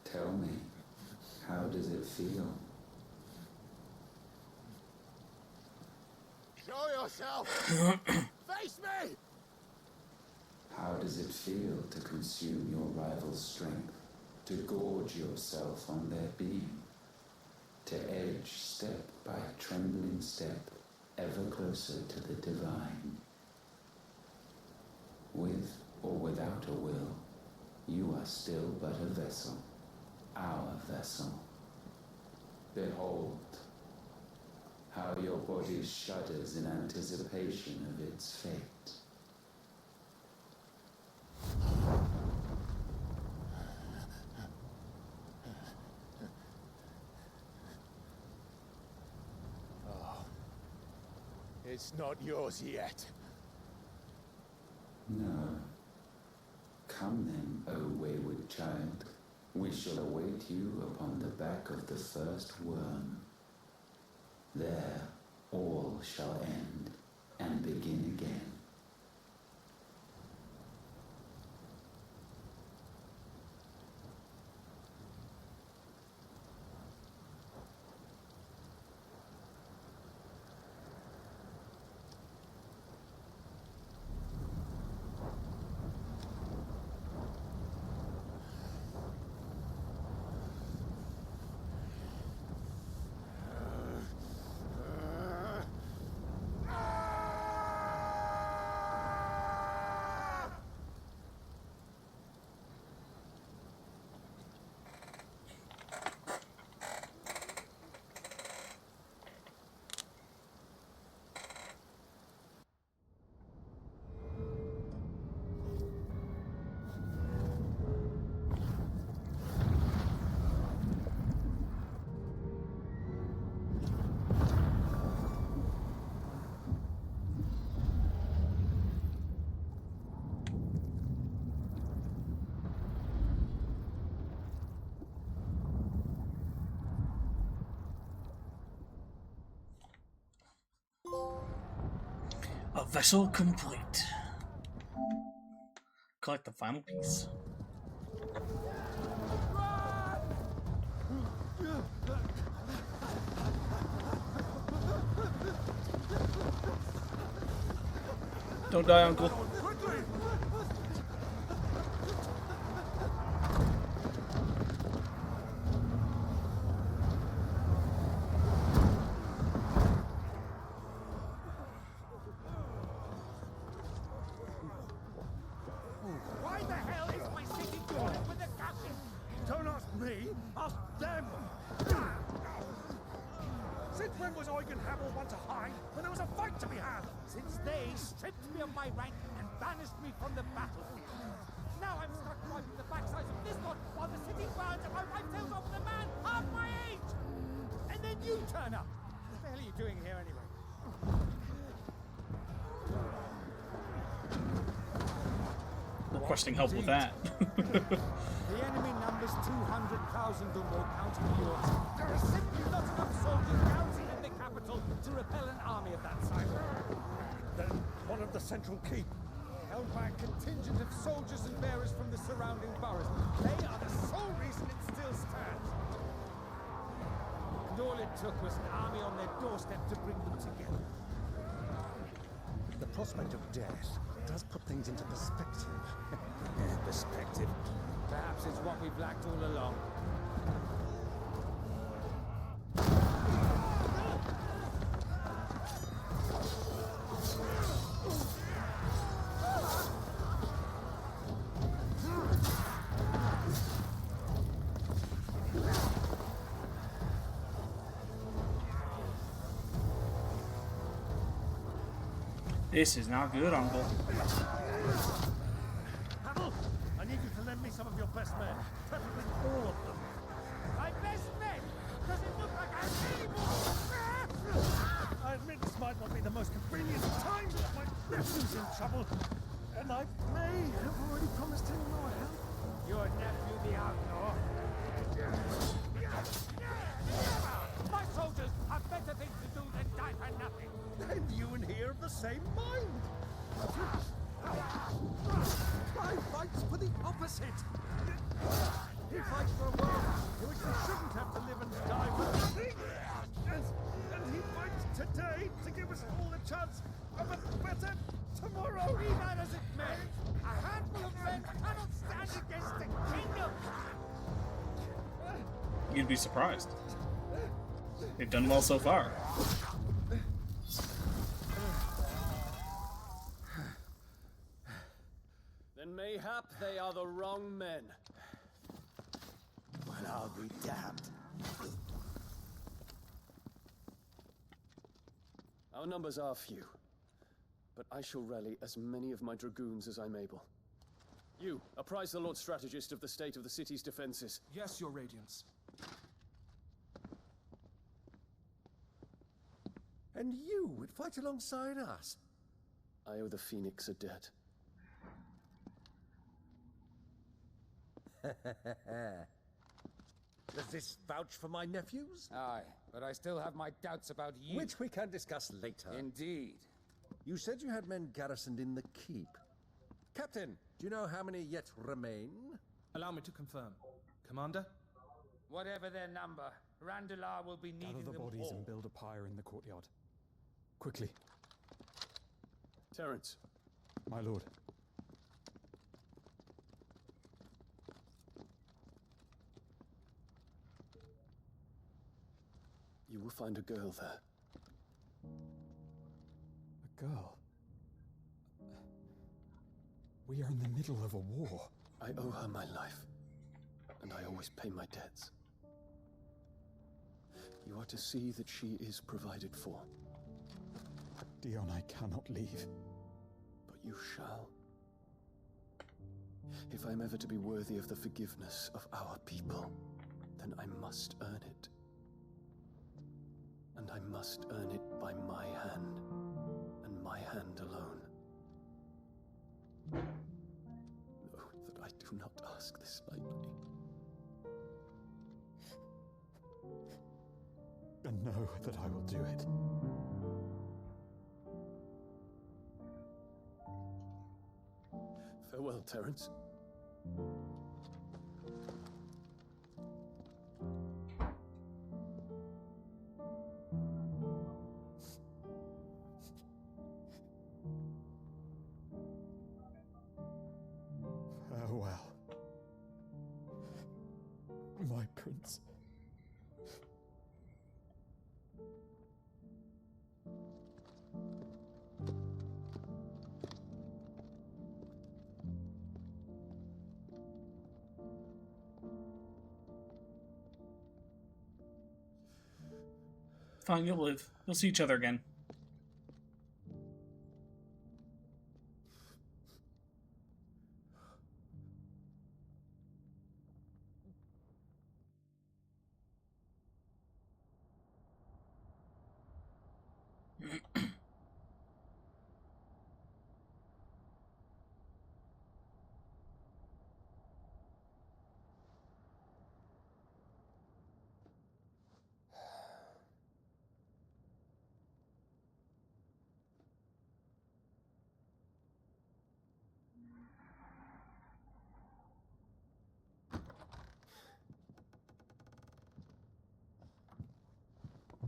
Tell me, how does it feel? Show yourself! Face me! How does it feel to consume your rival's strength? To gorge yourself on their beam? To edge step by trembling step ever closer to the divine? With or without a will, you are still but a vessel, our vessel. Behold, how your body shudders in anticipation of its fate. Oh, it's not yours yet. No. Come then, O wayward child. We shall await you upon the back of the first worm. There all shall end and begin again. A vessel complete. Collect the final piece. Don't die, Uncle. Why the hell is my city falling with the captain? Don't ask me, ask them! Since when was Eugen Hamel one to hide when there was a fight to be had? Since they stripped me of my rank and banished me from the battle. Now I'm stuck wiping the backsides of this lot while the city burns and my wife tells off the man half my age! And then you turn up! What the hell are you doing here anyway? Requesting help with that. The enemy numbers 200,000 or more, counting yours. There are simply not enough soldiers garrisoned in the capital to repel an army of that size. Then one of the central keep, held by a contingent of soldiers and bearers from the surrounding boroughs. They are the sole reason it still stands. And all it took was an army on their doorstep to bring them together. The prospect of death does put things into perspective. Perspective. Perhaps it's what we've lacked all along. This is not good, Uncle. Hamel, I need you to lend me some of your best men. Preferably all of them. My best men? Does it look like I have any more? I admit this might not be the most convenient time, but my nephew's in trouble. And I may have already promised him more help. Your nephew, the outlaw? My soldiers have better things to do than die for nothing. And you and he are of the same mind. Clive fights for the opposite. He fights for a world us all a chance of a better tomorrow. Be that as it may, a handful of men cannot stand against a kingdom. You'd be surprised. They've done well so far. Then mayhap they are the wrong men. Well, I'll be damned. Our numbers are few, but I shall rally as many of my dragoons as I'm able. You, apprise the Lord Strategist of the state of the city's defenses. Yes, Your Radiance. And you would fight alongside us? I owe the Phoenix a debt. Does this vouch for my nephews? Aye, but I still have my doubts about you. Which we can discuss later. Indeed. You said you had men garrisoned in the keep. Captain, do you know how many yet remain? Allow me to confirm. Commander? Whatever their number, Randalar will be needing Gather the them bodies all. and build a pyre in the courtyard. Quickly. Terence. My lord. You will find a girl there. A girl? We are in the middle of a war. I owe her my life, and I always pay my debts. You are to see that she is provided for. Dion, I cannot leave. But you shall. If I'm ever to be worthy of the forgiveness of our people, then I must earn it. And I must earn it by my hand, and my hand alone. Know that I do not ask this lightly. And know that I will do it. Farewell, Terence. Farewell, my prince. Fine, you'll live. You'll see each other again.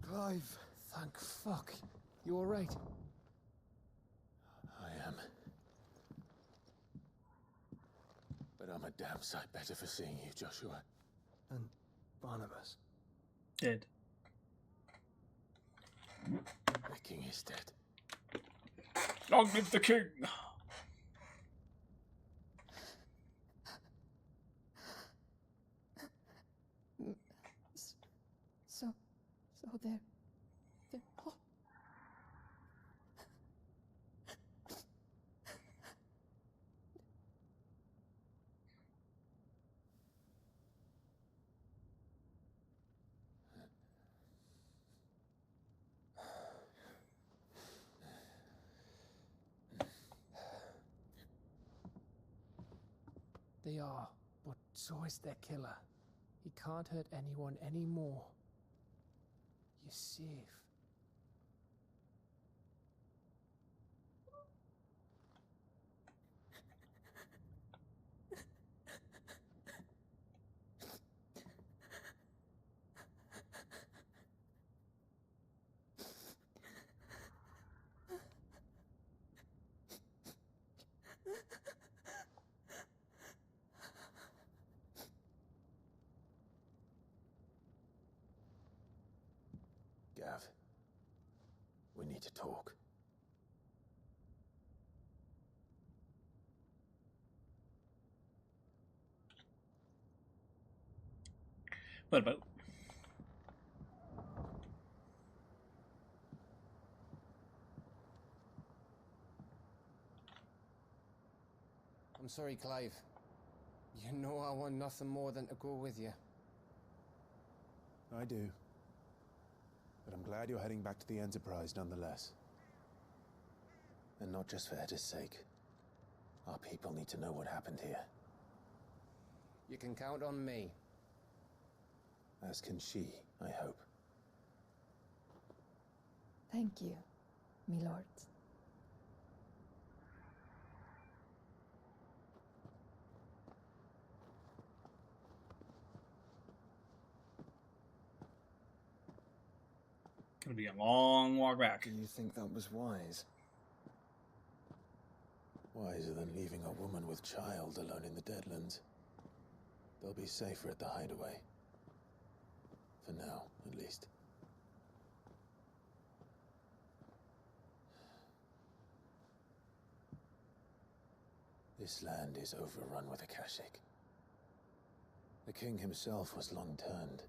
Clive. Thank fuck. You alright? I am. But I'm a damn sight better for seeing you, Joshua. And Barnabas. Dead. The king is dead. Long live the king! So they're all... They are, but so is their killer. He can't hurt anyone anymore. You're safe. need to talk. What about? I'm sorry, Clive. You know I want nothing more than to go with you. I do. But I'm glad you're heading back to the Enterprise nonetheless. And not just for Edda's sake. Our people need to know what happened here. You can count on me. As can she, I hope. Thank you, my lords. Gonna be a long walk back. Do you think that was wise? Wiser than leaving a woman with child alone in the Deadlands. They'll be safer at the hideaway. For now, at least. This land is overrun with Akashic. The king himself was long turned,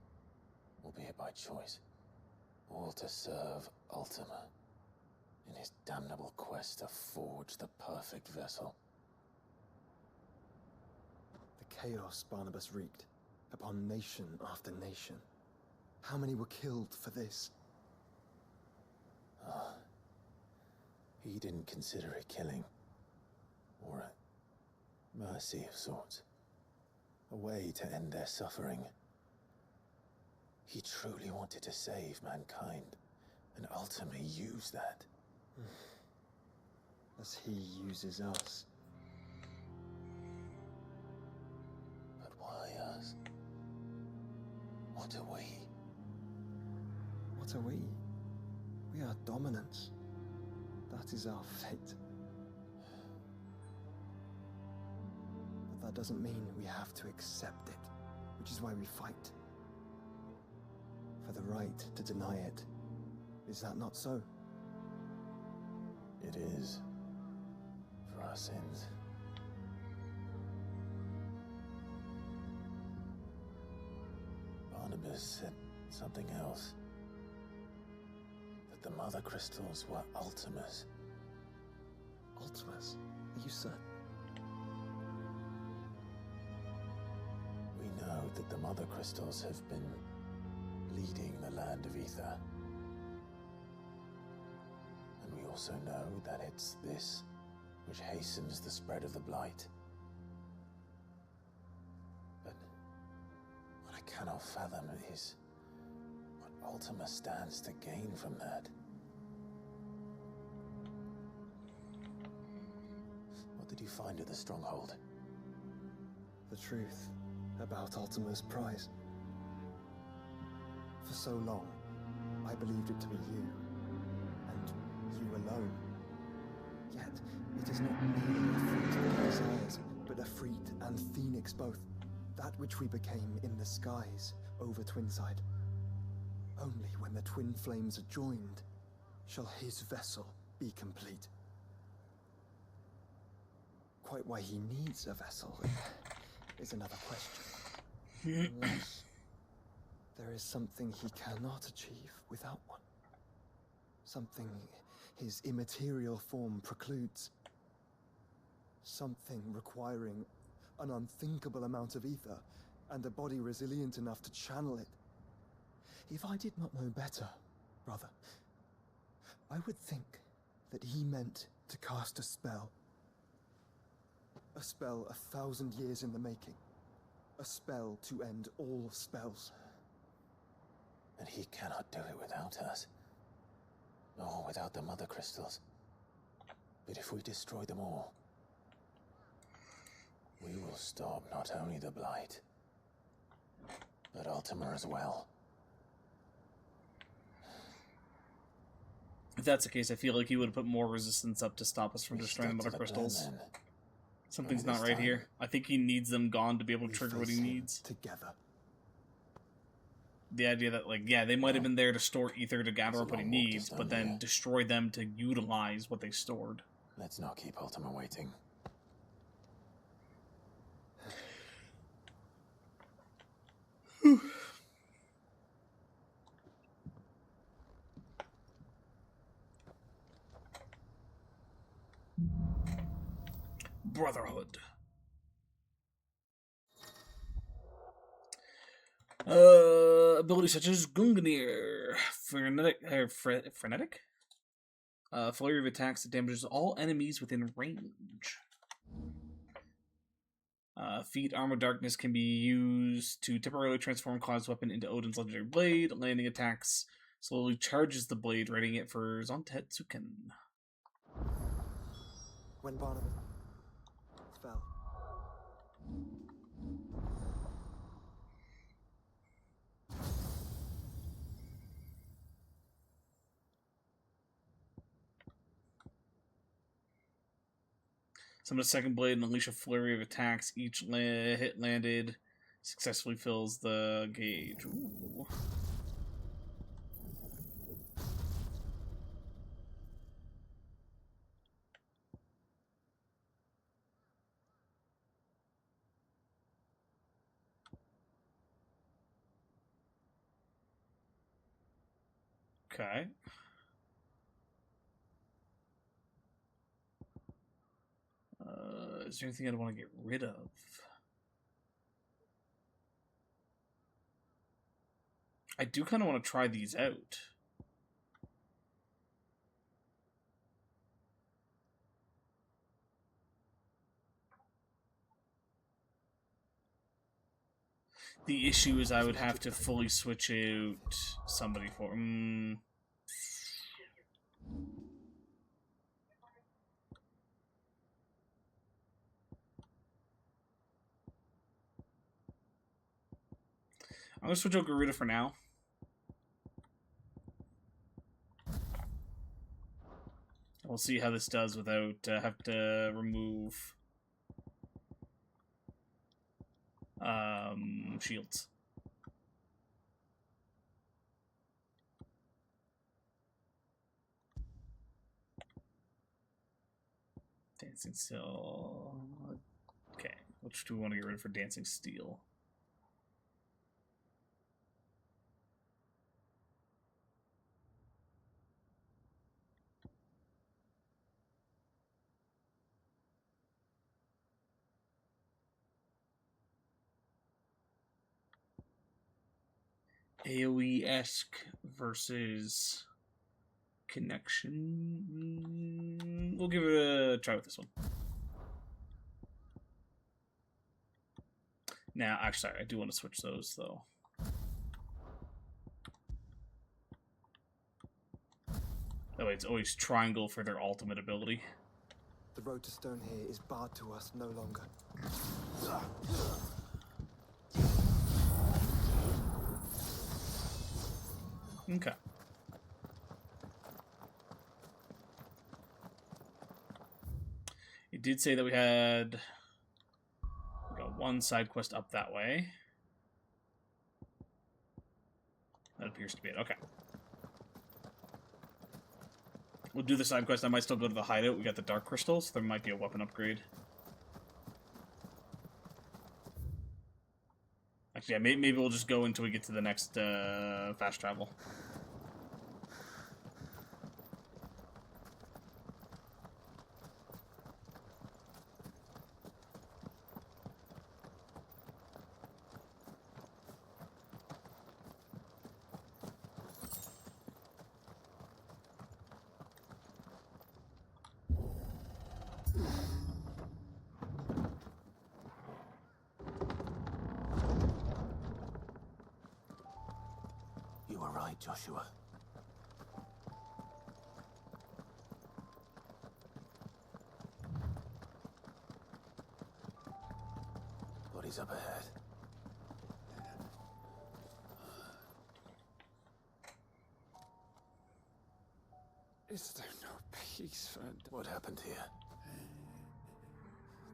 albeit by choice, all to serve Ultima in his damnable quest to forge the perfect vessel. The chaos Barnabas wreaked upon nation after nation. How many were killed for this? He didn't consider it killing, or a mercy of sorts. A way to end their suffering. He truly wanted to save mankind, and ultimately used that. As he uses us. But why us? What are we? What are we? We are dominance. That is our fate. But that doesn't mean we have to accept it, which is why we fight. For the right to deny it. Is that not so? It is. For our sins. Barnabas said something else. That the Mother Crystals were Ultimas. Ultimas? Are you certain? We know that the Mother Crystals have been leading the land of Ether. And we also know that it's this which hastens the spread of the Blight. But what I cannot fathom is what Ultima stands to gain from that. What did you find at the Stronghold? The truth about Ultima's prize. For so long, I believed it to be you, and you alone. Yet, it is not merely a fruit of our desires, but a Freed and Phoenix both. That which we became in the skies over Twinside. Only when the twin flames are joined, shall his vessel be complete. Quite why he needs a vessel is another question. Unless there is something he cannot achieve without one. Something his immaterial form precludes. Something requiring an unthinkable amount of ether, and a body resilient enough to channel it. If I did not know better, brother, I would think that he meant to cast a spell. A spell 1,000 years in the making. A spell to end all spells. And he cannot do it without us. Nor without the Mother Crystals. But if we destroy them all, we will stop not only the Blight, but Ultima as well. If that's the case, I feel like he would have put more resistance up to stop us from destroying the Mother Crystals. Plan, Something's not right here. I think he needs them gone to be able to trigger what he needs. Together. the idea that, like, yeah, they might have been there to store ether to gather up what he needs, but then destroy them to utilize what they stored. Let's not keep Ultima waiting. Brotherhood. Abilities such as Gungnir, frenetic? Flurry of attacks that damages all enemies within range. Feat Armor Darkness can be used to temporarily transform Cloud's weapon into Odin's legendary blade. Landing attacks slowly charges the blade, rating it for Zontetsuken. When Barnabas fell. Summon a second blade and unleash a flurry of attacks. Each hit landed successfully fills the gauge. Ooh. Okay. Is there anything I'd want to get rid of? I do kind of want to try these out. The issue is I would have to fully switch out somebody for... I'm going to switch out Garuda for now. We'll see how this does without have to remove shields. Dancing Steel. Okay, which do we want to get rid of for Dancing Steel? AoE-esque versus connection. We'll give it a try with this one. Now, actually, sorry, I do want to switch those, though. That way it's always triangle for their ultimate ability. The road to stone here is barred to us no longer. Okay. It did say that we got one side quest up that way. That appears to be it. Okay. We'll do the side quest. I might still go to the hideout. We got the dark crystals. There might be a weapon upgrade. Actually, yeah, maybe we'll just go until we get to the next fast travel. You were right, Joshua. Bodies up ahead. Is there no peace, friend? What happened here?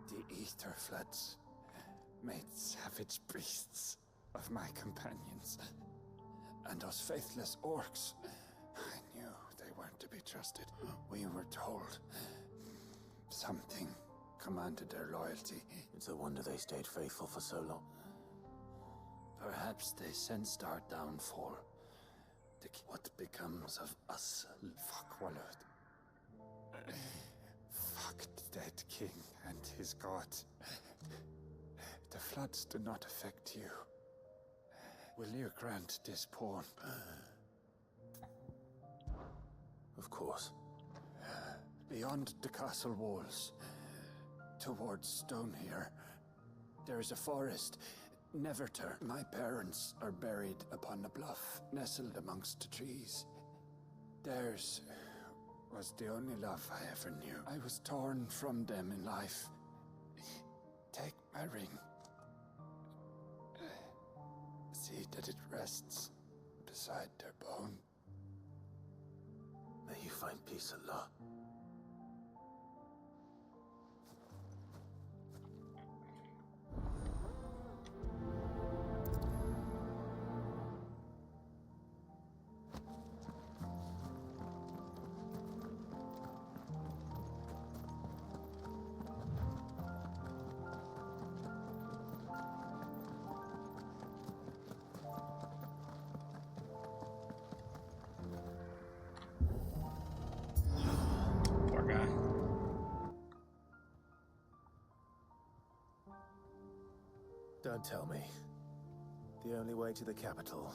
The ether floods made savage beasts of my companions. And those faithless orcs. I knew they weren't to be trusted. We were told something commanded their loyalty. It's a wonder they stayed faithful for so long. Perhaps they sensed our downfall. What becomes of us? Fuck Walud. Fuck the dead king and his god. The floods do not affect you. Will you grant this pawn? Of course. Beyond the castle walls, towards Stone here, there is a forest. Neverter. My parents are buried upon a bluff, nestled amongst the trees. Theirs was the only love I ever knew. I was torn from them in life. Take my ring. See that it rests beside their bone. May you find peace, Allah. Poor guy. Don't tell me. The only way to the capital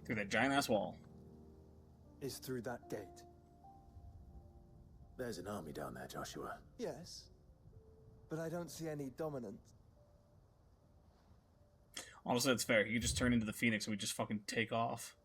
Through that giant ass wall. Is through that gate. There's an army down there, Joshua. Yes. But I don't see any dominant. Honestly, it's fair. You just turn into the Phoenix and we just fucking take off.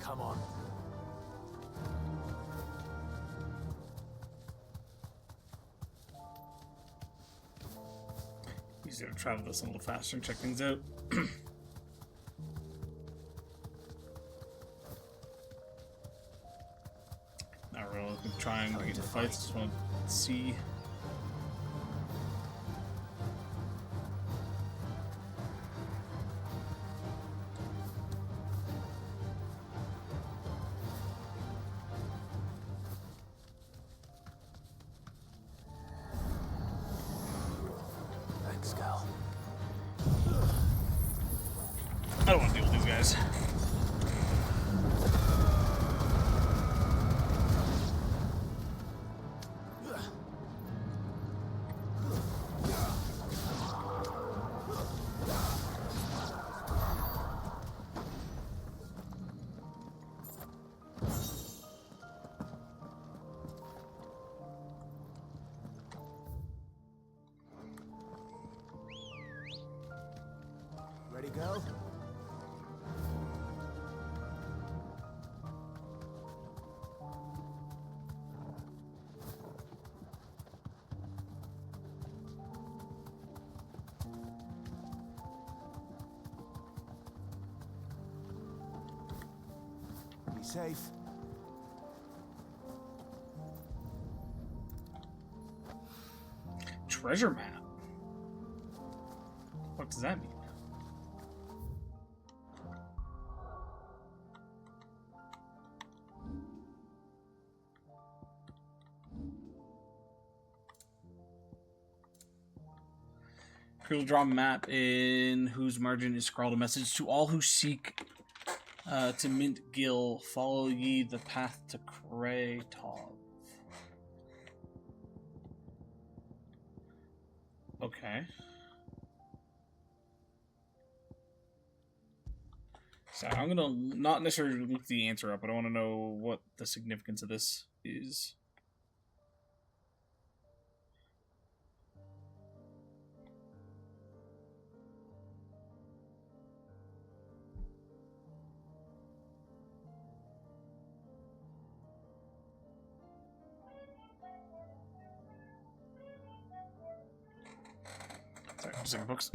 Come on. Easier to travel this a little faster and check things out. Not really trying to get into fights, just want to see. Thanks, Cal. I don't want to deal with these guys. Ready, girl? Be safe. Treasure map. What does that mean? You'll draw a map in whose margin is scrawled a message to all who seek to mint Gil. Follow ye the path to Kraytov. Okay. So I'm gonna not necessarily look the answer up, but I want to know what the significance of this is. Sorry, just like books.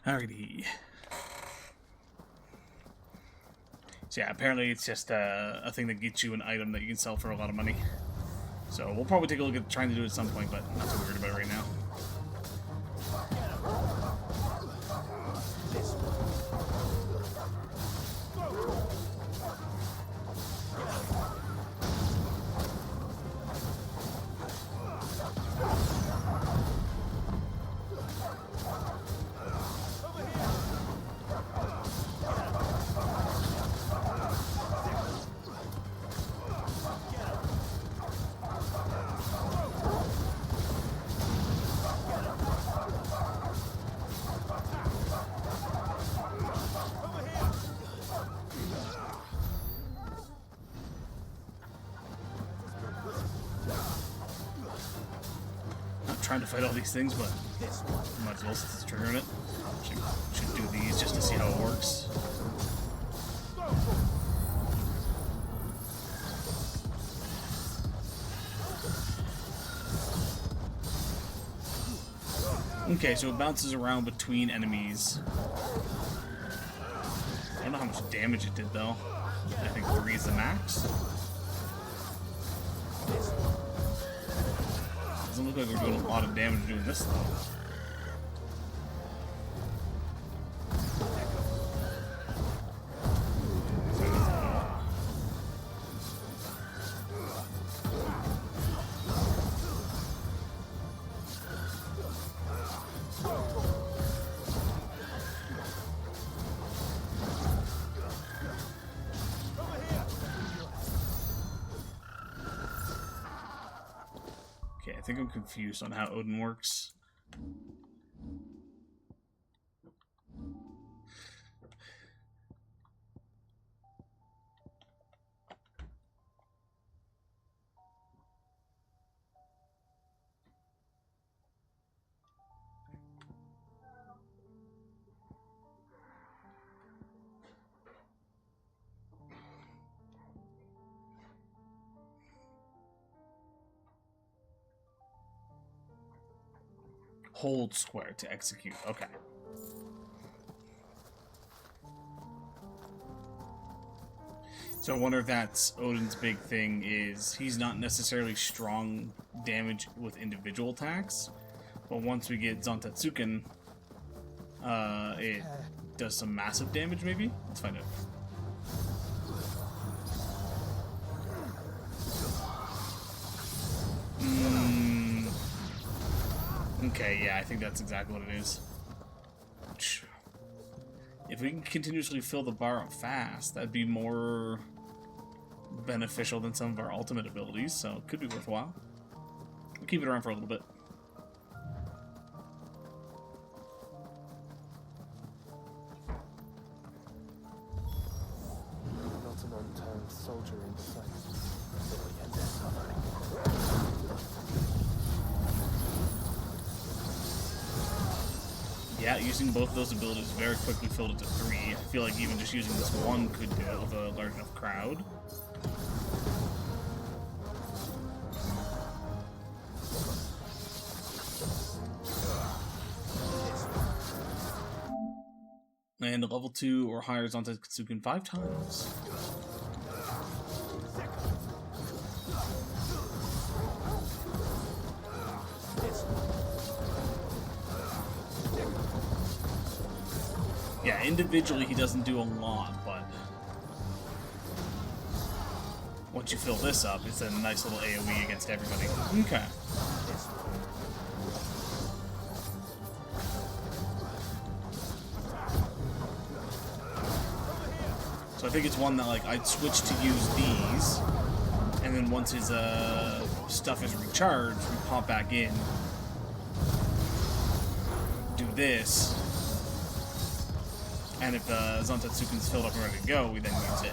Alrighty. So yeah, apparently it's just a thing that gets you an item that you can sell for a lot of money. So we'll probably take a look at trying to do it at some point, but not too worried about it right now. Trying to fight all these things, but might as well since it's triggering it. Should do these just to see how it works. Okay, so it bounces around between enemies. I don't know how much damage it did though. I think 3 is the max. look like we're doing a lot of damage doing this though. Okay, I think I'm confused on how Odin works. Hold square to execute. Okay. So I wonder if that's Odin's big thing is he's not necessarily strong damage with individual attacks, but once we get Zantetsuken, it does some massive damage maybe? Let's find out. Okay, yeah, I think that's exactly what it is. If we can continuously fill the bar up fast, that'd be more beneficial than some of our ultimate abilities, so it could be worthwhile. We'll keep it around for a little bit. Not an unturned soldier in sight. Yeah, using both of those abilities very quickly filled it to 3. I feel like even just using this one could do it with a large enough crowd. And level 2 or higher Zantetsuken 5 times. Yeah, individually he doesn't do a lot, but once you fill this up, it's a nice little AoE against everybody. Okay. So I think it's one that like I'd switch to use these, and then once his stuff is recharged, we pop back in, do this. And if Zantetsuken's filled up and ready to go, we then use it.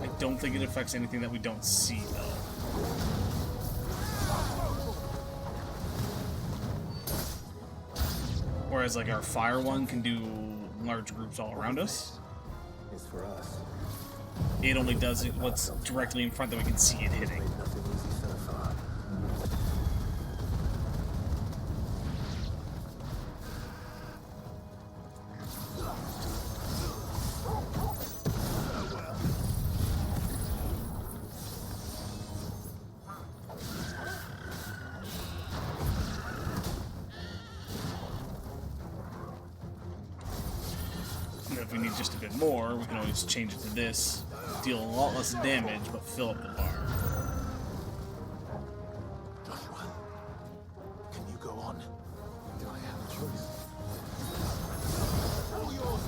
I don't think it affects anything that we don't see, though. Whereas, like, our fire one can do large groups all around us. It's for us. It only does it what's directly in front that we can see it hitting. And if we need just a bit more, we can always change it to this. Deal a lot less damage, but fill up the bar. Joshua, can you go on? Do I have a choice? All yours,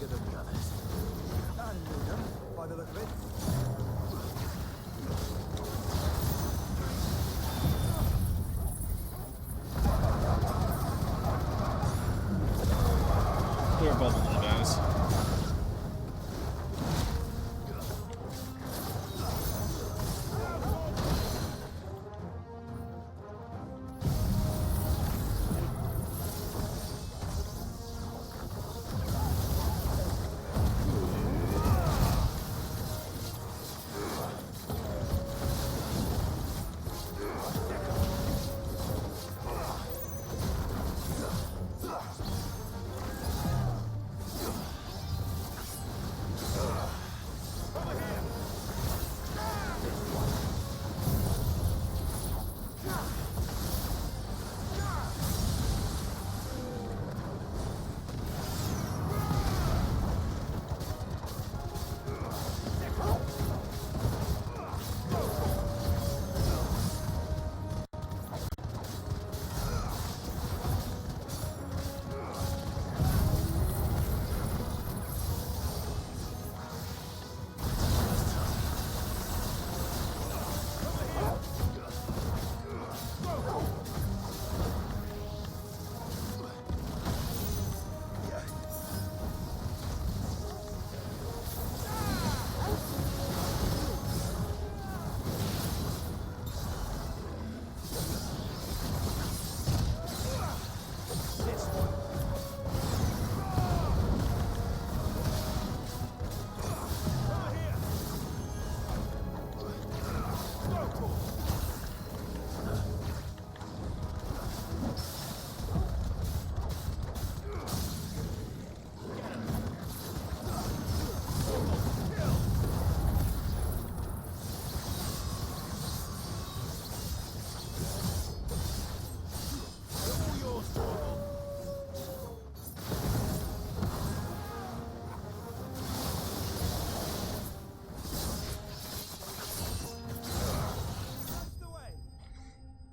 bigger than the others. And medium, by the look of it. They're both little guys.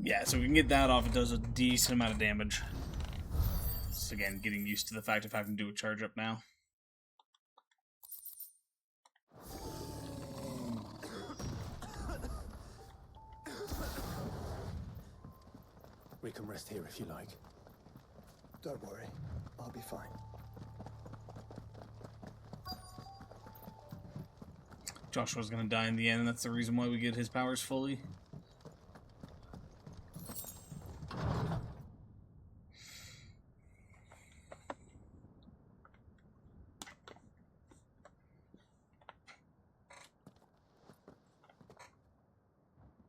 Yeah, so we can get that off. It does a decent amount of damage. So again, getting used to the fact of having to do a charge up now. We can rest here if you like. Don't worry, I'll be fine. Joshua's gonna die in the end, and that's the reason why we get his powers fully.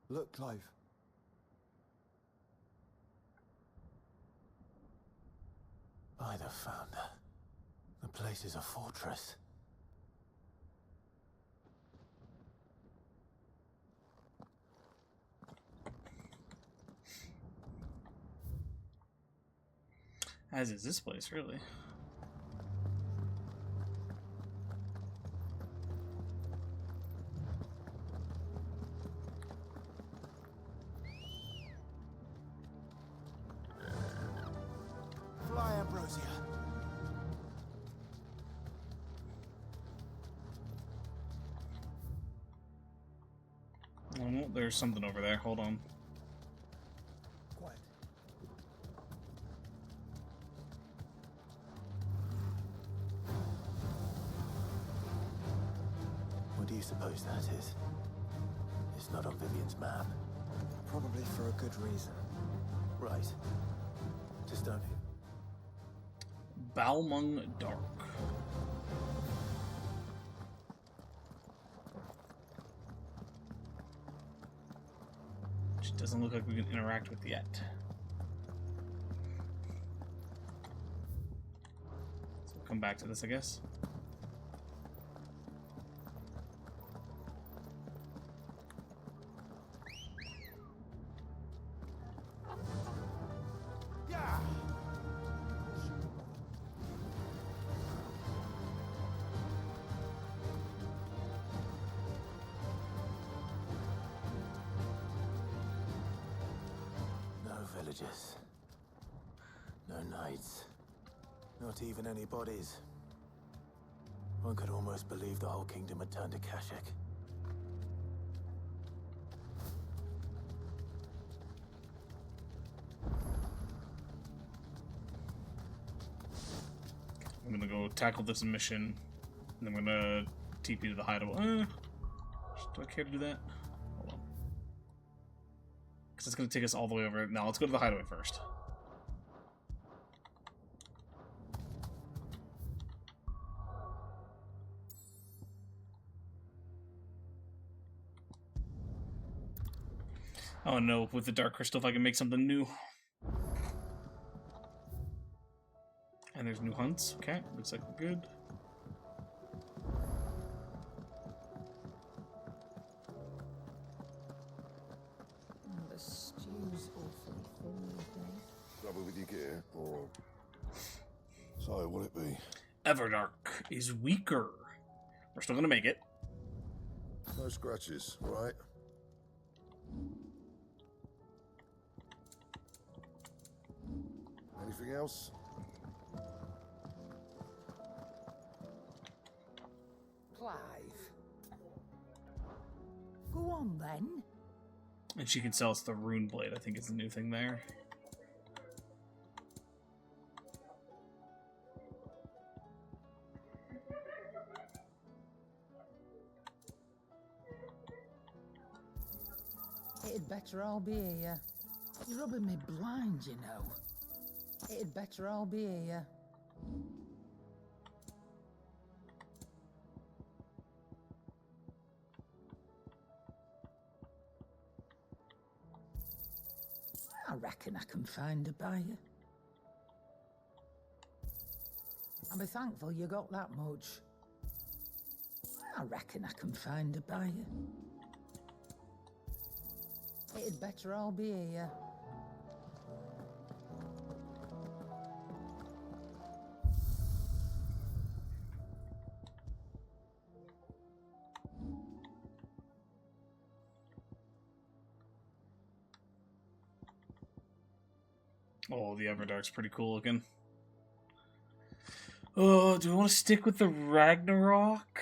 Look, Clive. By the Founder. The place is a fortress. As is this place, really. Fly, Ambrosia. Oh, there's something over there. Hold on. Quiet. What do you suppose that is? It's not on Vivian's map. Probably for a good reason. Right. To Stonehill. Balmung Dark. Which doesn't look like we can interact with yet. So we'll come back to this, I guess. Villagers. No knights. Not even any bodies. One could almost believe the whole kingdom had turned to Kashyyyk. I'm gonna go tackle this mission, and I'm gonna TP to the hideaway. Do I care to do that? Hold on. Because it's gonna take us all the way over. Now let's go to the hideaway first. Oh no, with the Dark Crystal, if I can make something new. And there's new hunts. Okay, looks like we're good. The stew's awfully thin these days. Trouble with your gear, or... So, will it be? Everdark is weaker. We're still gonna make it. No scratches, right? Anything else? Clive. Go on then. And she can sell us the rune blade, I think is the new thing there. It'd better all be here. You're rubbing me blind, you know. It'd better all be here. I reckon I can find a buyer. I'll be thankful you got that much. I reckon I can find a buyer. It'd better all be here. Oh, the Everdark's pretty cool looking. Oh, do we want to stick with the Ragnarok?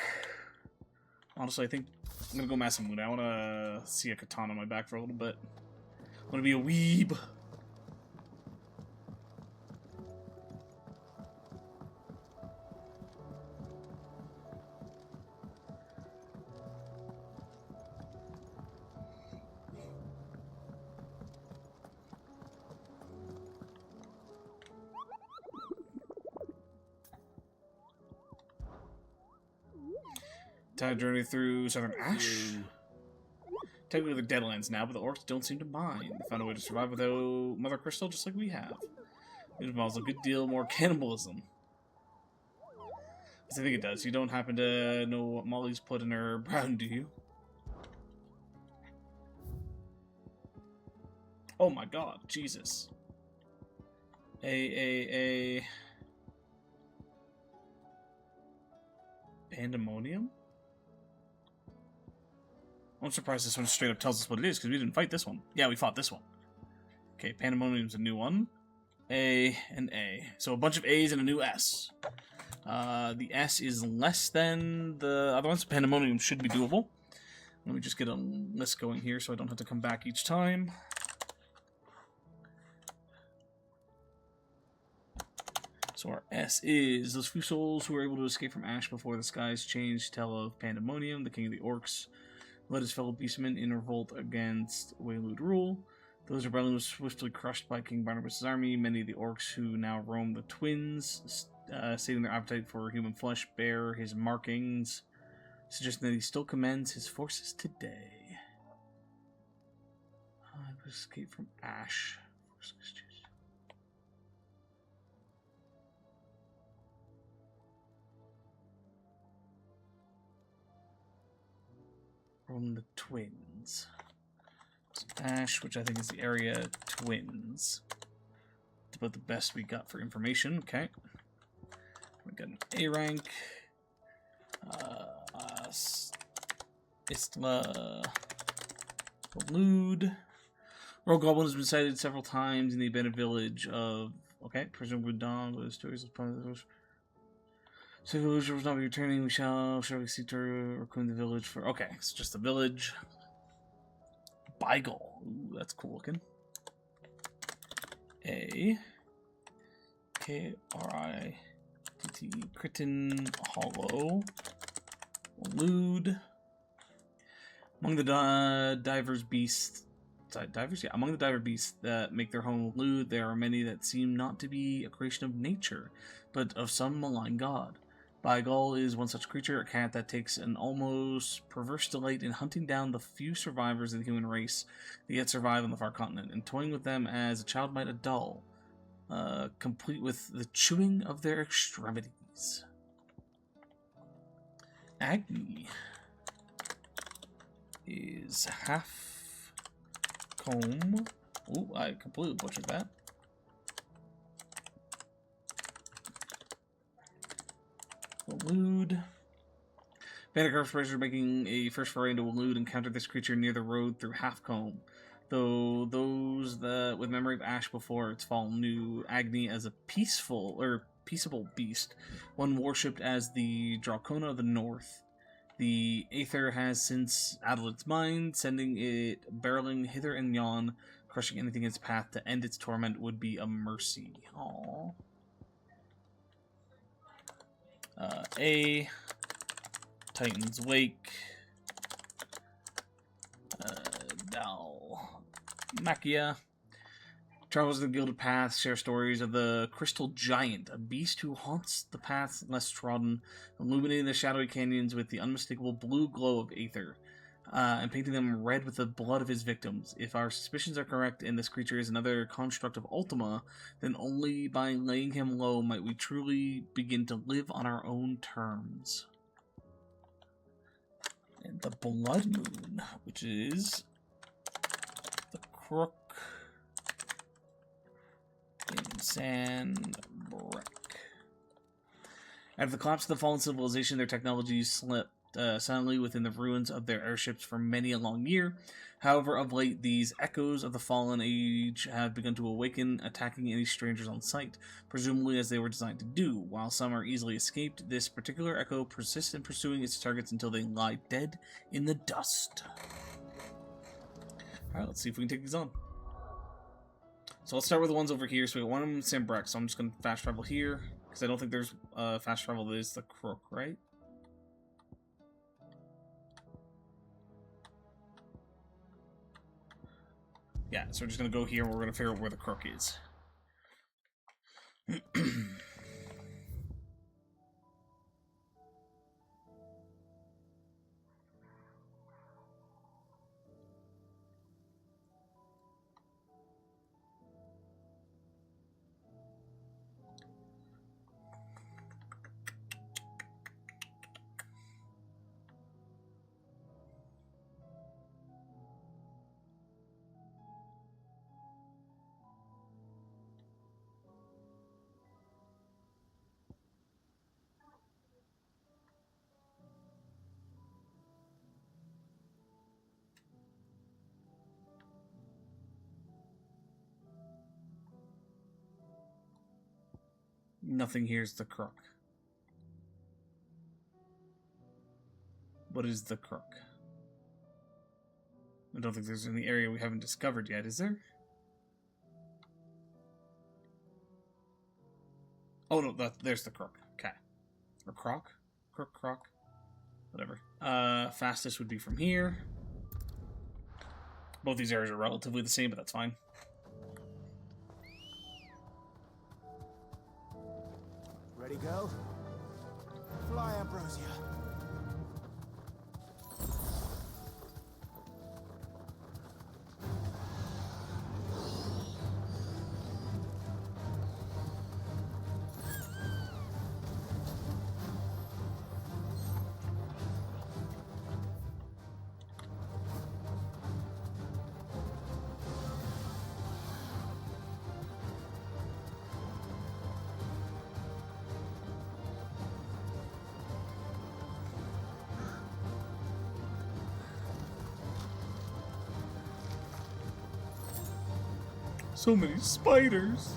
Honestly, I think I'm gonna go Masamune. I want to see a katana on my back for a little bit. I want to be a weeb. Time to journey through Southern Ash. Technically the Deadlands now, but the orcs don't seem to mind. They found a way to survive without Mother Crystal just like we have. It involves a good deal more cannibalism. Yes, I think it does. You don't happen to know what Molly's put in her brown, do you? Oh my god, Jesus. Pandemonium? I'm surprised this one straight up tells us what it is, because we didn't fight this one. Yeah, we fought this one. Okay, Pandemonium's a new one. A and A. So a bunch of A's and a new S. The S is less than the other ones. Pandemonium should be doable. Let me just get a list going here so I don't have to come back each time. So our S is those few souls who were able to escape from Ash before the skies changed tell of Pandemonium, the king of the orcs. Led his fellow beastmen in revolt against Waylude rule. Those rebellion was swiftly crushed by King Barnabas' army. Many of the orcs who now roam the Twins, stating their appetite for human flesh, bear his markings, suggesting that he still commands his forces today. Escape from Ash. From the Twins. Ash, which I think is the area Twins. That's about the best we got for information. Okay. We got an A rank. Istla. Lude. Rogue Goblin has been sighted several times in the abandoned village of. Okay, presumably Dawn with stories of. So the village will not be returning. We shall we seek to reclaim the village for... Okay, it's just a village. Beigel. Ooh, that's cool looking. A-K-R-I-T-T. Crichton Hollow. Lude. Among the divers beasts... Divers? Yeah, among the diver beasts that make their home Lude, there are many that seem not to be a creation of nature, but of some malign god. Beigel is one such creature, a cat that takes an almost perverse delight in hunting down the few survivors of the human race that yet survive on the far continent, and toying with them as a child might a doll, complete with the chewing of their extremities. Agni is half comb. Ooh, I completely butchered that. Elude. Vandercraft's Raiders making a first foray into Elude encountered this creature near the road through Halfcombe. Though those that with memory of Ash before its fall knew Agni as a peaceable beast, one worshipped as the Dracona of the North. The Aether has since addled its mind, sending it barreling hither and yon, crushing anything in its path. To end its torment would be a mercy. Aww. Titan's Wake, Dalmacia. Travels in the Gilded Path share stories of the Crystal Giant, a beast who haunts the paths less trodden, illuminating the shadowy canyons with the unmistakable blue glow of Aether, and painting them red with the blood of his victims. If our suspicions are correct and this creature is another construct of Ultima, then only by laying him low might we truly begin to live on our own terms. And the Blood Moon, which is the Crook in Sandbreck. After the collapse of the fallen civilization, their technologies slept silently within the ruins of their airships for many a long year. However, of late, these echoes of the fallen age have begun to awaken, attacking any strangers on sight, presumably as they were designed to do. While some are easily escaped, this particular echo persists in pursuing its targets until they lie dead in the dust. Alright, let's see if we can take these on. So let's start with the ones over here. So we got one of them in Sandbreck, so I'm just going to fast travel here, because I don't think there's fast travel that is the Crook, right? Yeah, so we're just going to go here and we're going to figure out where the Crook is. Nothing here's the Crook. What is the Crook? I don't think there's any area we haven't discovered yet, is there? Oh no, there's the Crook. Okay. Or Croc? Crook, Croc? Whatever. Fastest would be from here. Both these areas are relatively the same, but that's fine. Ready, go? Fly, Ambrosia. So many spiders.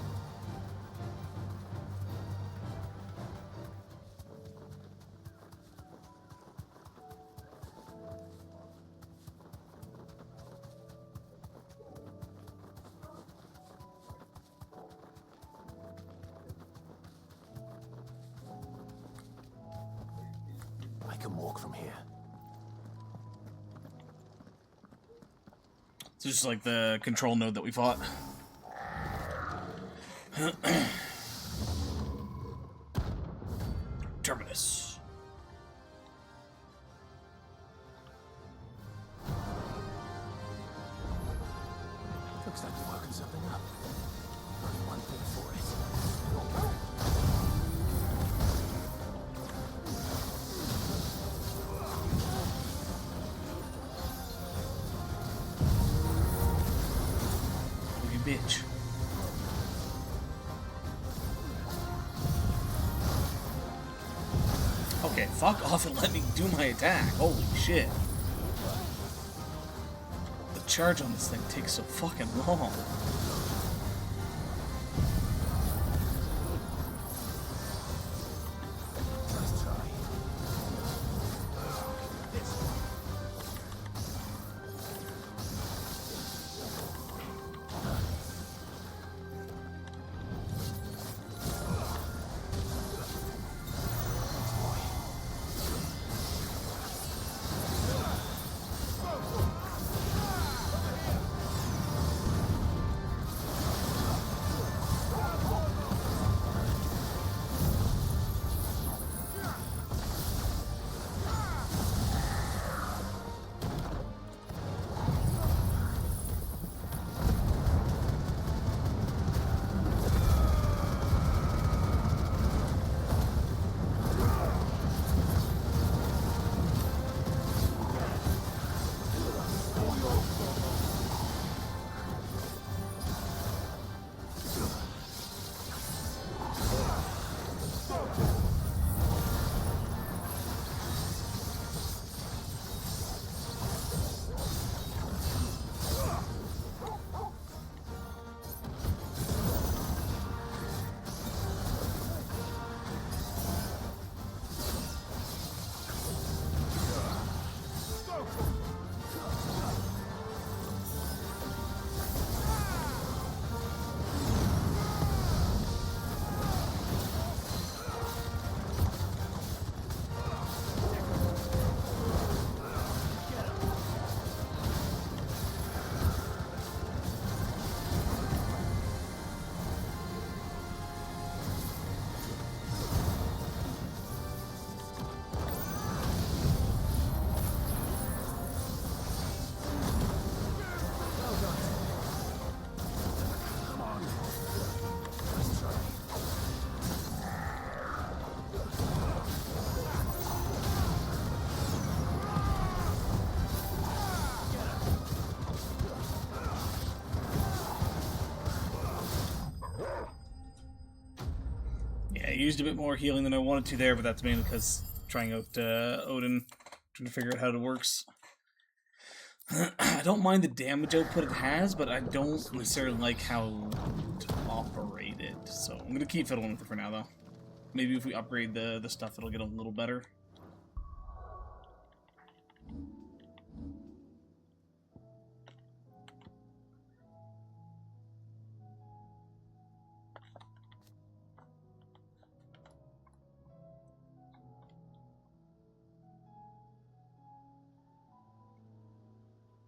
I can walk from here. It's just like the control node that we fought. Terminus. Looks like you're working something up. Only one thing for it. You bitch. Okay, fuck off and let me do my attack. Holy shit. The charge on this thing takes so fucking long. I used a bit more healing than I wanted to there, but that's mainly because trying out Odin, trying to figure out how it works. I don't mind the damage output it has, but I don't necessarily like how to operate it. So I'm gonna keep fiddling with it for now, though. Maybe if we upgrade the stuff, it'll get a little better.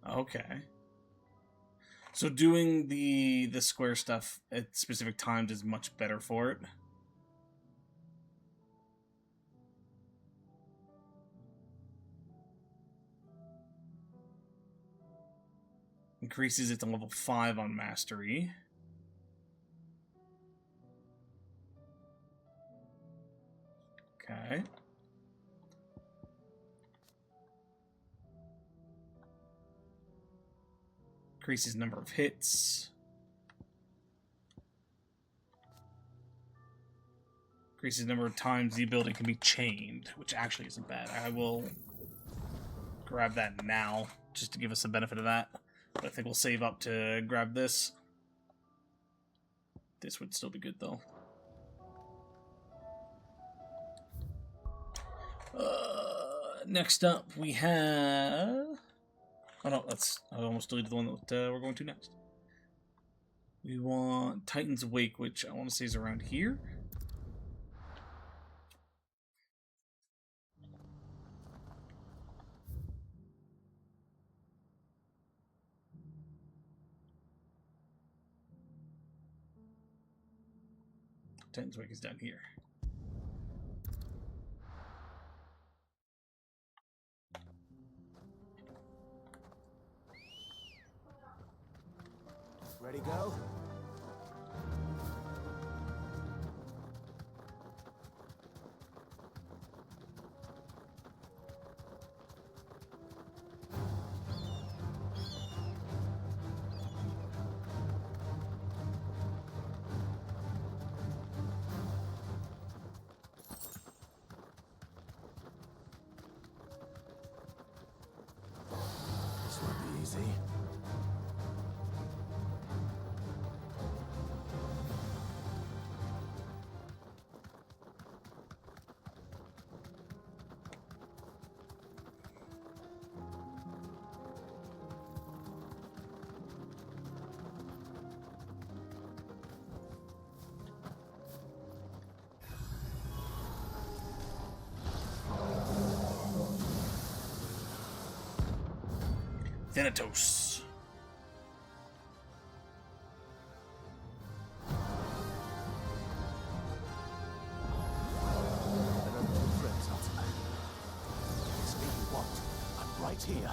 Okay. So doing the square stuff at specific times is much better for it. Increases it to level 5 on mastery. Okay. Increases number of hits. Increases number of times the ability can be chained, which actually isn't bad. I will grab that now, just to give us the benefit of that. But I think we'll save up to grab this. This would still be good, though. Next up, we have... Oh no, I almost deleted the one that we're going to next. We want Titan's Wake, which I want to say is around here. Titans is down here. Ready, go? This won't be easy. Thanatos. It's me you want. I'm right here.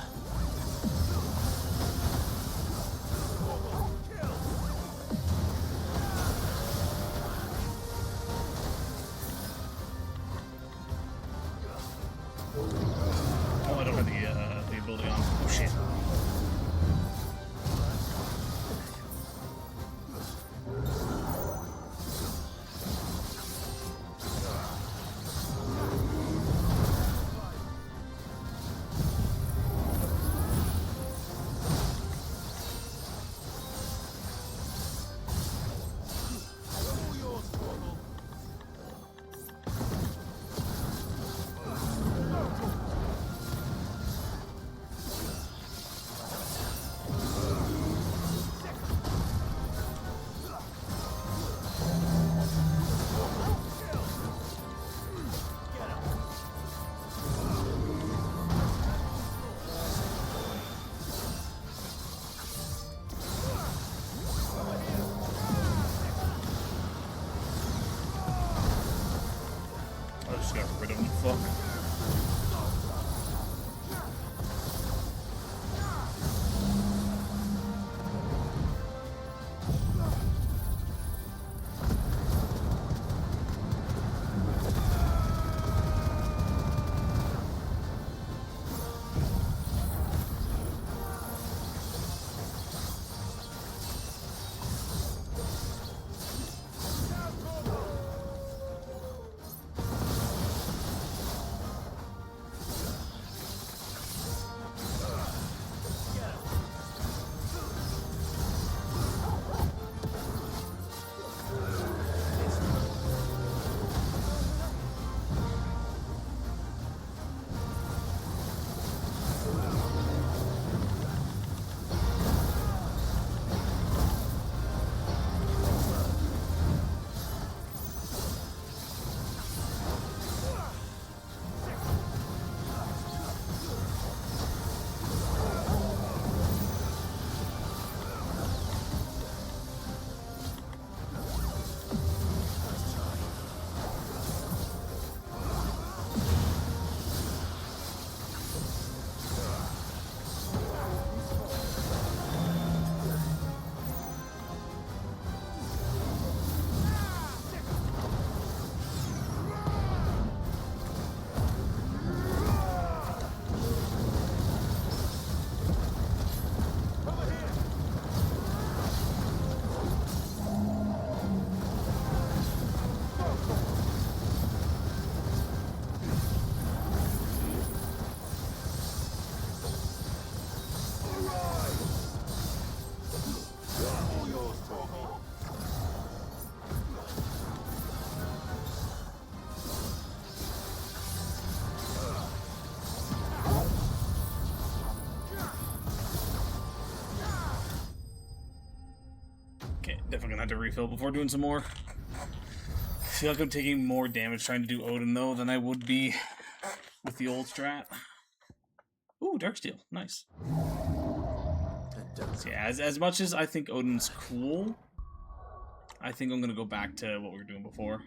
Oh, I don't have the ability on. Oh shit. I just got rid of him. Fuck. Okay, definitely gonna have to refill before doing some more. I feel like I'm taking more damage trying to do Odin though than I would be with the old strat. Ooh, Darksteel, nice. So yeah, as much as I think Odin's cool, I think I'm gonna go back to what we were doing before.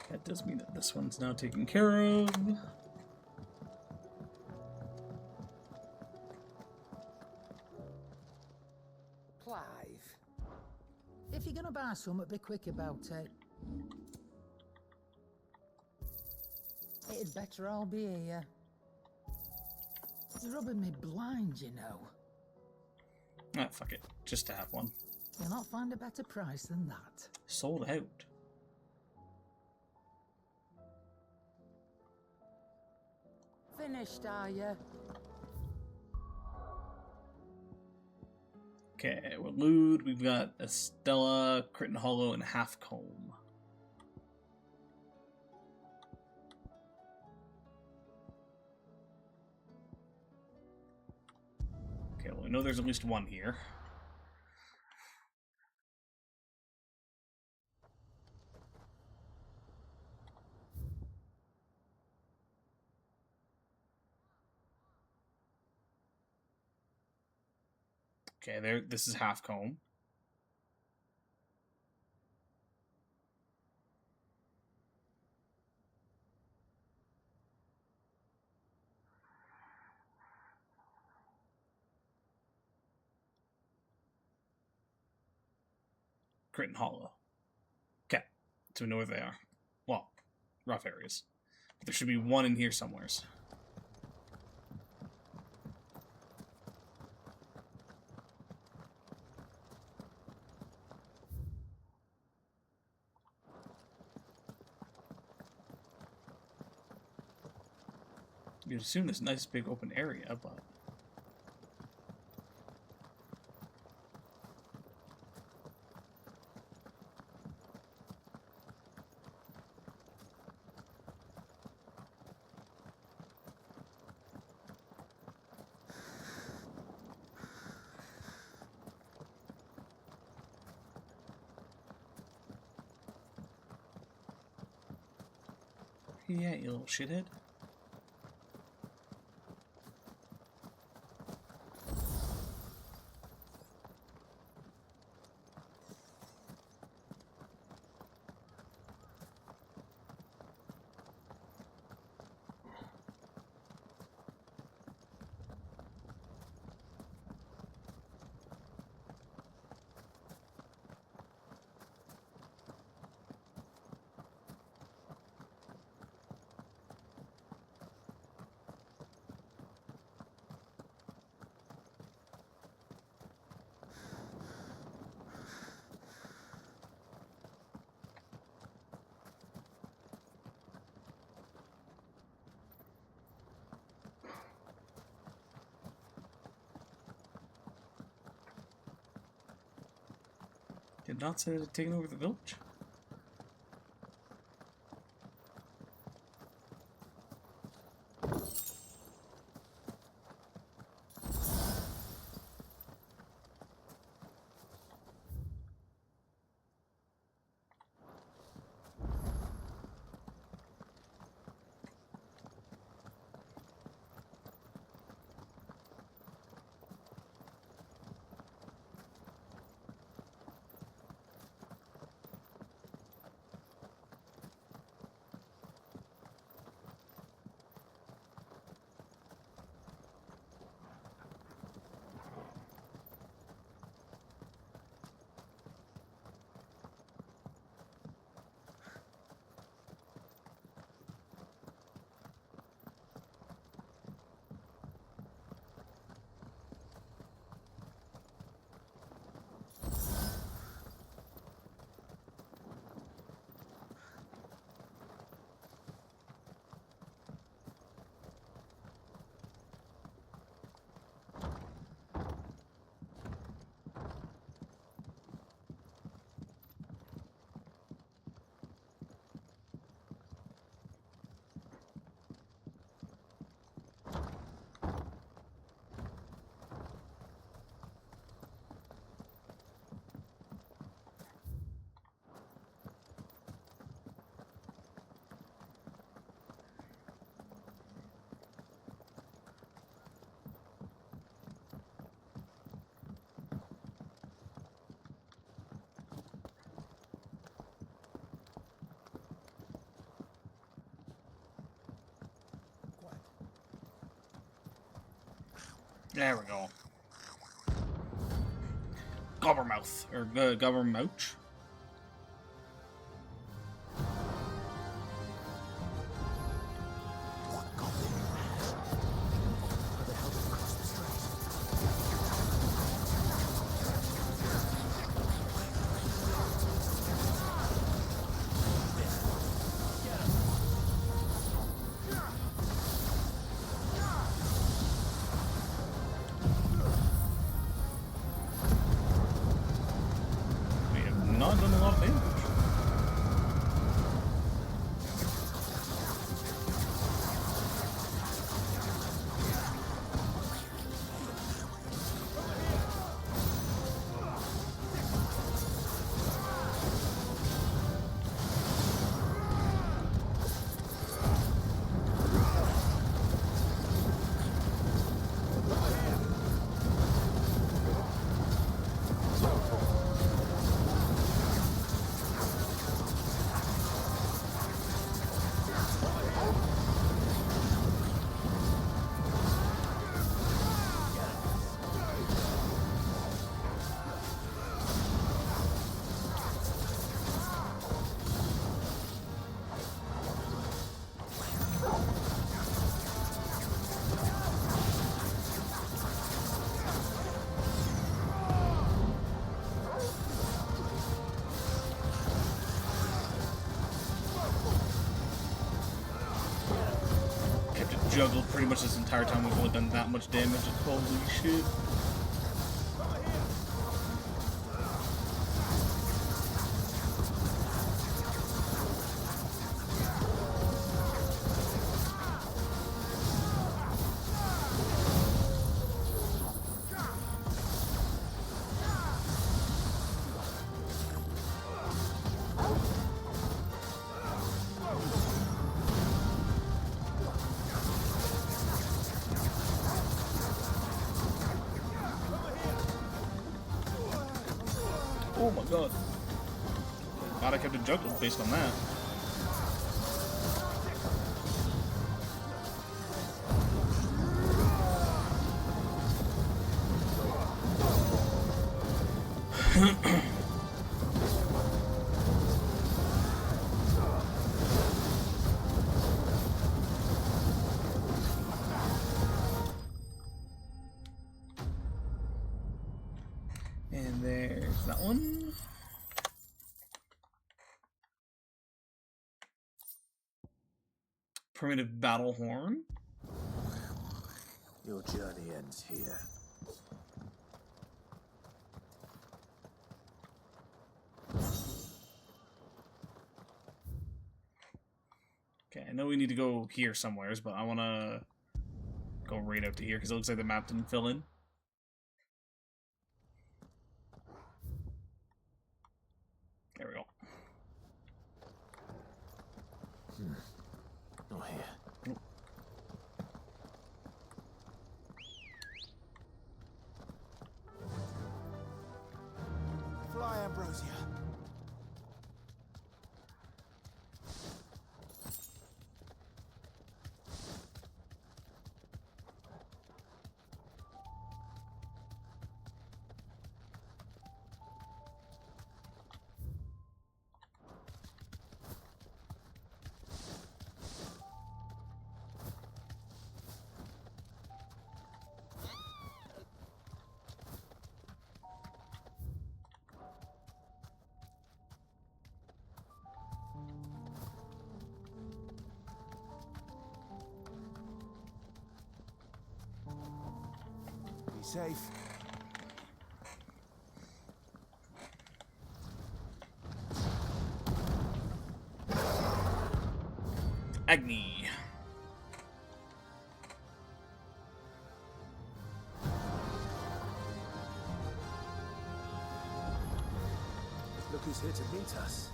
That does mean that this one's now taken care of. Clive, if you're gonna buy something, be quick about it. It'd better all be here. It's rubbing me blind, you know. Ah, fuck it. Just to have one. You'll not find a better price than that. Sold out. Finished, are you? Okay, we're Lude. We've got Estella, Crit and Hollow, and Half Comb. Okay, well, I know there's at least one here. Okay, there. This is Half Comb. Crit and Hollow. Okay, so we know where they are. Well, rough areas. But there should be one in here somewheres. You'd assume this nice big open area, but... Yeah, you little shithead. Did not say it had taken over the village. There we go. Gobbermouth. Or Gobbermouch. Not done a lot of damage. Juggled pretty much this entire time. We've only done that much damage. Holy shit. Oh my god. Glad I kept it juggled based on that. And there's that one. Primitive battle horn. Your journey ends here. Okay, I know we need to go here somewheres, but I want to go right out to here because it looks like the map didn't fill in. There we go. Not here. Nope. Fly, Ambrosia. Be safe. Agni. Look who's here to meet us.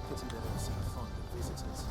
Pity they don't seem fond of visitors.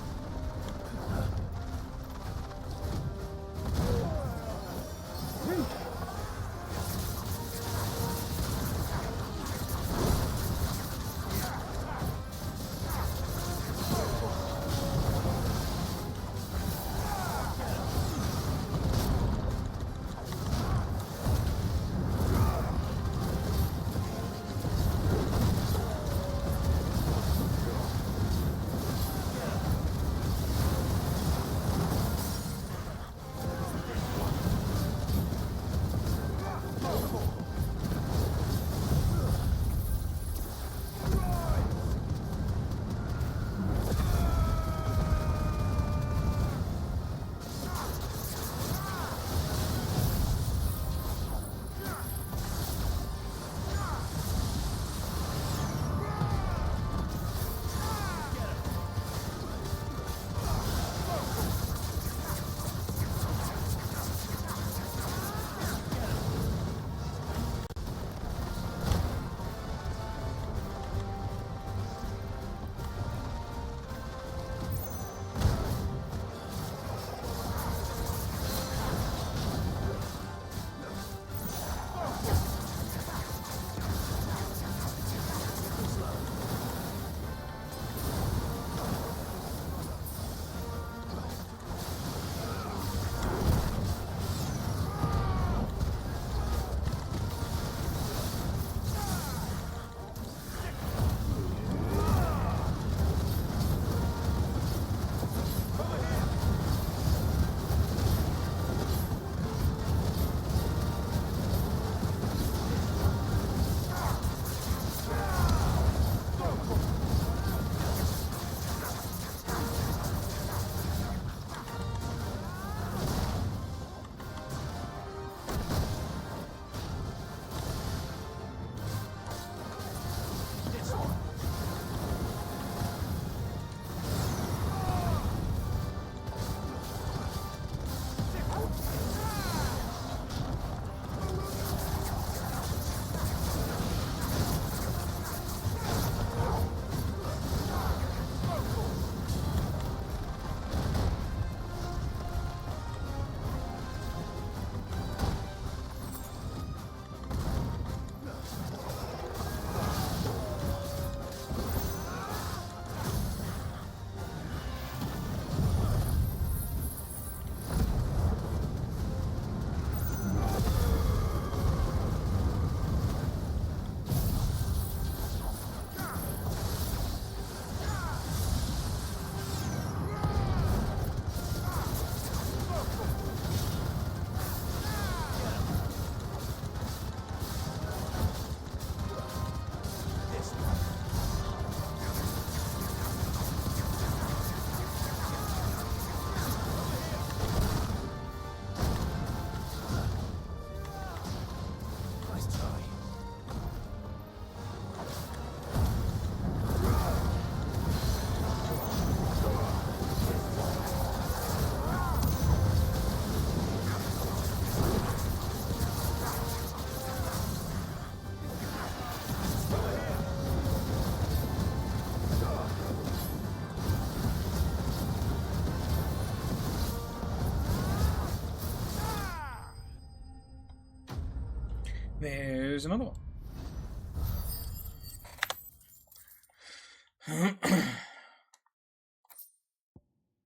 there's another one.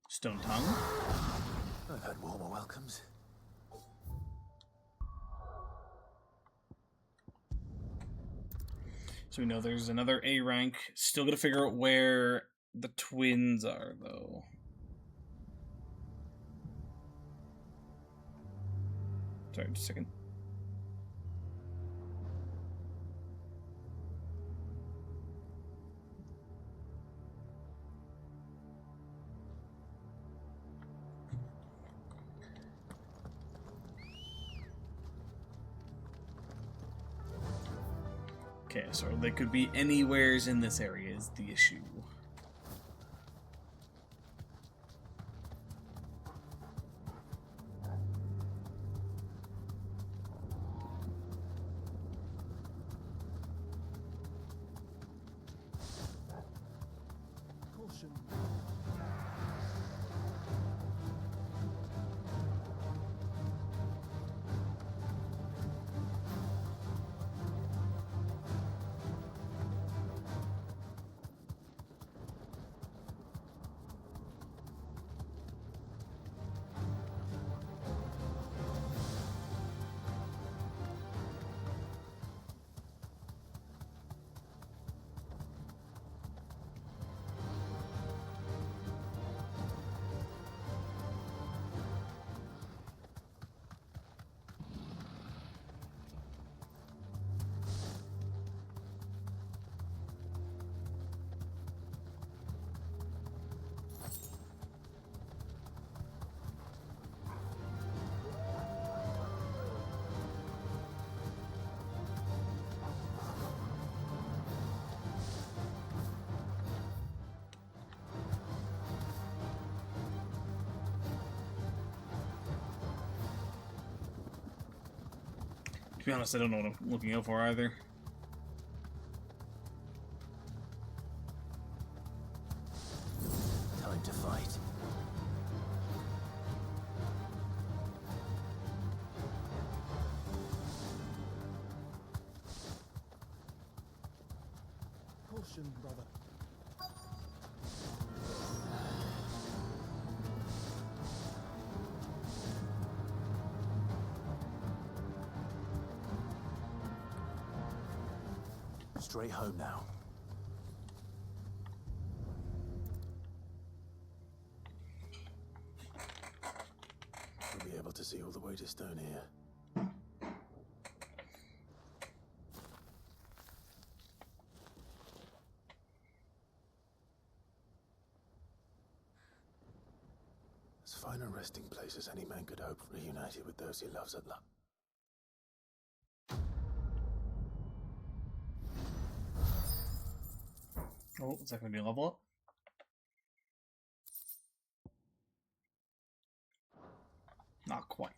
Stone tongue. I've had warmer welcomes. So we know there's another A rank. Still gotta figure out where the twins are, though. Sorry, just a second. Okay, so they could be anywheres in this area is the issue. Caution. To be honest, I don't know what I'm looking out for either. Time to fight. Caution, brother. Straight home now. We'll be able to see all the way to Stone here. As fine a resting place as any man could hope, reunited with those he loves at last. Oh, is that going to be a level up? Not quite.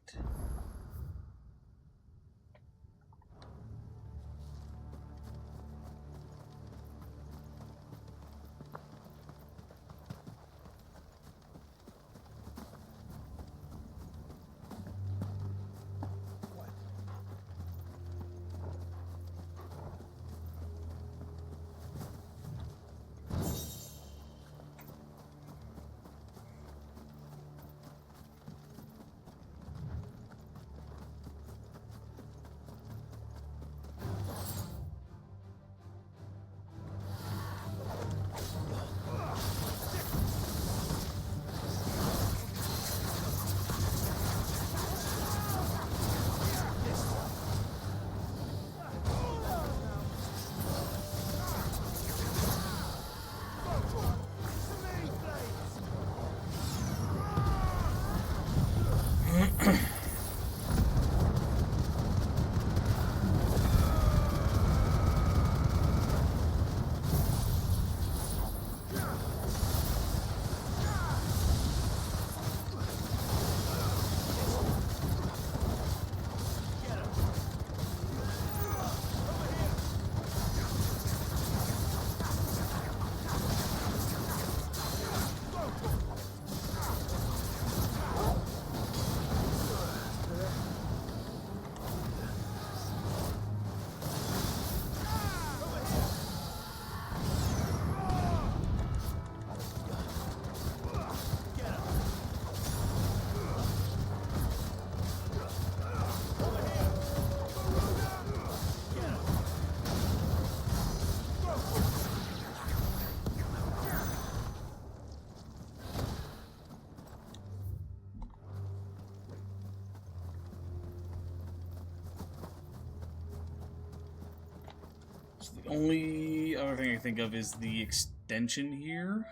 So the only other thing I think of is the extension here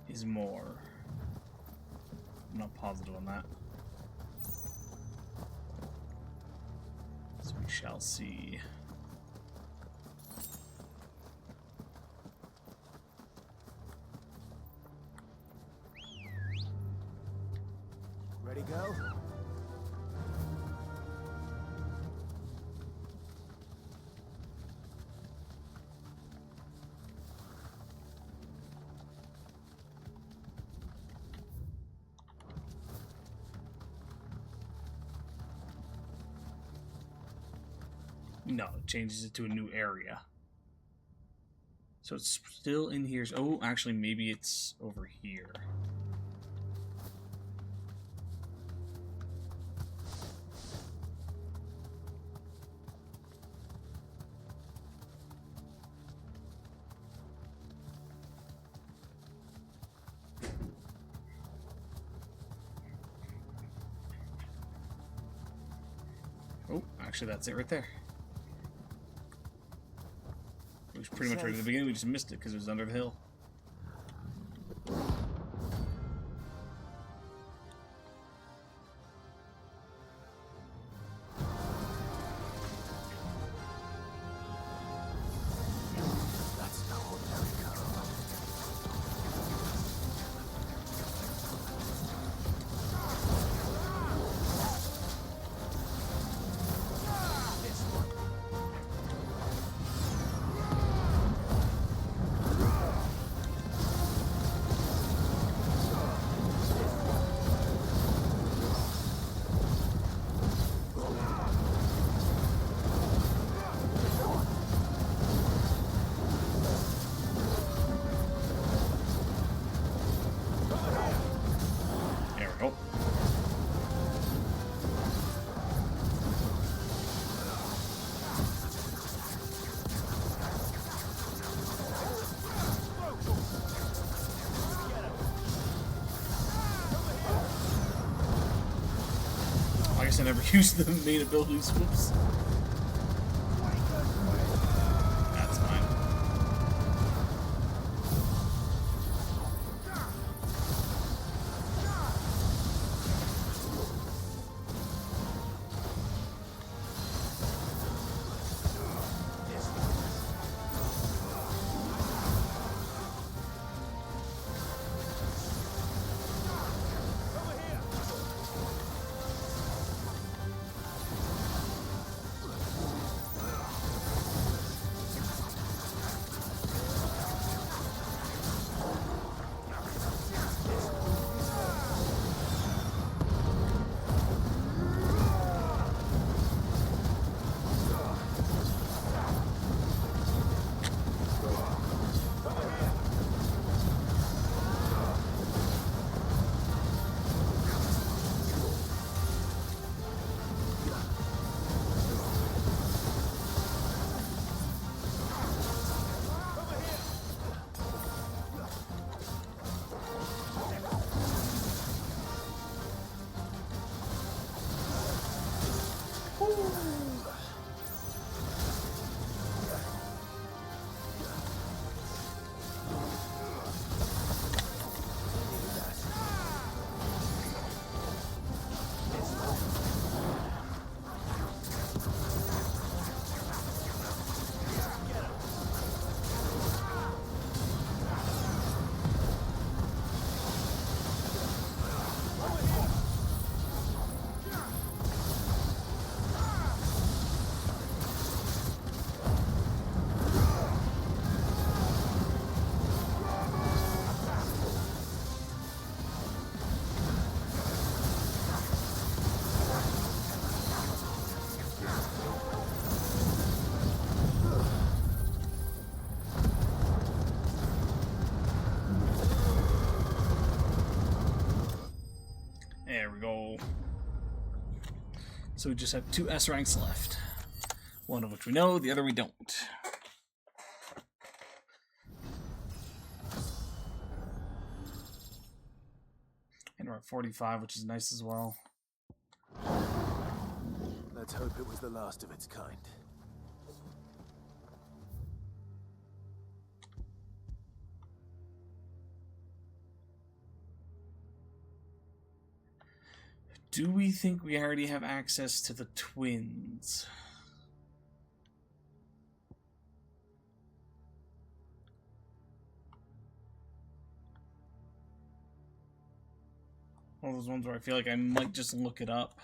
is more. I'm not positive on that. So we shall see. Ready, go? No, it changes it to a new area. So it's still in here. Oh, actually, maybe it's over here. Oh, actually, that's it right there. It was pretty much right at the beginning. We just missed it because it was under the hill. That's no ordinary girl. There we go. I guess I never used the main abilities. Whoops. That's fine. There we go. So we just have 2 S ranks left. One of which we know, the other we don't. And we're at 45, which is nice as well. Let's hope it was the last of its kind. Do we think we already have access to the twins? One of those ones where I feel like I might just look it up.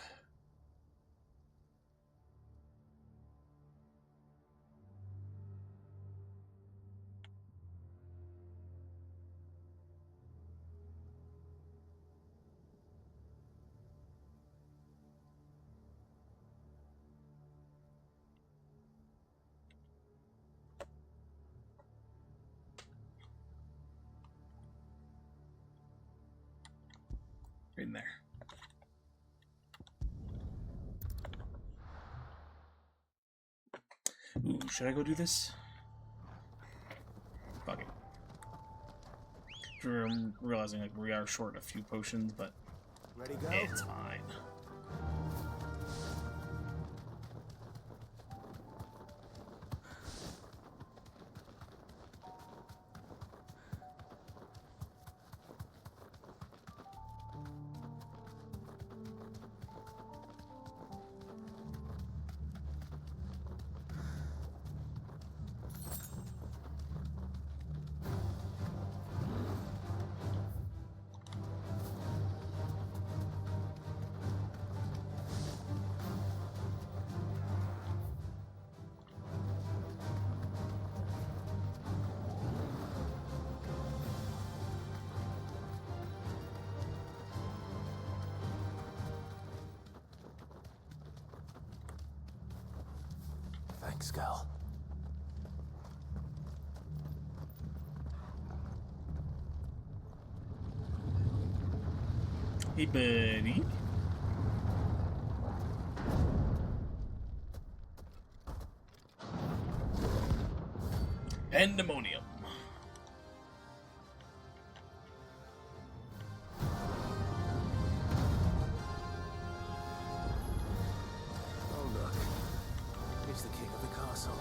In there. Ooh, should I go do this? Fuck it. I'm realizing like we are short a few potions, but ready, go. It's fine. Thanks, Gal. Hey, buddy. Pandemonium. Oh, look. It's the king of the castle.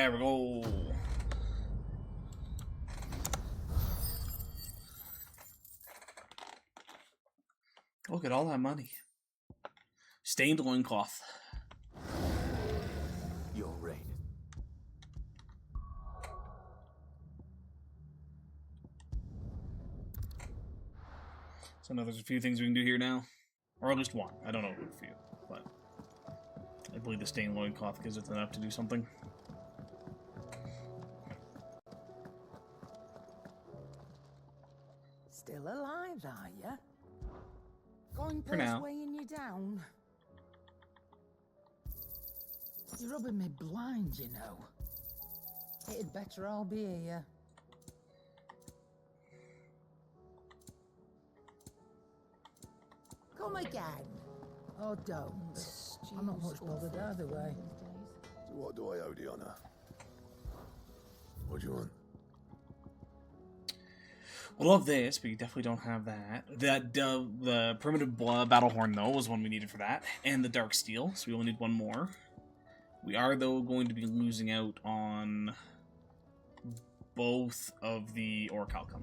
There we go. Look at all that money. Stained loincloth. Your raid. So now there's a few things we can do here now. Or at least one. I don't know a few, but I believe the stained loincloth gives us enough to do something. Still alive, are you? Going For now. weighing you down. You're rubbing me blind, you know. It'd better all be here. Come again. Oh, don't. I'm not much bothered either way. So what do I owe the honor? What do you want? We'll love this, but you definitely don't have that. The primitive battle horn, though, was one we needed for that. And the dark steel, so we only need one more. We are, though, going to be losing out on both of the orichalcum.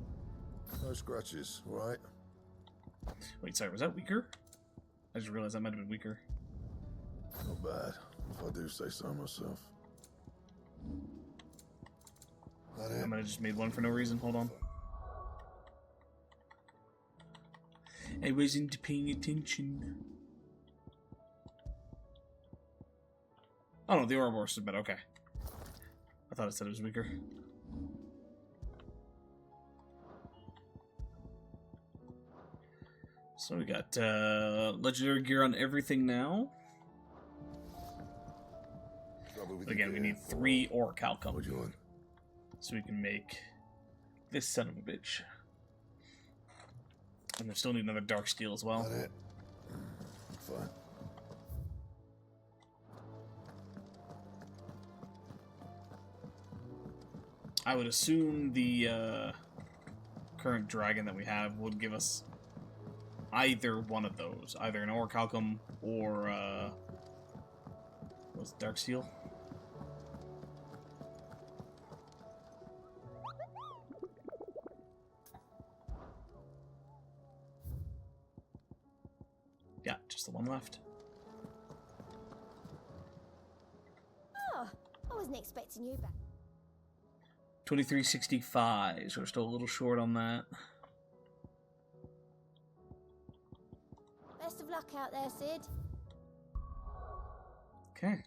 No scratches, right? Wait, sorry, was that weaker? I just realized that might have been weaker. Not bad, if I do say so myself. That it? I might have just made one for no reason. Hold on. I wasn't paying attention. Oh no, the Ouroboros is better. Okay. I thought it said it was weaker. So we got legendary gear on everything now. But again, we need 3 orichalcum. What do you want? So we can make this son of a bitch. And we still need another dark steel as well. That it? Fine. I would assume the current dragon that we have would give us either one of those. Either an orichalcum or what's dark steel? Yeah, just the one left. Oh, I wasn't expecting you back. 2365, so we're still a little short on that. Best of luck out there, Sid. Okay.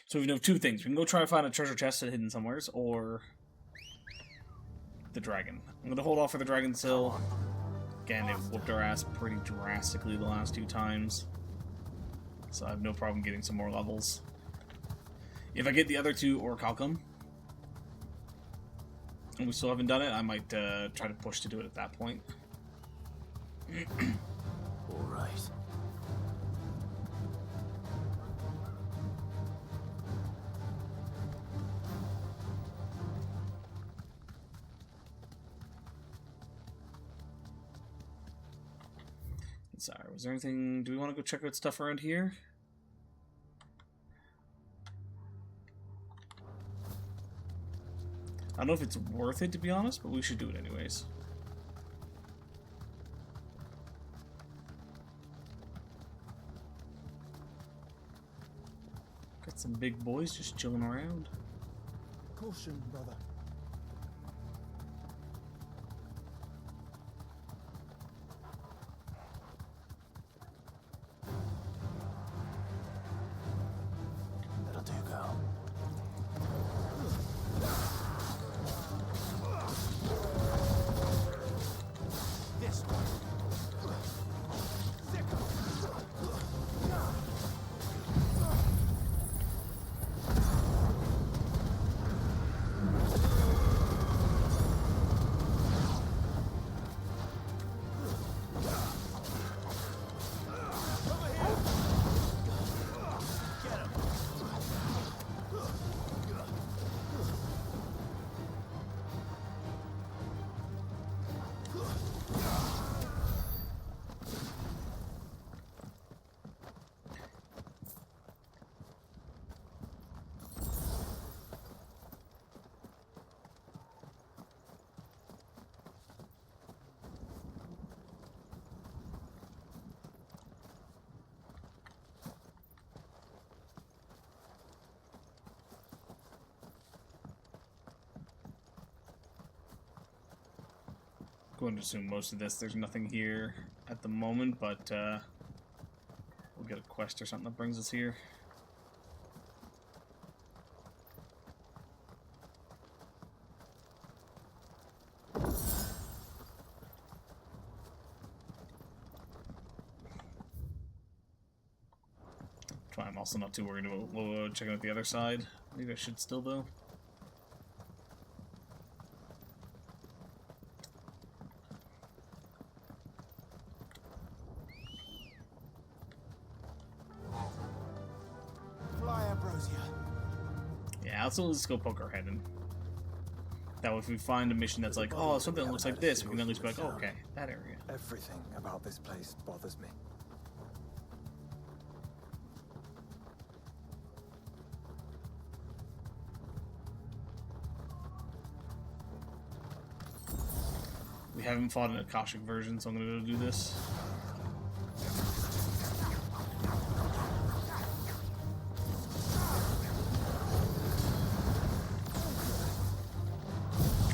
So we know 2 things. We can go try to find a treasure chest hidden somewheres, or the dragon. I'm going to hold off for the dragon still. Again, it whooped our ass pretty drastically the last 2 times. So I have no problem getting some more levels. If I get the other 2 orichalcum, and we still haven't done it, I might try to push to do it at that point. All right. Sorry, was there anything... Do we want to go check out stuff around here? I don't know if it's worth it, to be honest, but we should do it anyways. Got some big boys just chilling around. Caution, brother. That'll do, girl. This one. going to assume most of this. There's nothing here at the moment, but we'll get a quest or something that brings us here. I'm also not too worried about checking out the other side. Maybe I should still, though. Fly, Ambrosia. Yeah, let's go poke our head in. That way, if we find a mission that's like, oh, something that looks like this, we can at least be like, oh, okay, that area. Everything about this place bothers me. We haven't fought an Akashic version, so I'm gonna go do this.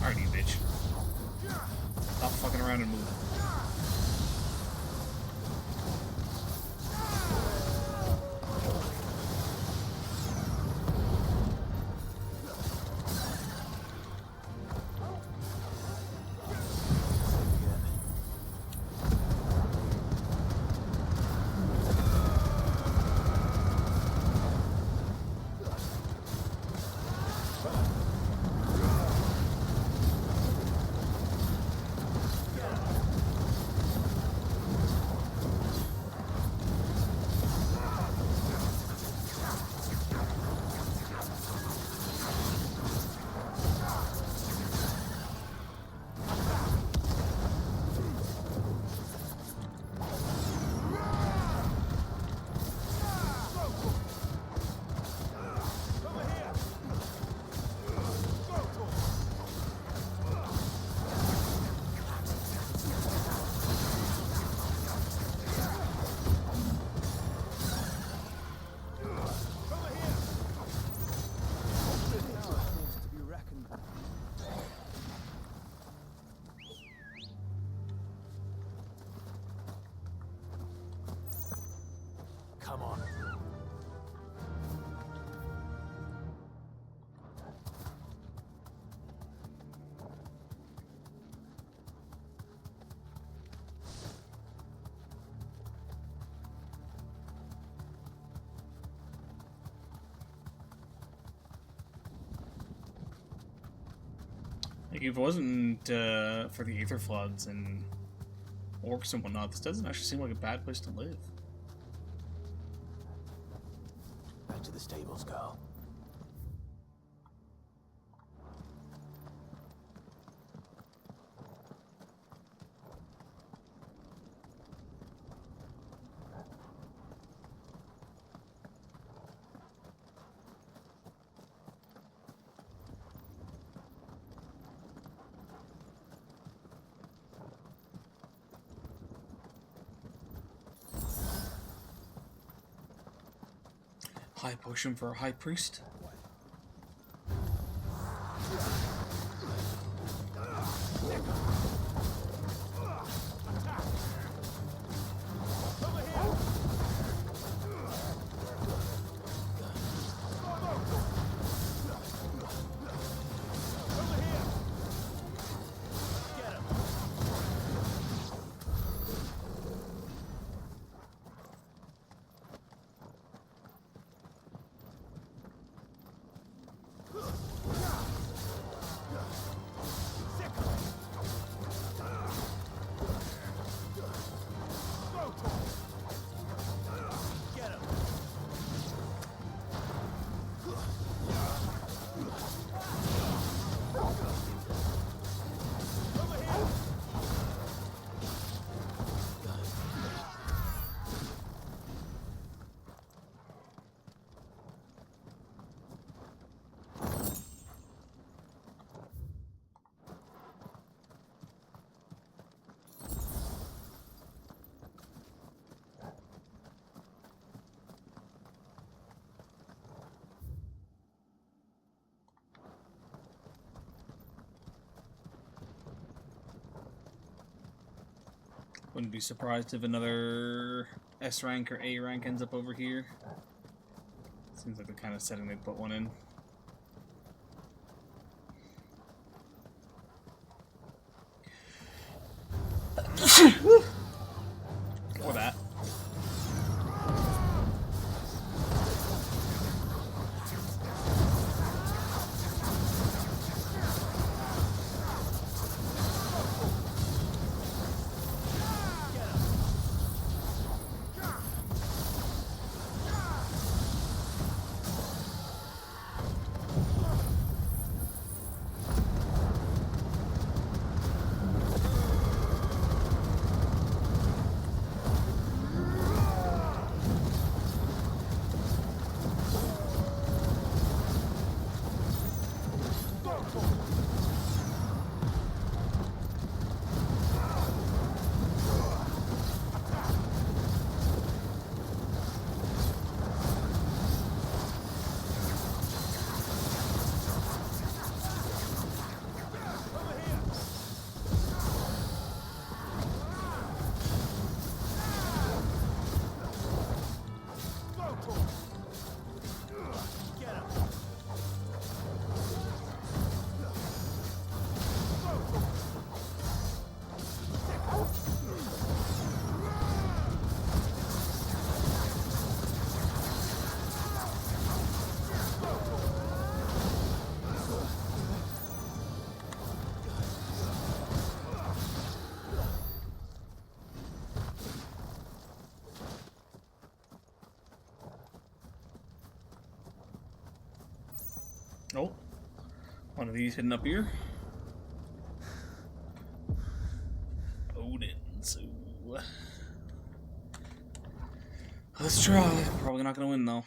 Alright, you bitch. Stop fucking around and move. Come on. Like, if it wasn't for the Aether Floods and orcs and whatnot, this doesn't actually seem like a bad place to live. Back to the stables, girl. High potion for a high priest. Wouldn't be surprised if another S rank or A rank ends up over here. Seems like the kind of setting they'd put one in. Or that. Oh, one of these hidden up here. Odin's. Ooh. Let's try. Probably not gonna win though.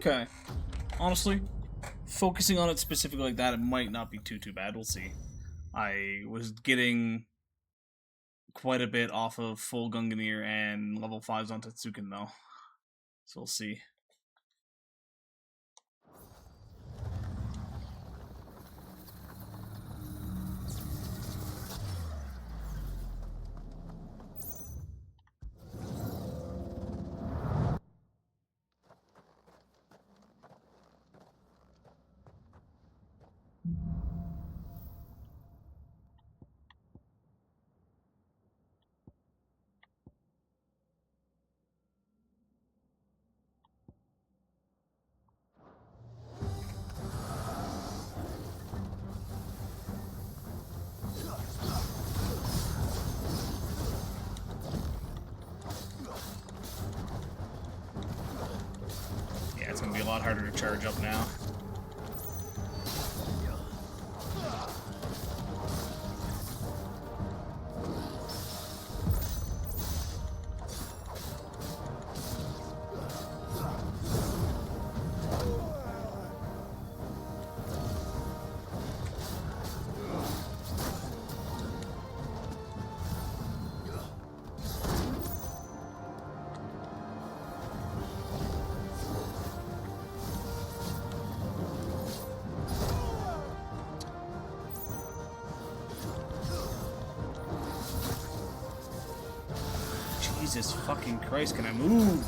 Okay. Honestly, focusing on it specifically like that, it might not be too bad. We'll see. I was getting quite a bit off of full Gunganir and level 5s on Tetsuken though. So we'll see. Yeah, it's gonna be a lot harder to charge up now. Jesus fucking Christ, can I move?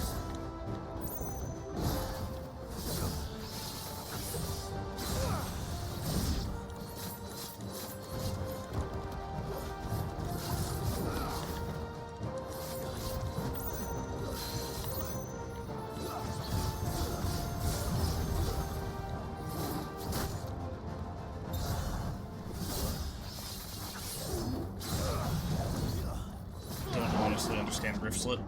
Don't honestly understand Rift Slit.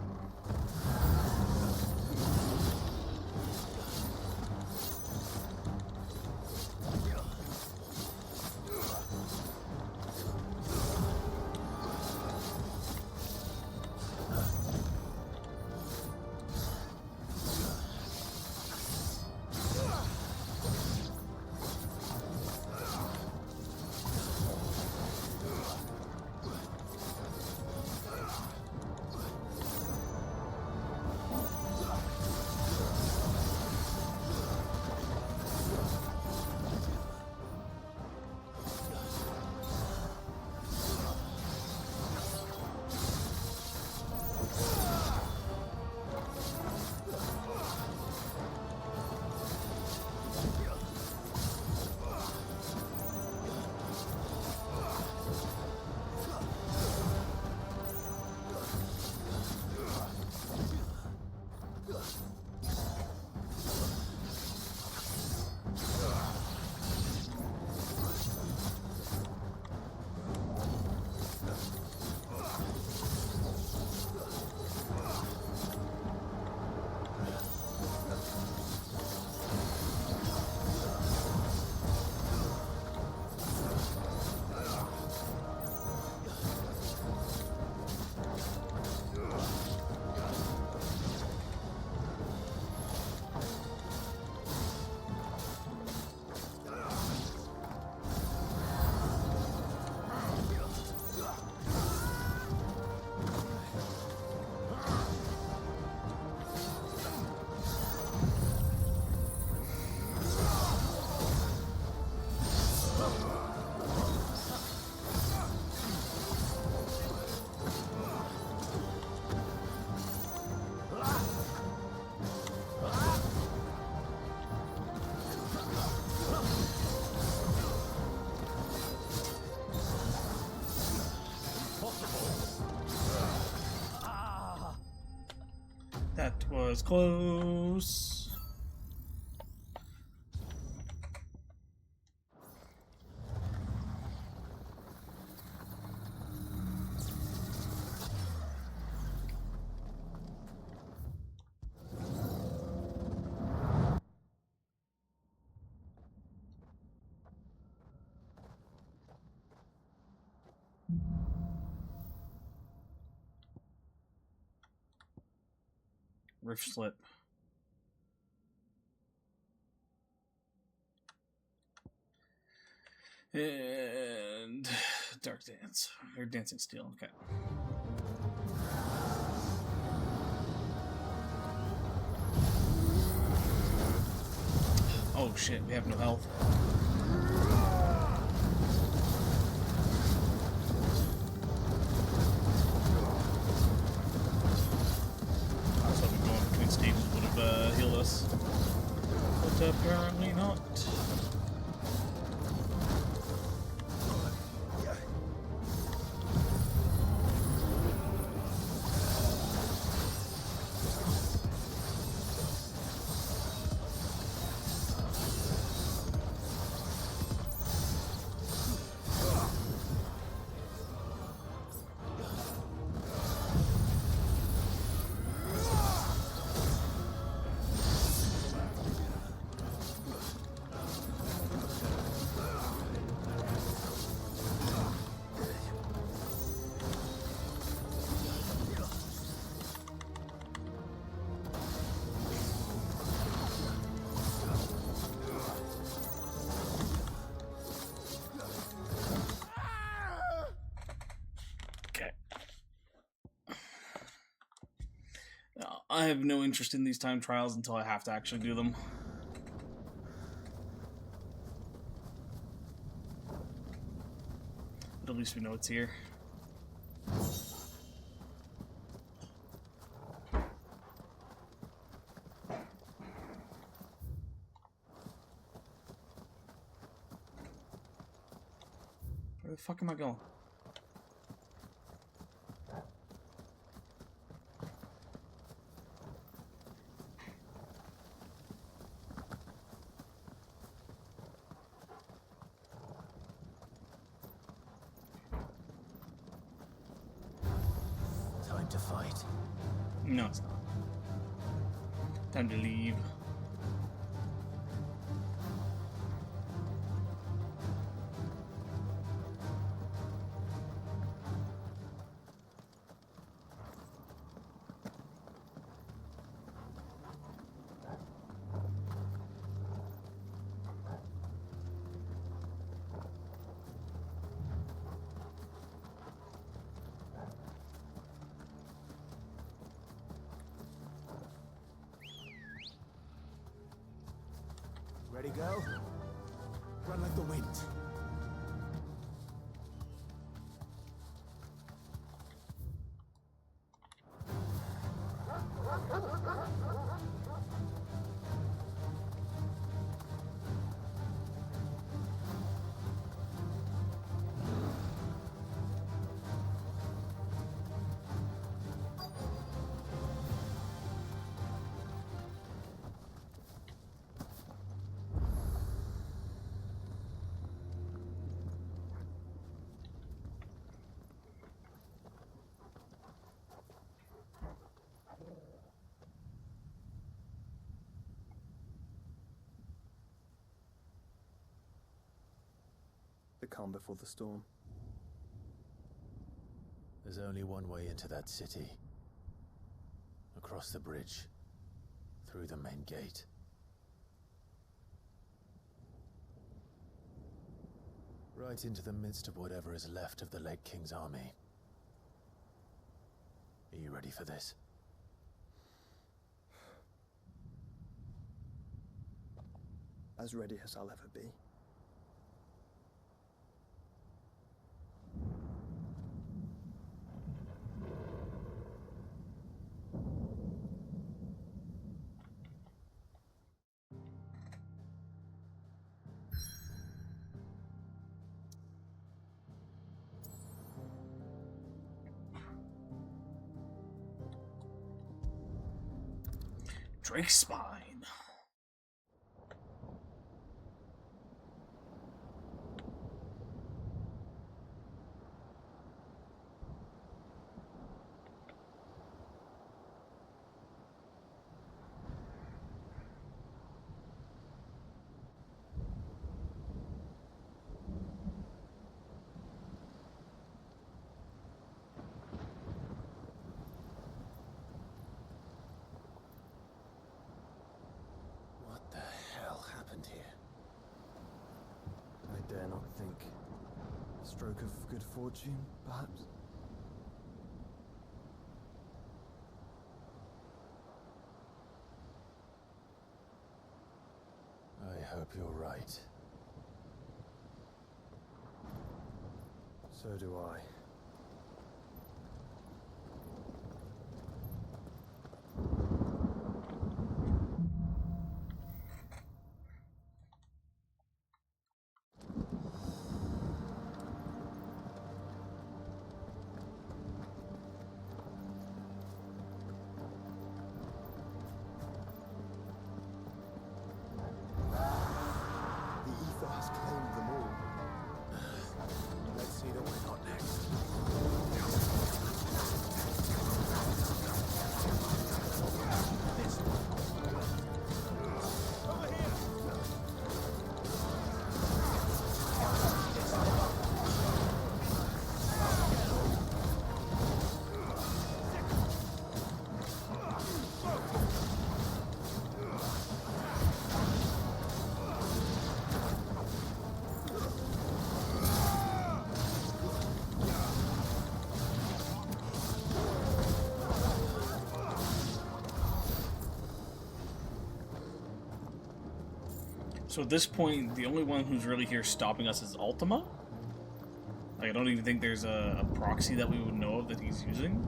That was close. Rift Slit. And Dark Dance. Or Dancing Steel, okay. Oh shit, we have no health. I was hoping going between stages would have healed us. But apparently not. I have no interest in these time trials until I have to actually do them. But at least we know it's here. Where the fuck am I going? Time to fight. No, it's not. Time to leave. Ready, go? Run like the wind. The calm before the storm. There's only one way into that city. Across the bridge. Through the main gate. Right into the midst of whatever is left of the late King's army. Are you ready for this? As ready as I'll ever be. Drake's spine. What the hell happened here? I dare not think. A stroke of good fortune, perhaps? I hope you're right. So do I. The ether has claimed them all. Let's see that we're not next. Over here! So at this point, the only one who's really here stopping us is Ultima. Like, I don't even think there's a proxy that we would know of that he's using.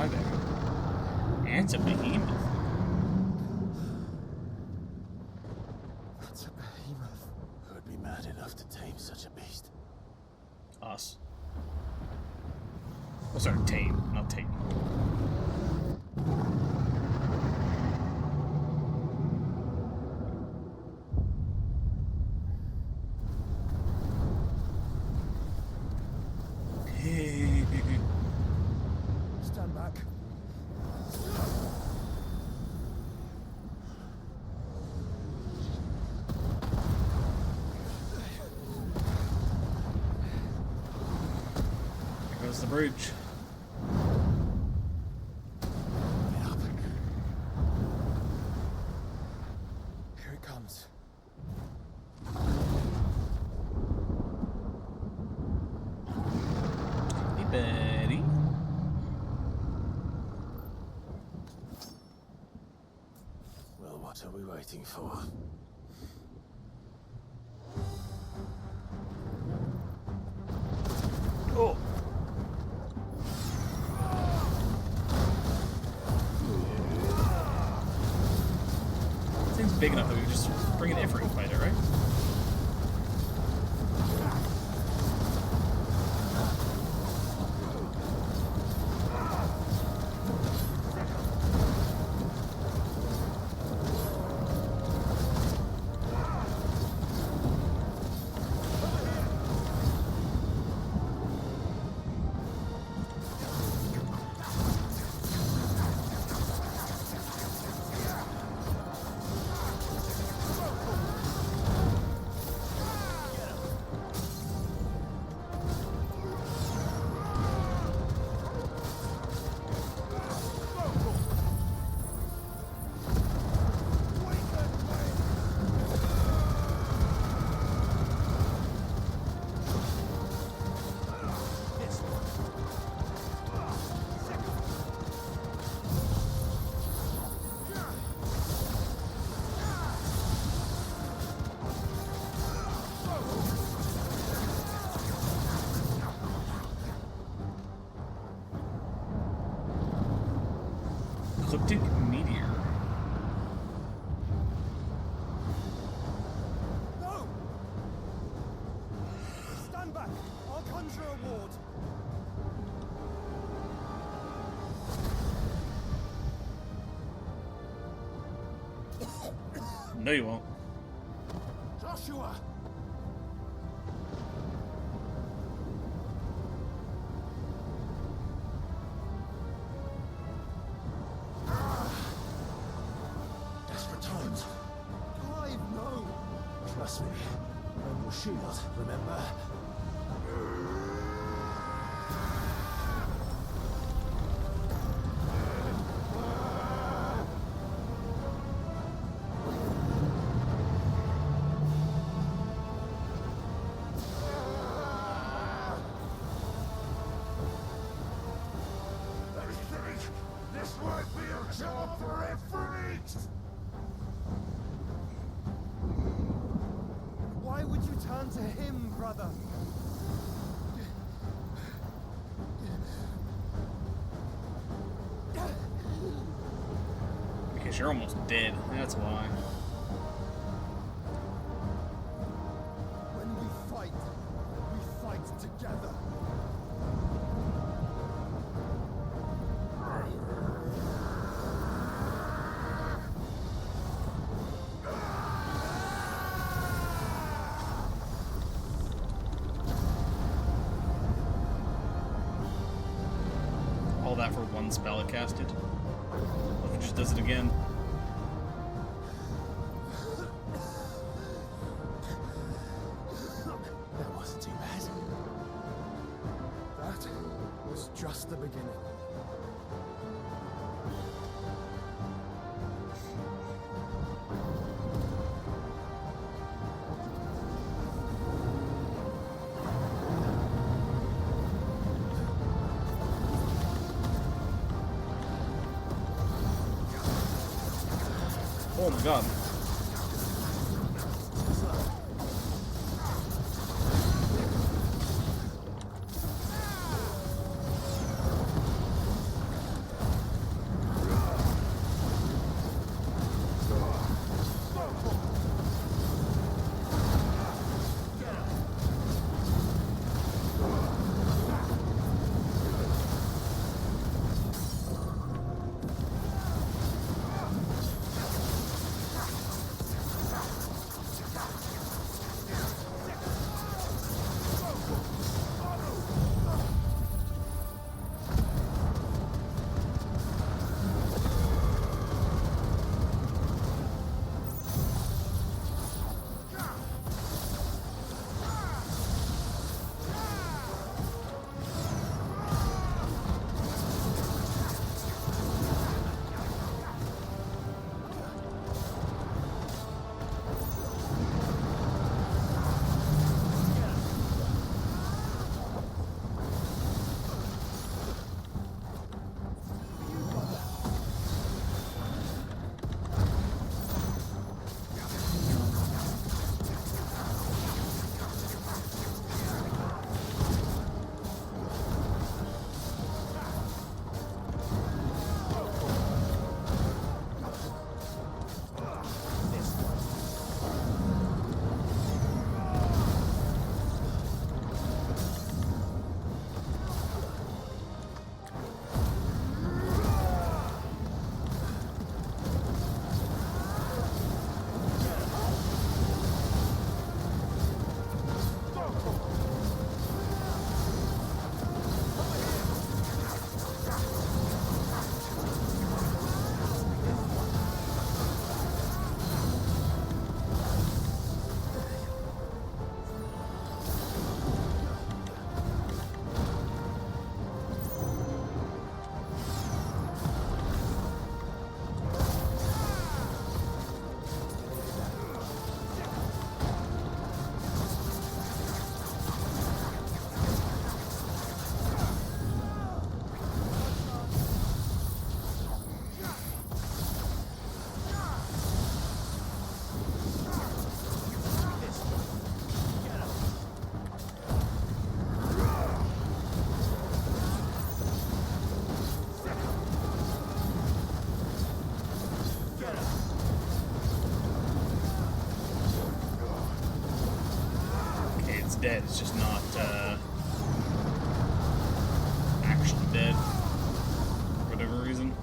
Hi there. And it's a behemoth. That's a behemoth. Who'd be mad enough to tame such a beast? Us. Oh, sorry, tame, not tame. Stand back. There goes the bridge. Here it comes. Hey, Betty. Well, what are we waiting for? Oh. This thing's big enough that we could just bring an Ifrit and fight it, right? Ecliptic meteor. No! Stand back! I'll conjure a ward. No, you won't. Joshua! Desperate times. Clive, no! Trust me. I'm your shield, remember? This might be a job for a freak! Why would you turn to him, brother? Because you're almost dead. That's why. When we fight together. All that for one spell it casted. What if it just does it again? That wasn't too bad. That was just the beginning. Oh my god. dead. It's just not actually dead for whatever reason.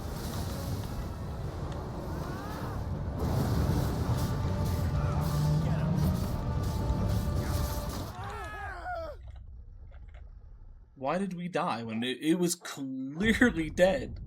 Why did we die when it was clearly dead?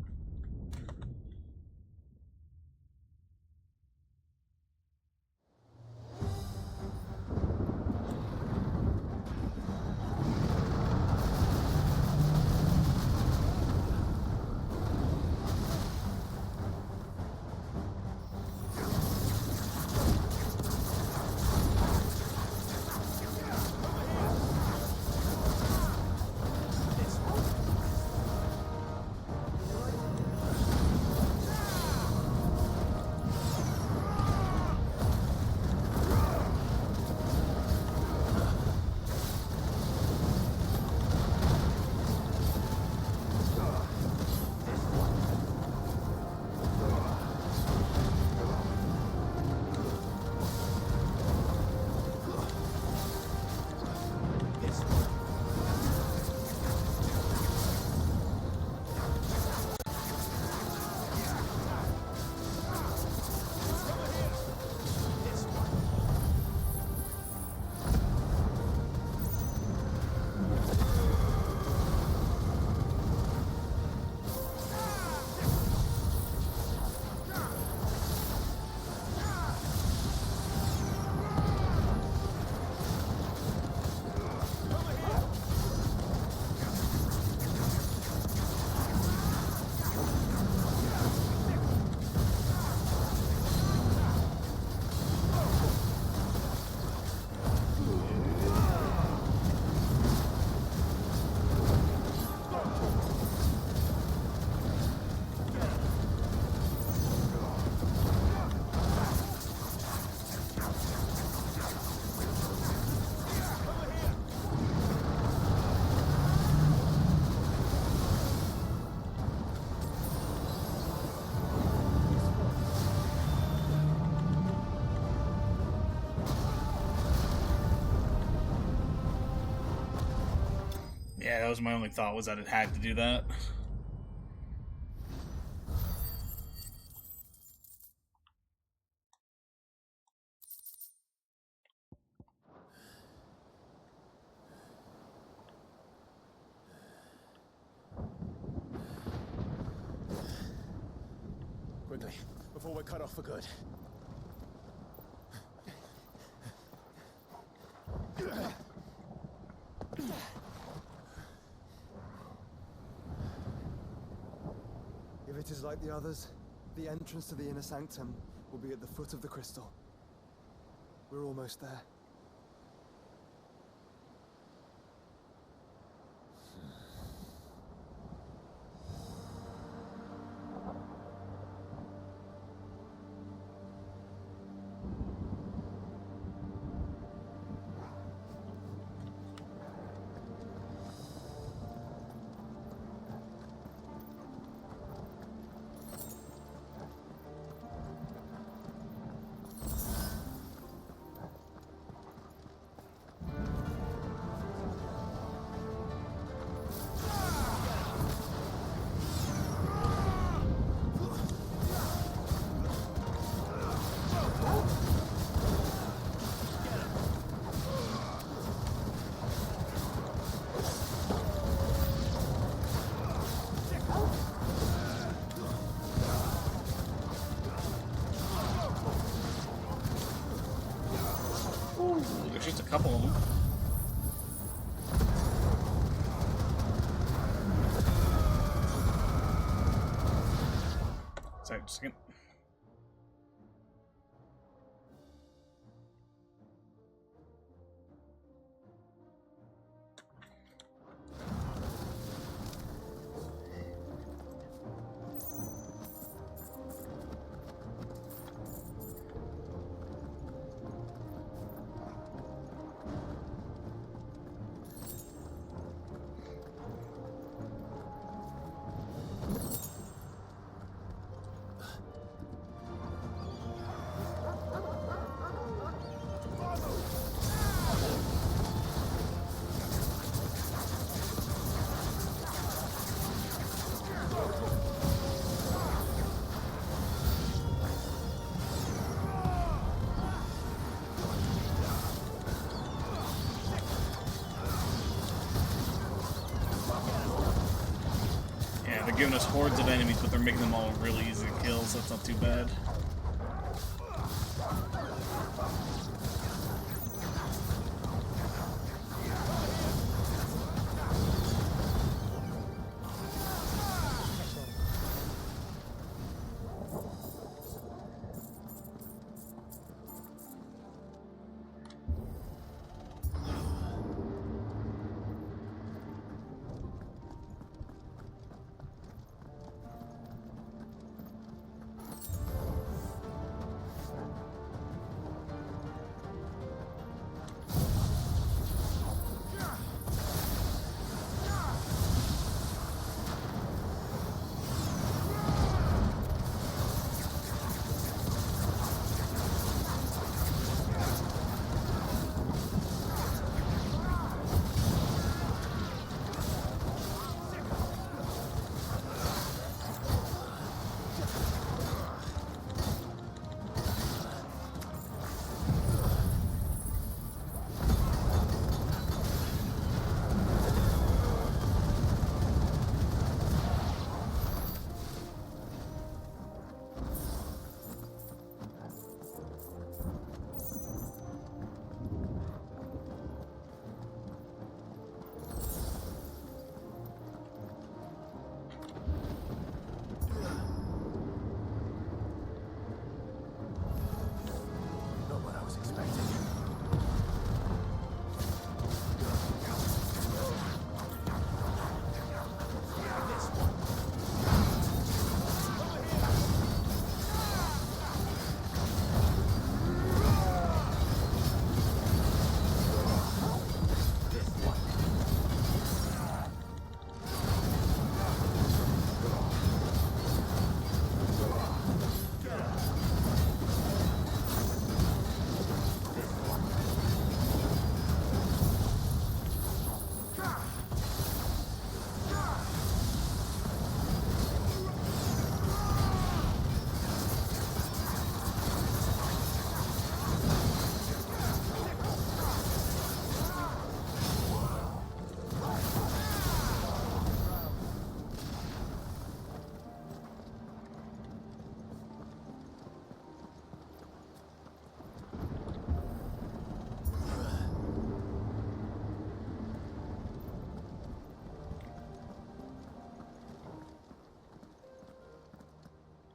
Yeah, that was my only thought, was that it had to do that. Quickly, before we're cut off for good. If it is like the others, the entrance to the inner sanctum will be at the foot of the crystal. We're almost there. There's just a couple of them. Sorry, just a second. They're giving us hordes of enemies, but they're making them all really easy to kill, so that's not too bad.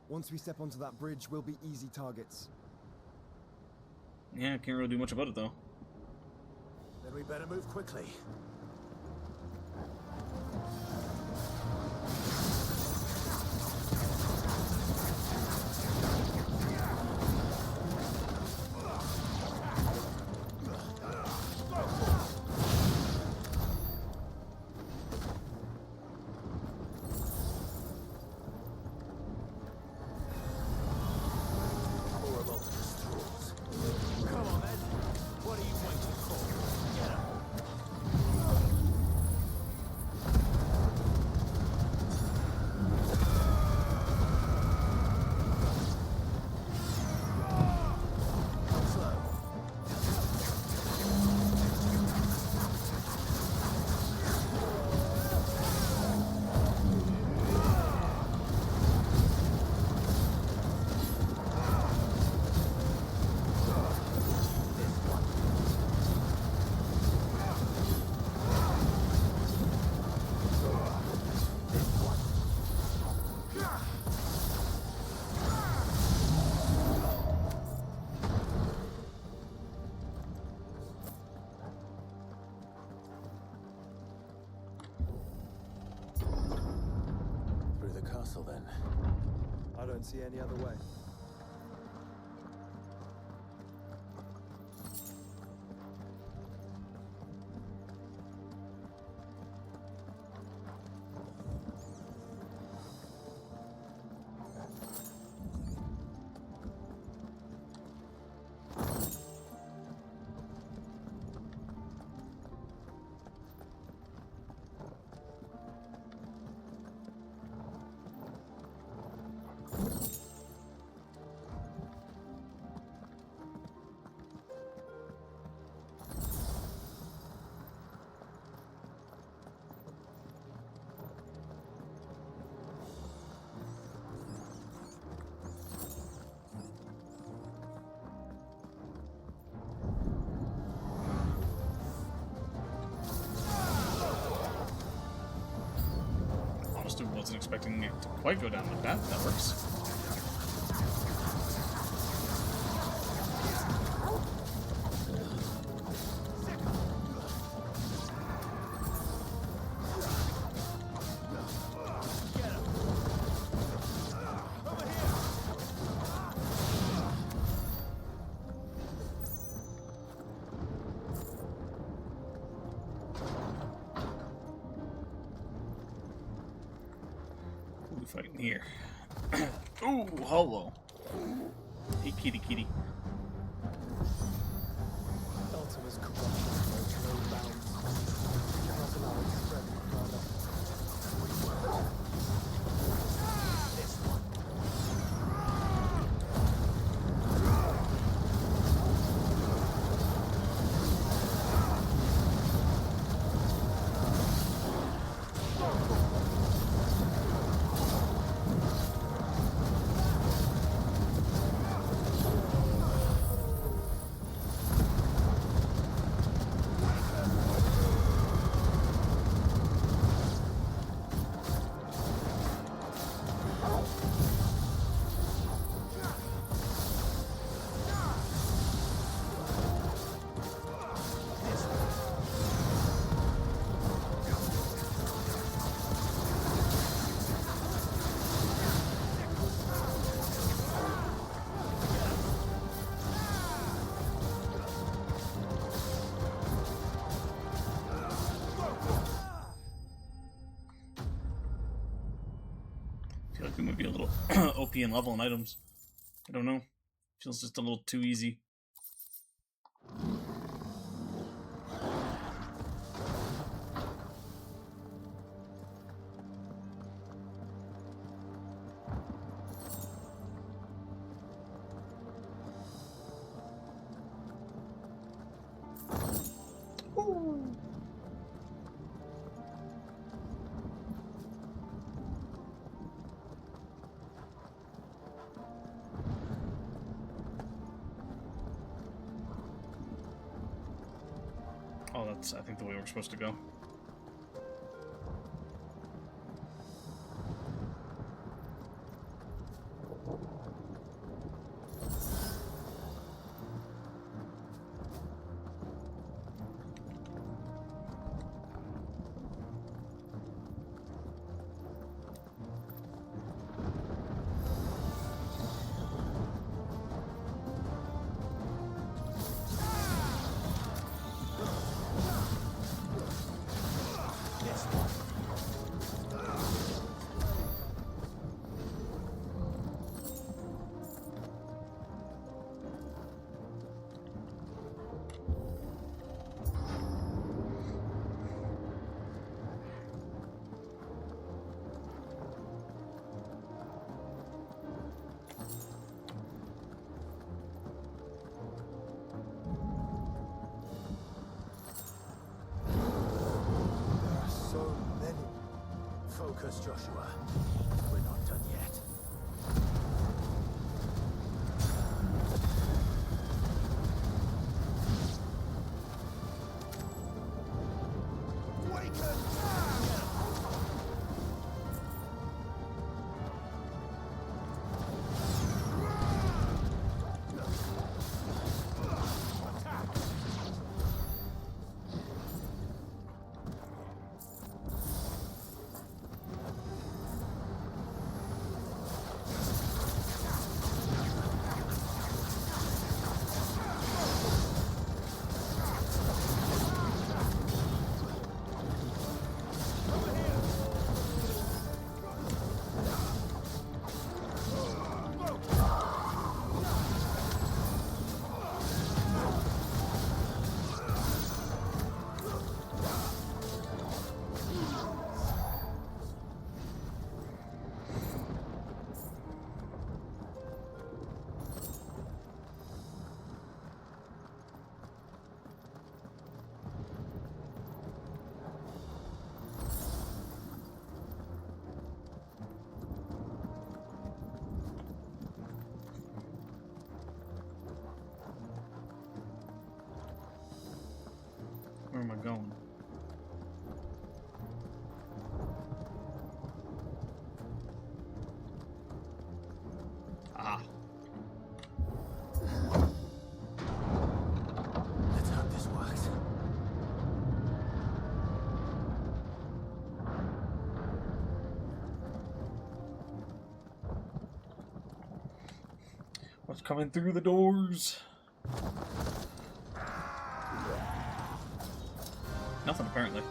Once we step onto that bridge, we'll be easy targets. Yeah, I can't really do much about it though. Then we better move quickly. Then. I don't see any other way. honest, I wasn't expecting it to quite go down like that. That works. Fighting here. Ooh, hello. Hey, kitty, kitty. Ultima's corruption knows no bounds. We cannot allow it to spread any further. This one. I feel like we might be a little OP in level and items. I don't know. Feels just a little too easy. Ooh. Oh, that's, I think, the way we're supposed to go. Focus, Joshua. We're not done yet. Where am I going? What's coming through the doors? Nothing, apparently.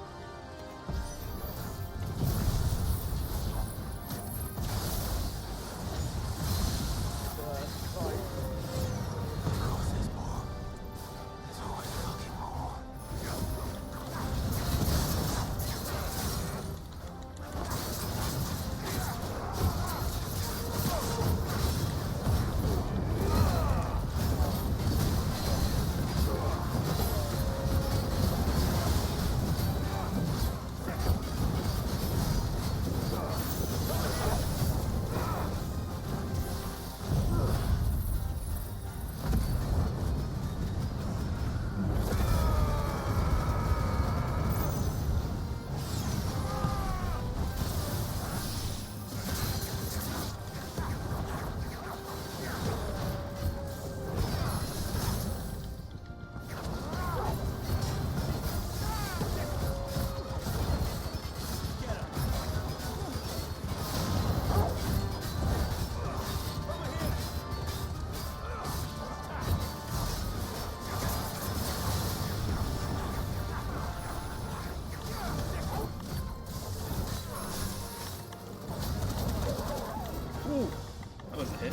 That was a hit.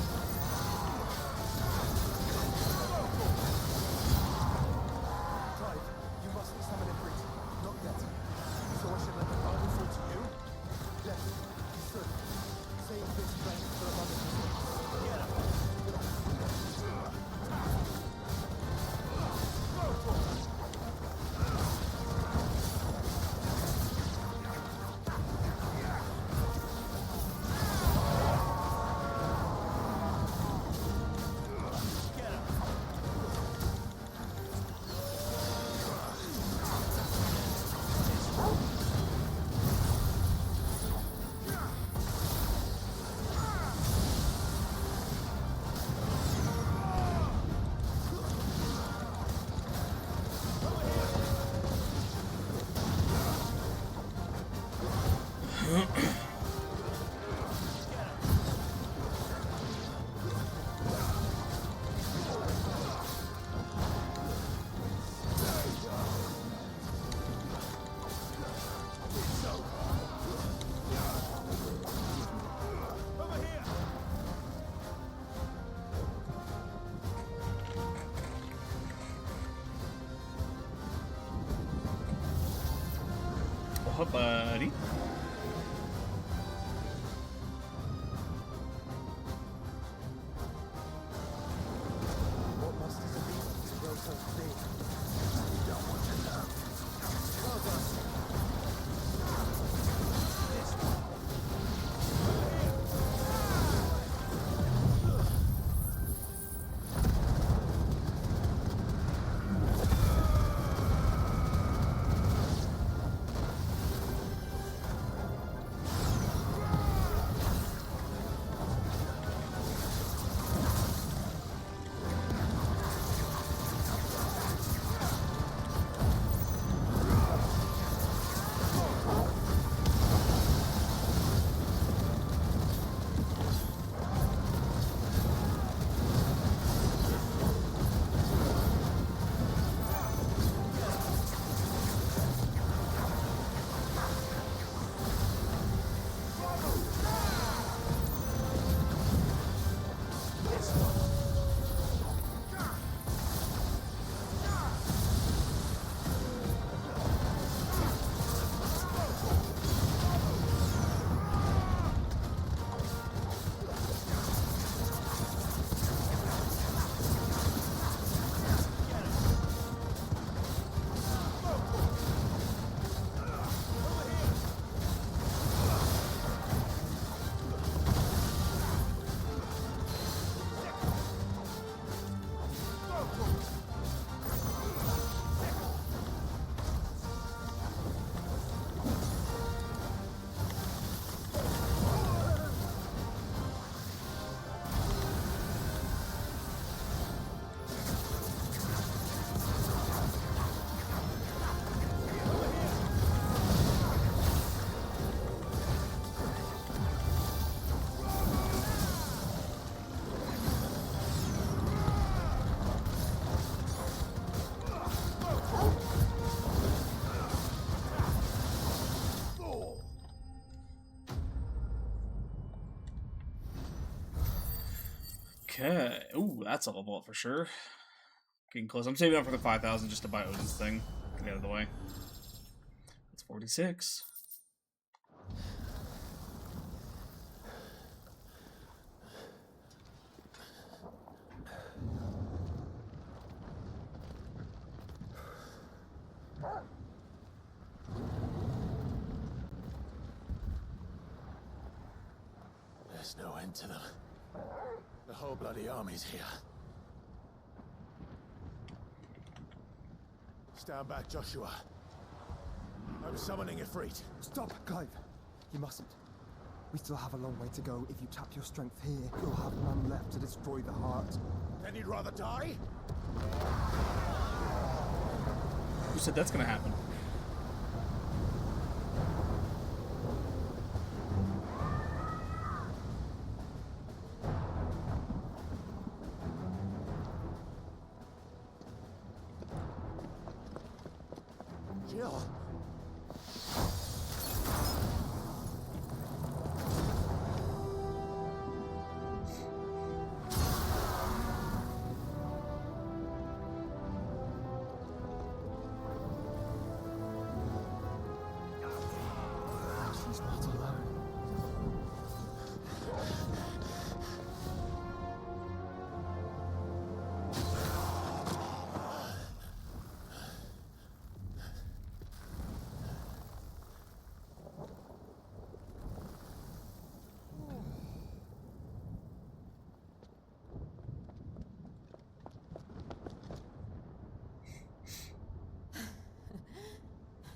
Clive, you mustn't summon a priest. Not yet. So I should let the garden fall to you? Yes, you should. Save this strength for a moment. Get up! Oh, buddy. What must it be to grow so big? You don't want to know. Well done. This one. Okay. Ooh, that's a level up for sure. Getting close. I'm saving up for the 5,000 just to buy Odin's thing. Get out of the way. It's 46. There's no end to them. The whole bloody army's here. Stand back, Joshua. I'm summoning Ifrit. Stop, Clive. You mustn't. We still have a long way to go. If you tap your strength here, you'll have none left to destroy the heart. Then you'd rather die? Who said that's gonna happen? Jill. She's not alone.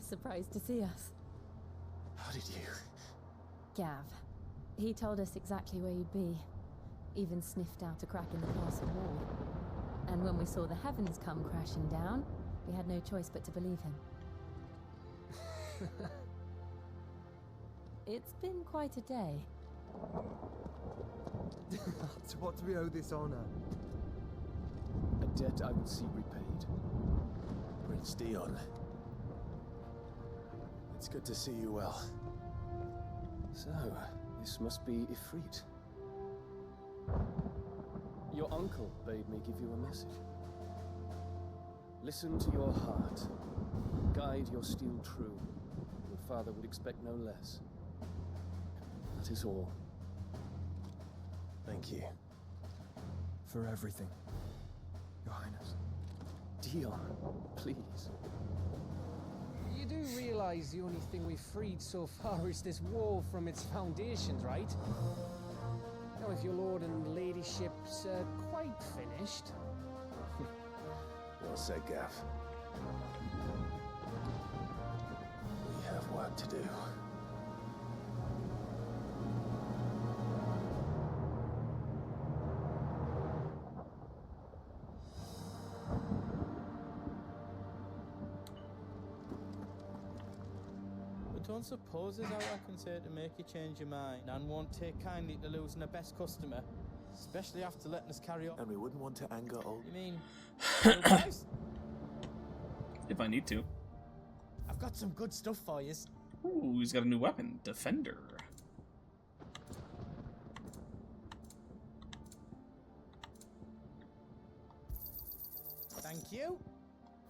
Surprised to see us. How did you? Gav. He told us exactly where you'd be. Even sniffed out a crack in the castle wall. And when we saw the heavens come crashing down, we had no choice but to believe him. It's been quite a day. To what do we owe this honor? A debt I would see repaid. Prince Dion. It's good to see you well. So, this must be Ifrit. Your uncle bade me give you a message. Listen to your heart. Guide your steel true. Your father would expect no less. That is all. Thank you. For everything, Your Highness. Dion, please. You do realize the only thing we've freed so far is this wall from its foundations, right? Now, if your lord and ladyship's quite finished... Well said, Gav. We have work to do. Don't suppose there's how I can say to make you change your mind. Nan won't take kindly to losing her best customer, especially after letting us carry on. And we wouldn't want to anger old... You mean... If I need to. I've got some good stuff for you. Ooh, he's got a new weapon. Defender. Thank you.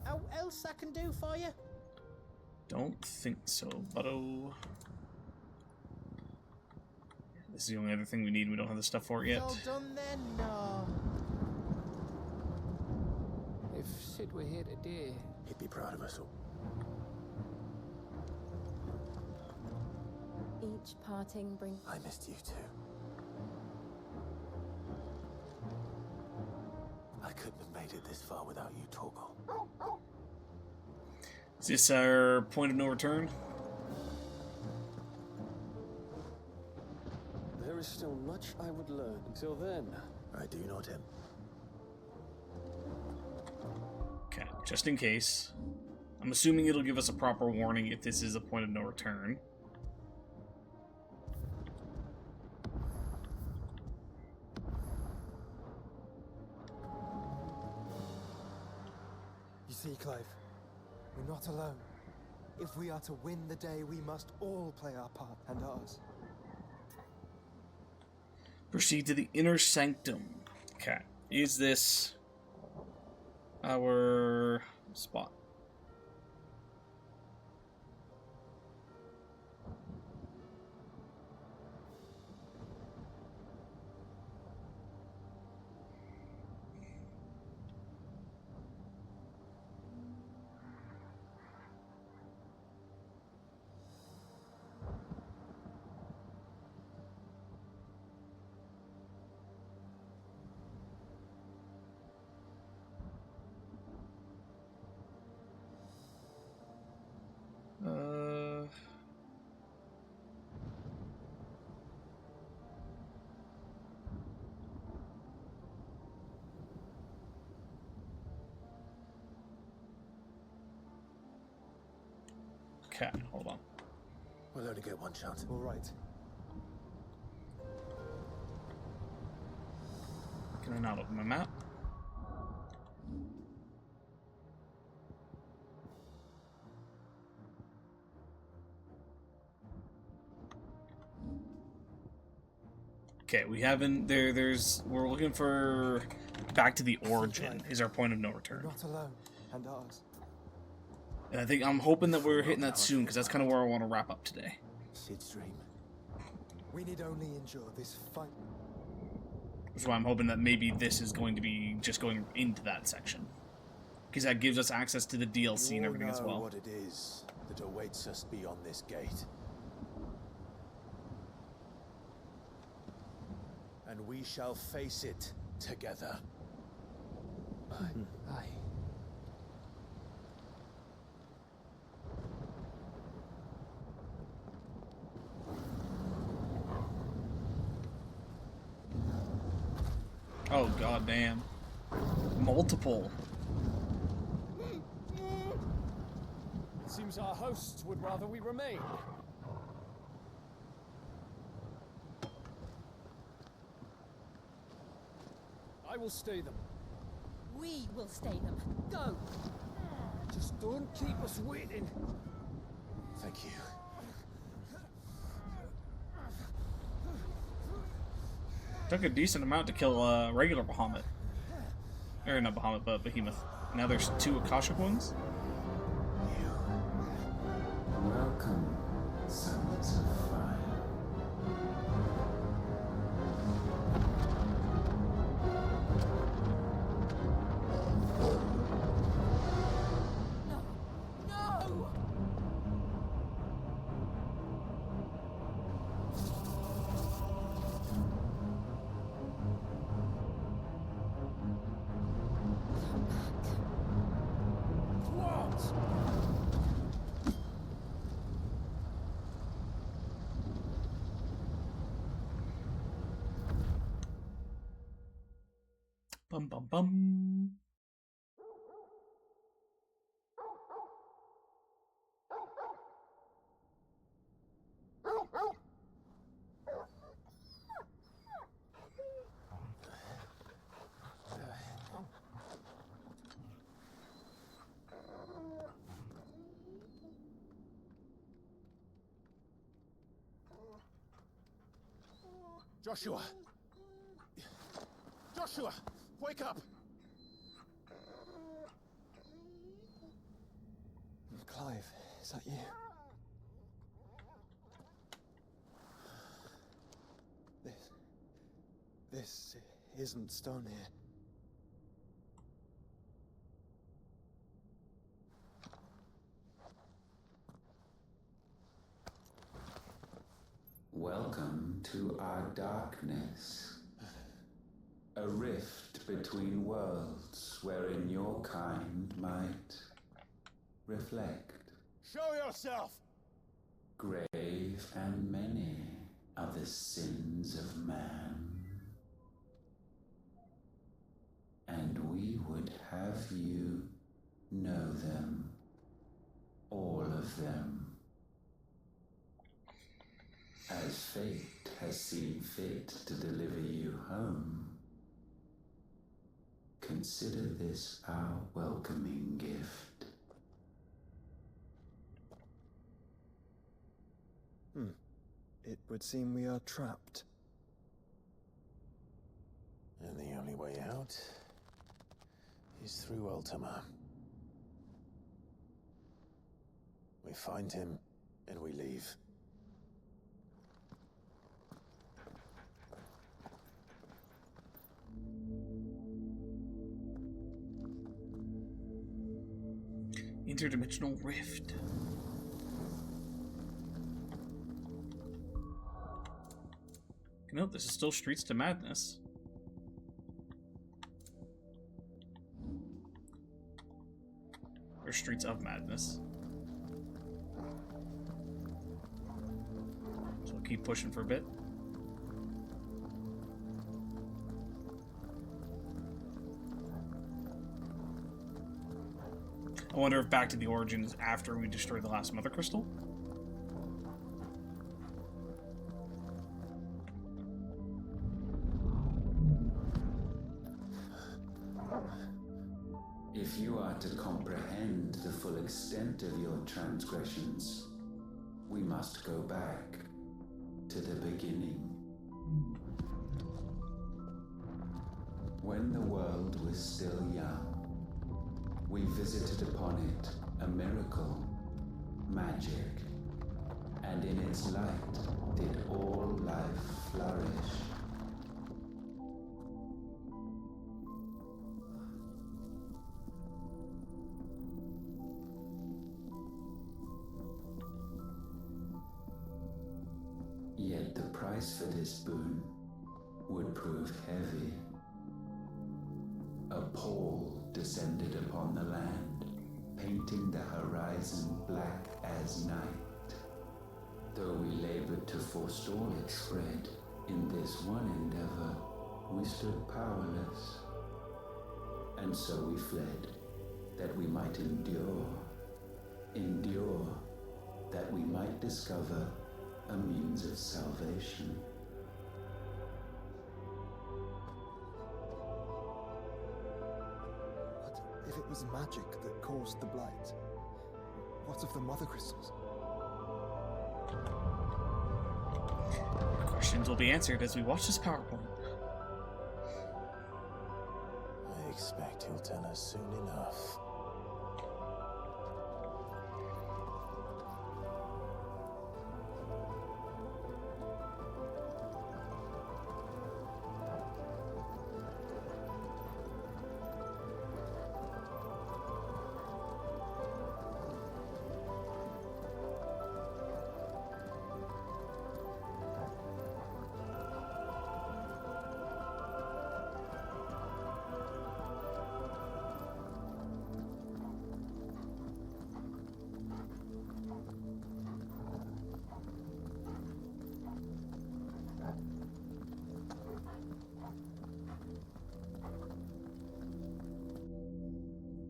How else I can do for you? Don't think so, butto. This is the only other thing we need. We don't have the stuff for it yet. All done then? No. If Sid were here today... He'd be proud of us all. Each parting brings... I missed you too. I couldn't have made it this far without you, Torgal. Is this our point of no return? There is still much I would learn. Until then, I do not him. Okay, just in case. I'm assuming it'll give us a proper warning if this is a point of no return. You see, Clive, we're not alone. If we are to win the day, we must all play our part, and ours. Proceed to the inner sanctum. Okay. Is this our spot? Okay, hold on. We'll only get one chance. All right. Can I not open my map? Okay, we haven't. We're looking for back to the origin. Is our point of no return. You're not alone, and ours. And I'm hoping that we're hitting that soon, because that's kind of where I want to wrap up today. Sid's dream. We need only endure this fight. So I'm hoping that maybe this is going to be just going into that section, because that gives us access to the DLC and everything as well. What it is that awaits us beyond this gate. And we shall face it together. Aye. Oh god damn. Multiple. It seems our hosts would rather we remain. I will stay them. We will stay them. Go! Just don't keep us waiting. Thank you. Took a decent amount to kill regular Bahamut. Or not Bahamut, but Behemoth. Now there's 2 Akashic ones. Welcome, sons of fire. Bum bum bum. Joshua! Joshua! Wake up! Clive, is that you? This isn't Stonehere. Welcome to our darkness. A rift between worlds wherein your kind might reflect. Show yourself! Grave and many are the sins of man. And we would have you know them. All of them. As fate has seen fit to deliver you home, consider this our welcoming gift. It would seem we are trapped. And the only way out is through Ultima. We find him, and we leave. Interdimensional rift. No, this is still Streets to Madness. Or Streets of Madness. So we'll keep pushing for a bit. I wonder if Back to the Origin is after we destroy the last Mother Crystal? If you are to comprehend the full extent of your transgressions, we must go back to the beginning. When the world was still young, we visited upon it a miracle, magic, and in its light did all life flourish. Yet the price for this boon would prove heavy. A pall descended upon the land, painting the horizon black as night. Though we labored to forestall its spread, in this one endeavor we stood powerless. And so we fled, that we might endure, that we might discover a means of salvation. But if it was magic that caused the blight, what of the Mother Crystals? Questions will be answered as we watch this PowerPoint. I expect he'll tell us soon enough.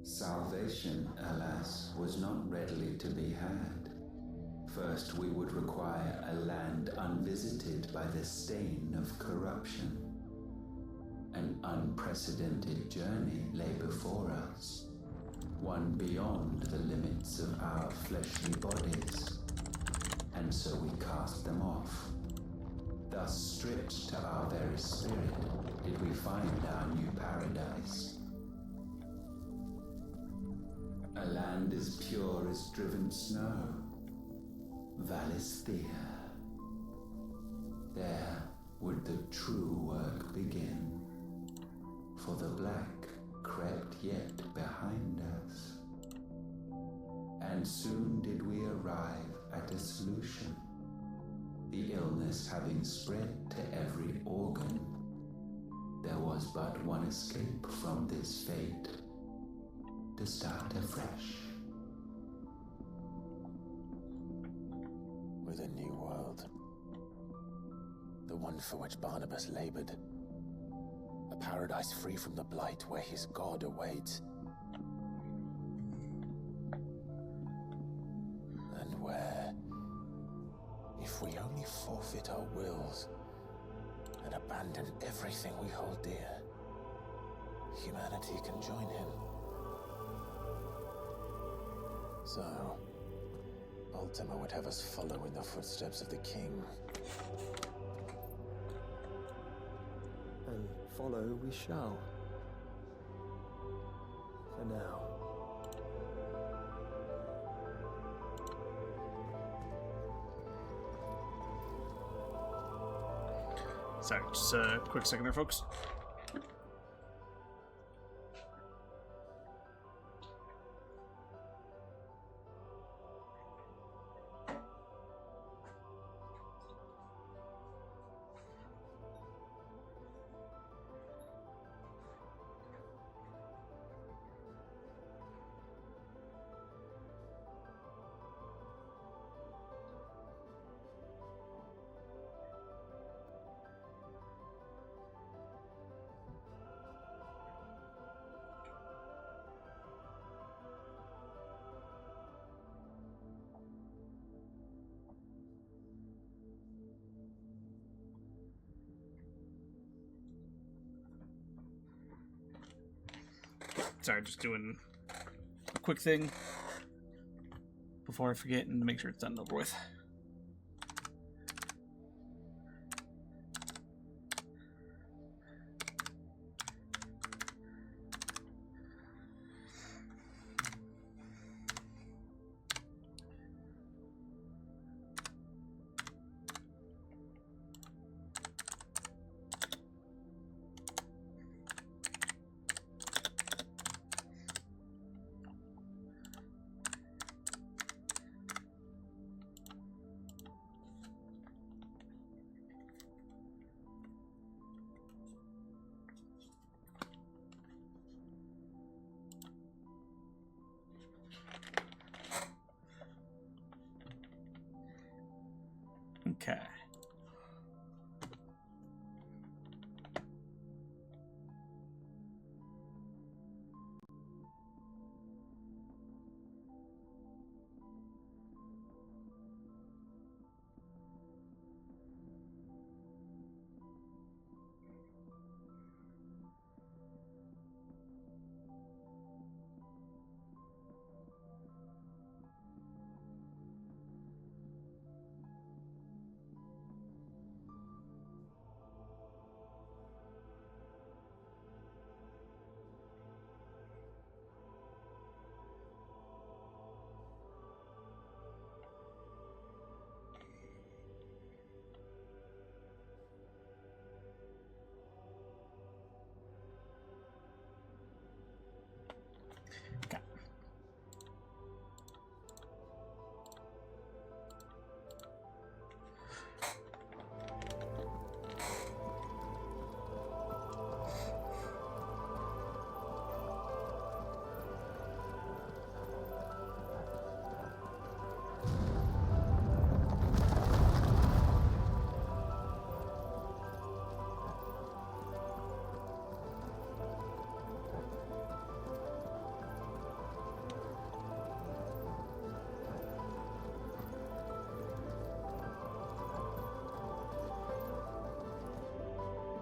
Salvation, alas, was not readily to be had. First, we would require a land unvisited by the stain of corruption. An unprecedented journey lay before us, one beyond the limits of our fleshly bodies. And so we cast them off. Thus, stripped to our very spirit, did we find our new paradise. A land as pure as driven snow, Valisthea. There would the true work begin, for the black crept yet behind us. And soon did we arrive at a solution, the illness having spread to every organ. There was but one escape from this fate, to start afresh. With a new world. The one for which Barnabas labored. A paradise free from the blight where his god awaits. And where, if we only forfeit our wills and abandon everything we hold dear, humanity can join him. So, Ultima would have us follow in the footsteps of the king. And follow we shall. For now. Sorry, just a quick second there, folks. Sorry, just doing a quick thing before I forget and make sure it's done and over with. Okay.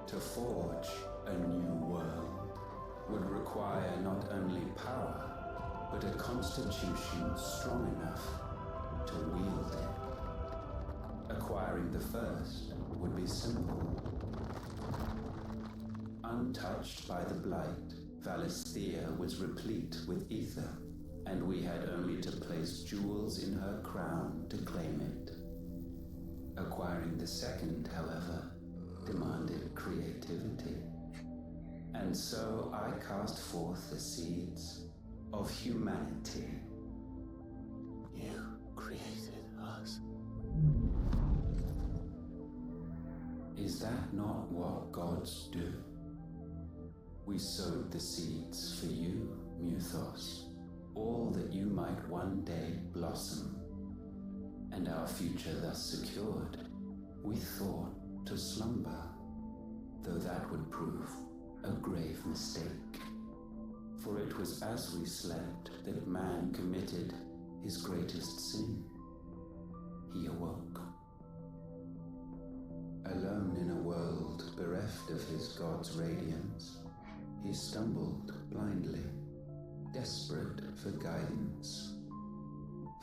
To forge a new world would require not only power, but a constitution strong enough to wield it. Acquiring the first would be simple. Untouched by the Blight, Valisthea was replete with ether, and we had only to place jewels in her crown to claim it. Acquiring the second, however, demanded creativity. And so I cast forth the seeds of humanity. You created us. Is that not what gods do? We sowed the seeds for you, Muthos, all that you might one day blossom. And our future thus secured, we thought to slumber, though that would prove a grave mistake. For it was as we slept that man committed his greatest sin. He awoke. Alone in a world bereft of his god's radiance, he stumbled blindly, desperate for guidance.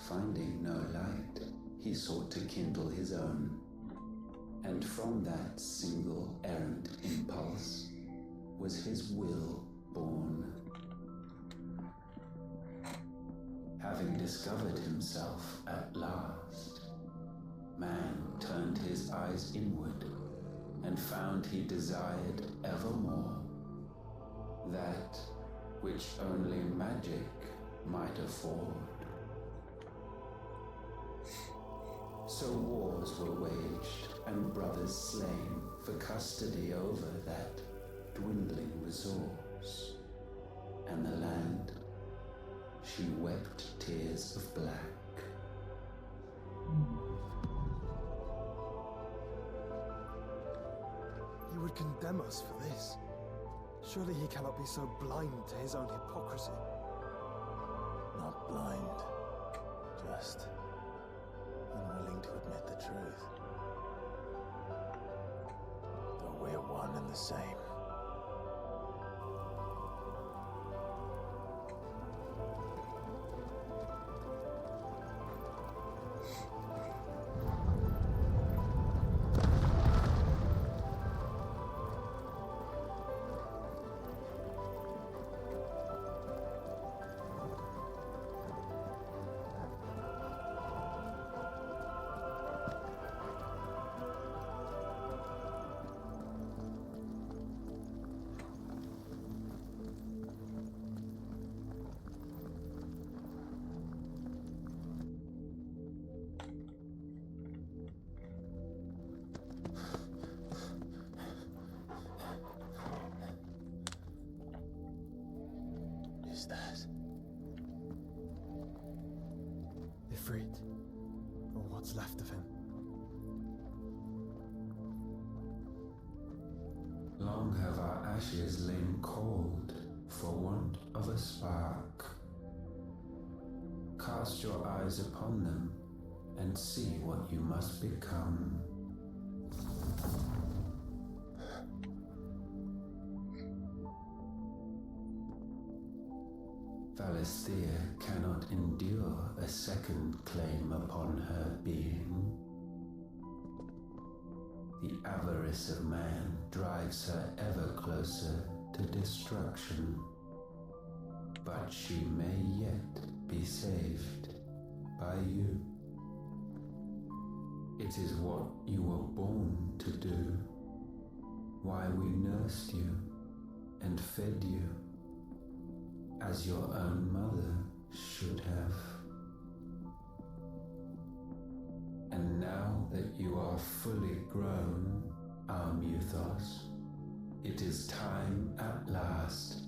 Finding no light, he sought to kindle his own. And from that single errant impulse, was his will born. Having discovered himself at last, man turned his eyes inward and found he desired evermore that which only magic might afford. So wars were waged and brothers slain for custody over that dwindling resource, and the land, she wept tears of black. You would condemn us for this. Surely he cannot be so blind to his own hypocrisy. Not blind, just unwilling to admit the truth. Though we're one and the same. Is that Ifrit, or what's left of him? Long have our ashes lain cold for want of a spark. Cast your eyes upon them and see what you must become. Valisthea cannot endure a second claim upon her being. The avarice of man drives her ever closer to destruction. But she may yet be saved by you. It is what you were born to do, why we nursed you and fed you, as your own mother should have. And now that you are fully grown, our Muthos, it is time at last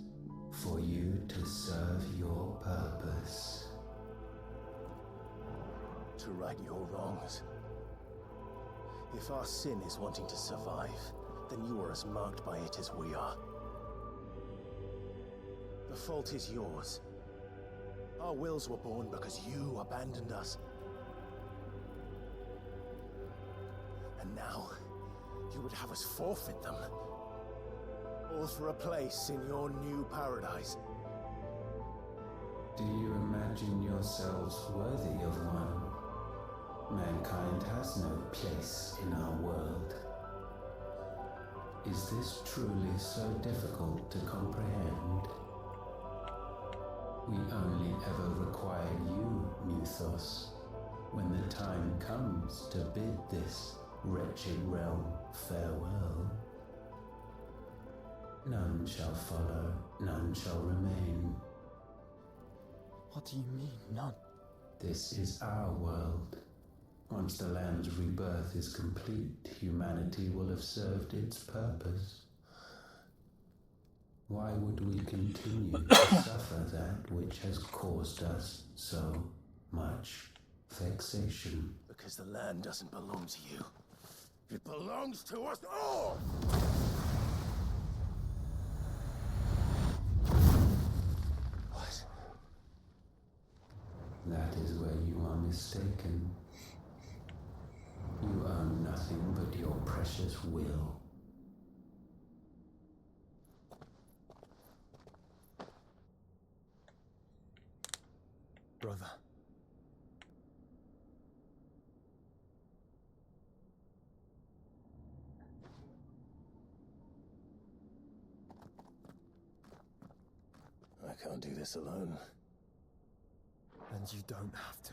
for you to serve your purpose. to right your wrongs? If our sin is wanting to survive, then you are as marked by it as we are. The fault is yours. Our wills were born because you abandoned us. And now, you would have us forfeit them. All for a place in your new paradise. Do you imagine yourselves worthy of one? Mankind has no place in our world. Is this truly so difficult to comprehend? We only ever require you, Muthos, when the time comes to bid this wretched realm farewell. None shall follow, none shall remain. What do you mean, none? This is our world. Once the land's rebirth is complete, humanity will have served its purpose. Why would we continue to suffer that which has caused us so much vexation? Because the land doesn't belong to you. It belongs to us all! What? That is where you are mistaken. You own nothing but your precious will. Brother. can't do this alone. And you don't have to.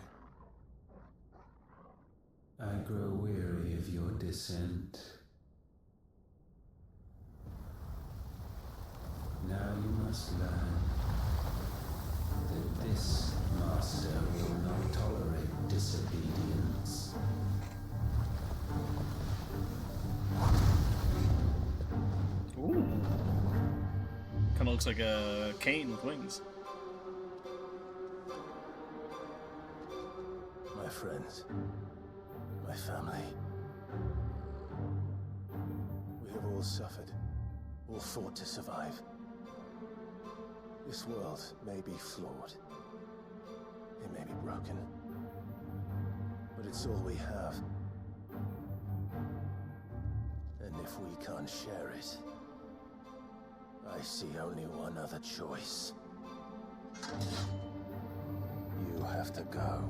I grow weary of your dissent. Now you must learn that this master will not tolerate disobedience. Ooh. Kind of looks like a cane with wings. My friends, my family. We have all suffered, all fought to survive. This world may be flawed. It may be broken. But it's all we have. And if we can't share it, I see only one other choice. You have to go.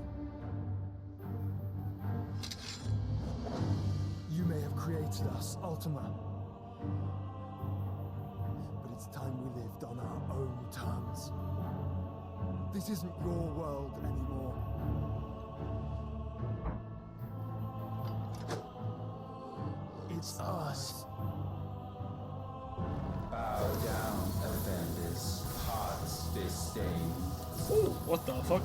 You may have created us, Ultima. But it's time we lived on our own terms. This isn't your world anymore. It's ours. Bow down, offenders, hearts disdain. Ooh, what the fuck?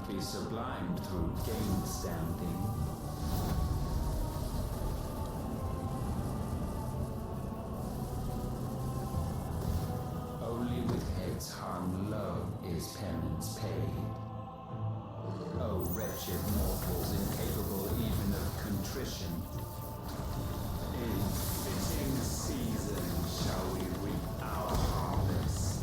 Be sublimed through gainstanding. Only with heads hung low is penance paid. O wretched mortals, incapable even of contrition. In fitting season shall we reap our harvest.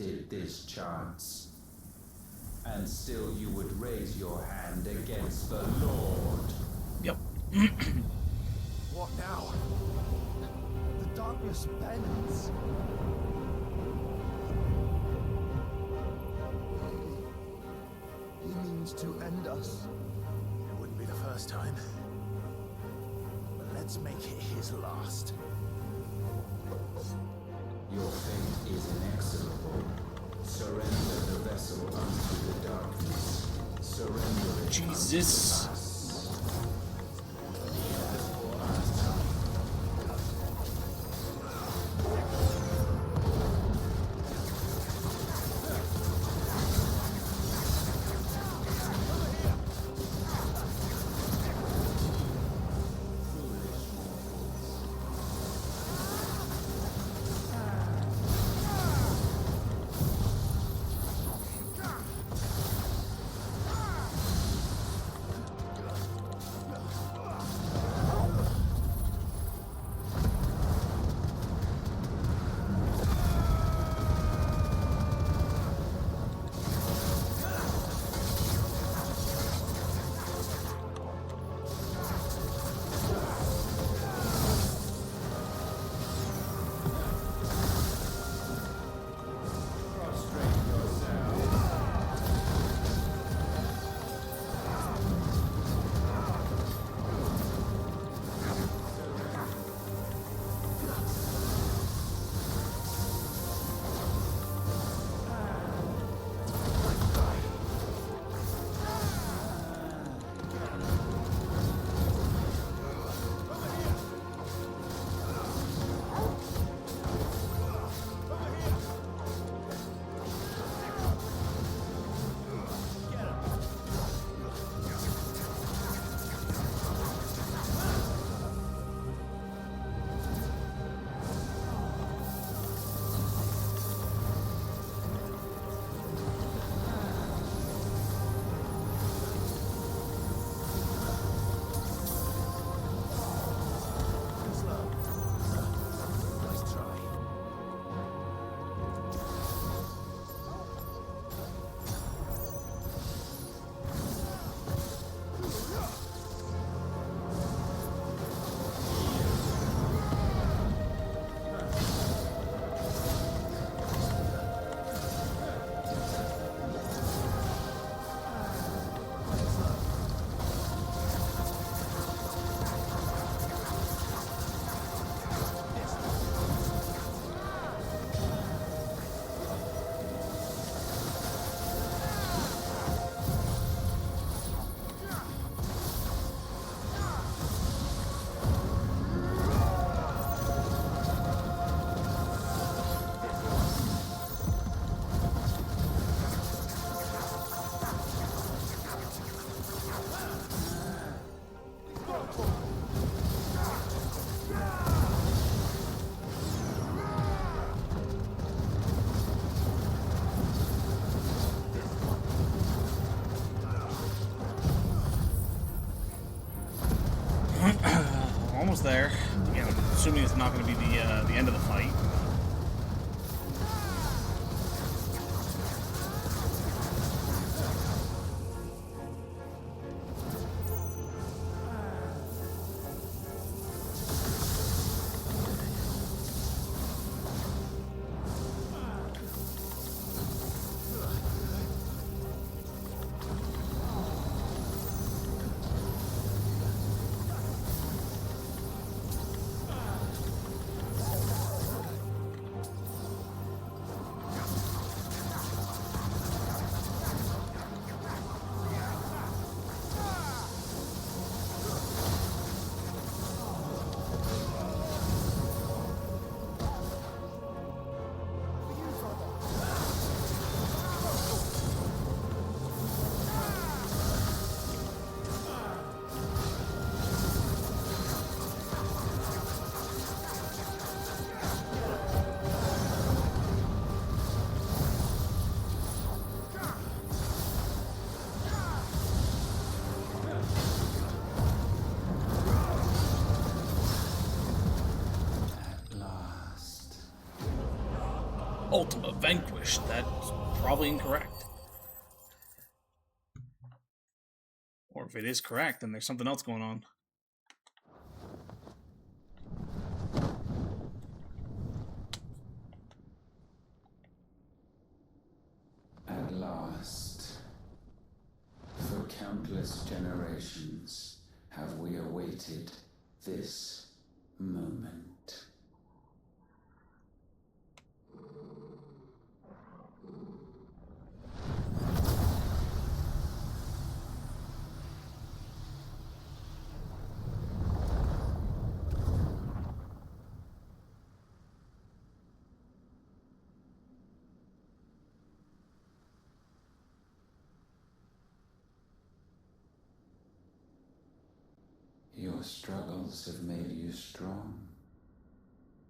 wasted this chance. And still you would raise your hand against the Lord. Yep. What now? The darkness bends. He means to end us. It wouldn't be the first time. But let's make it his last. Your fate is inexorable. Surrender the vessel unto the darkness. Surrender it. Jesus. Almost there. Again, I'm assuming it's not going to be the end of the fight. Ultima vanquished. That's probably incorrect. Or if it is correct, then there's something else going on. At last, for countless generations, have we awaited this moment. Your struggles have made you strong,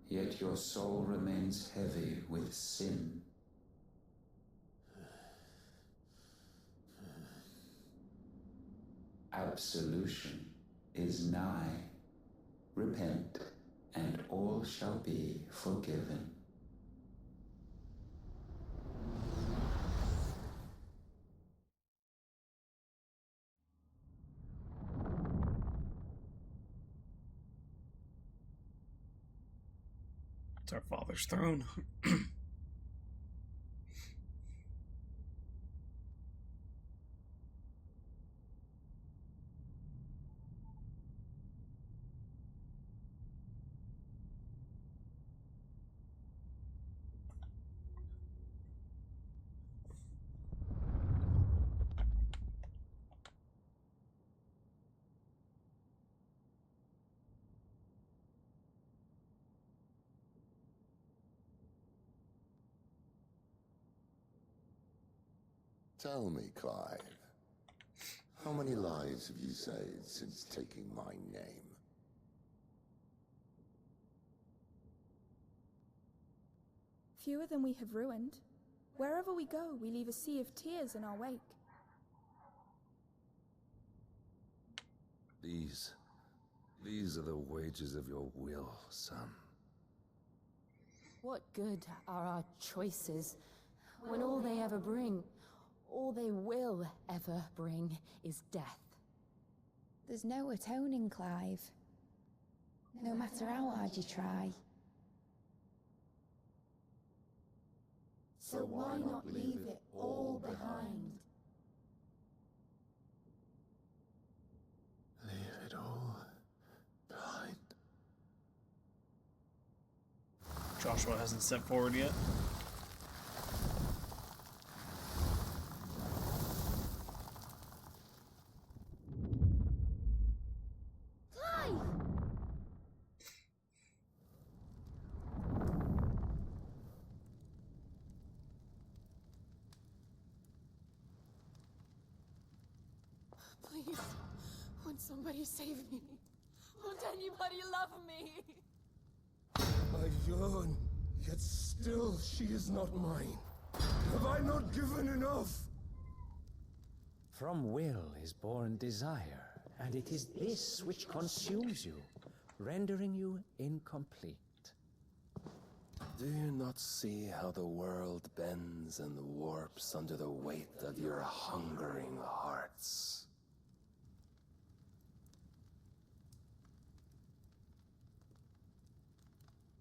yet your soul remains heavy with sin. Absolution is nigh. Repent, and all shall be forgiven. It's our Father's throne. Tell me, Clive, how many lives have you saved since taking my name? Fewer than we have ruined. Wherever we go, we leave a sea of tears in our wake. These are the wages of your will, son. What good are our choices when all they ever bring, all they will ever bring, is death? There's no atoning, Clive. No matter how hard you try. So why not leave it all behind? Leave it all behind. Joshua hasn't stepped forward yet. Please, won't somebody save me? Won't anybody love me? I yearn, yet still she is not mine. Have I not given enough? From will is born desire, and it is this which consumes you, rendering you incomplete. Do you not see how the world bends and warps under the weight of your hungering hearts?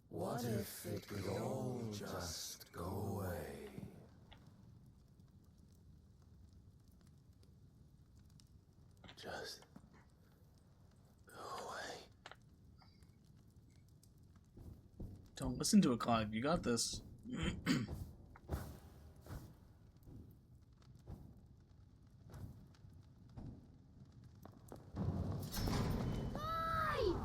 What if it could all just go away? Just go away. Don't listen to it, Clive. You got this. Clive!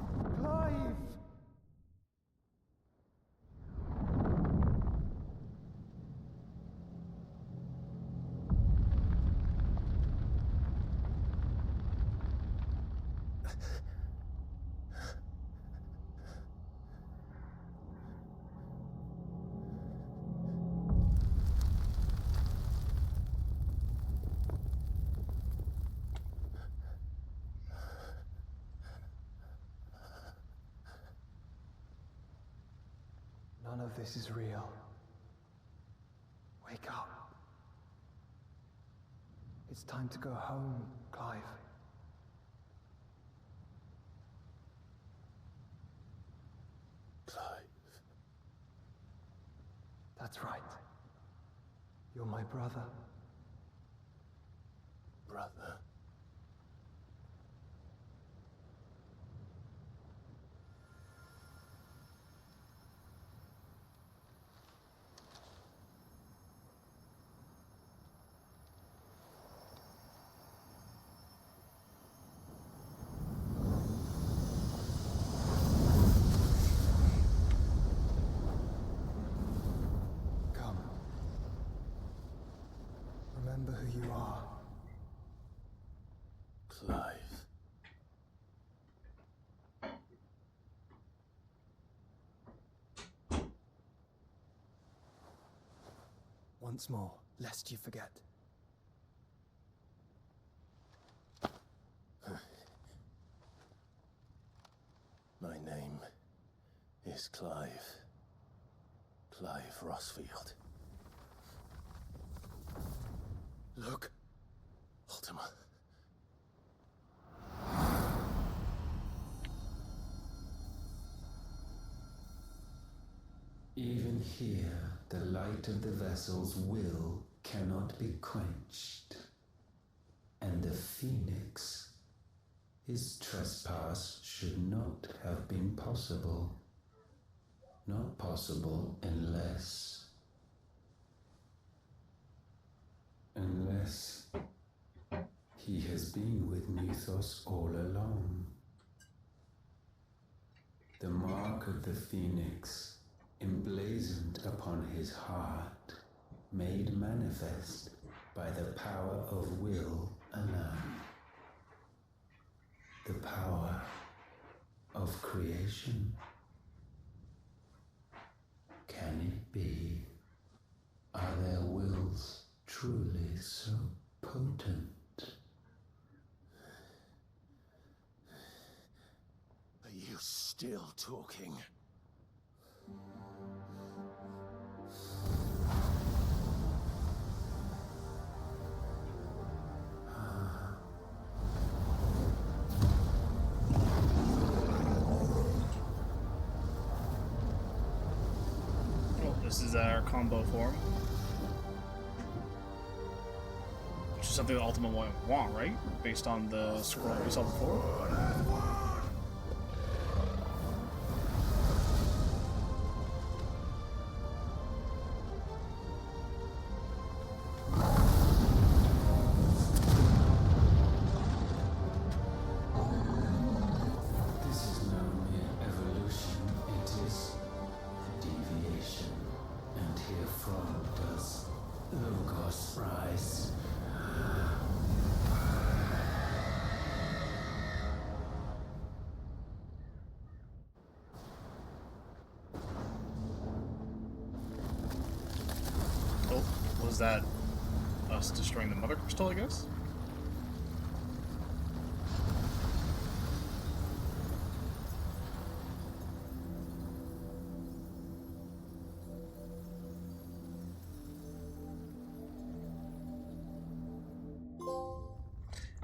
None of this is real. Wake up. It's time to go home, Clive. Clive. That's right. You're my brother. Brother. Come. Remember who you are. Clive. Once more, lest you forget. My name is Clive. Clive Rossfield. Look, Ultima. Even here, the light of the vessel's will cannot be quenched. And the Phoenix, his trespass should not have been possible. Not possible unless he has been with Mythos all along. The mark of the Phoenix, emblazoned upon his heart, made manifest by the power of will alone. The power of creation. Can it be? Are their wills truly so potent? Are you still talking? This is our combo form. Which is something that Ultima might want, right? Based on the scroll we saw before. This is no mere evolution, it is deviation. And herefrom does Logos rise. Oh, was that us destroying the mother crystal, I guess?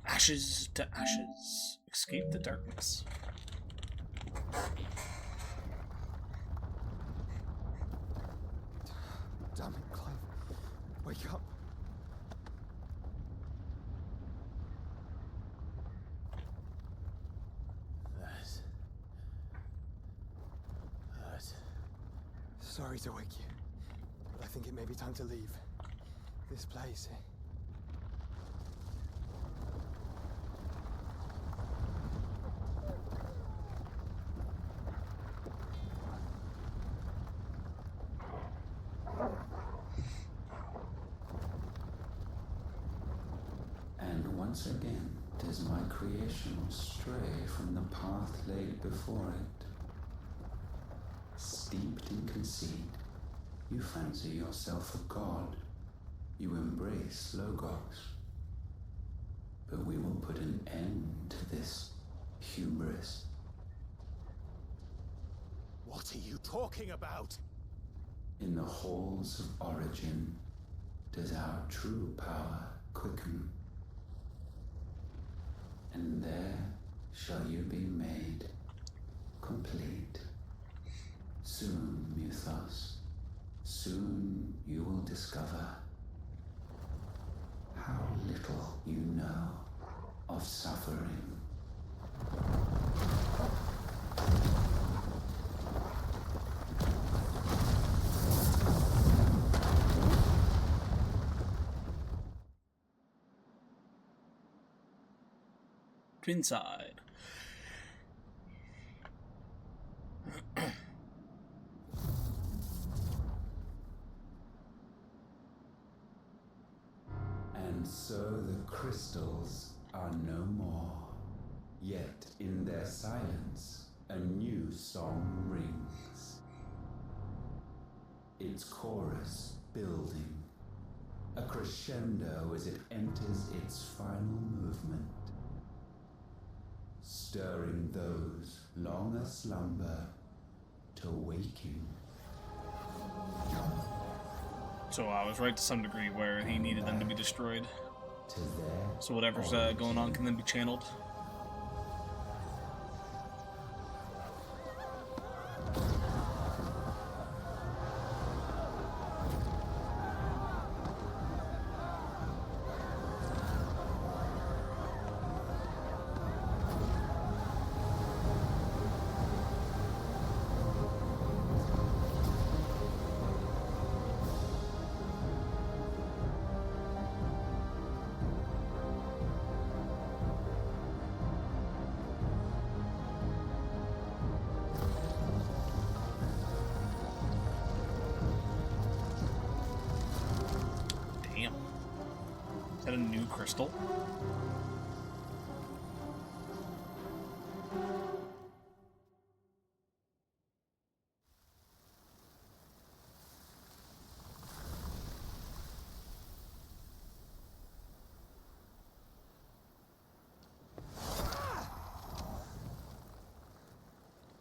Ashes to ashes. Escape the darkness. Damn it, Clive. Wake up. That. Sorry to wake you, but I think it may be time to leave. This place. And once again does my creation stray from the path laid before it. Steeped in conceit, you fancy yourself a god. You embrace Logos. But we will put an end to this hubris. What are you talking about? In the halls of origin, does our true power quicken. And there shall you be made complete. Soon, Mythos, soon you will discover how little you know of suffering. Inside. And so the crystals are no more. Yet in their silence, a new song rings. Its chorus building, a crescendo as it enters its final movement, stirring those long aslumber to waking. So I was right to some degree where he needed them to be destroyed. So whatever's going on can then be channeled. Is that a new crystal?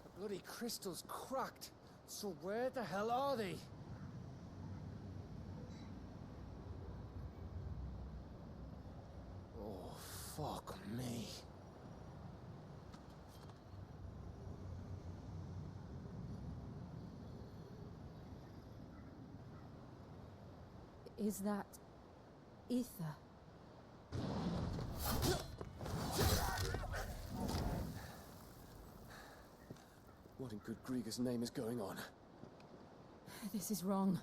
The bloody crystal's cracked. So where the hell are they? Oh, fuck me. Is that ether? What in good Grieger's name is going on? This is wrong.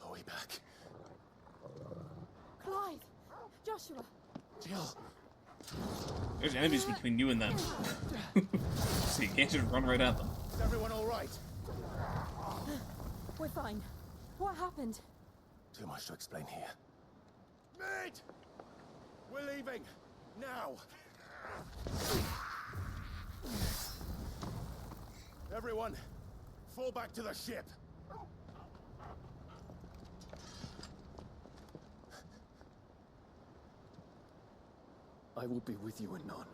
Are we back? Clive! Joshua! Jill! There's enemies between you and them. So you can't just run right at them. Is everyone all right? We're fine. What happened? Too much to explain here. Mate! We're leaving! Now! Everyone, fall back to the ship! I will be with you anon.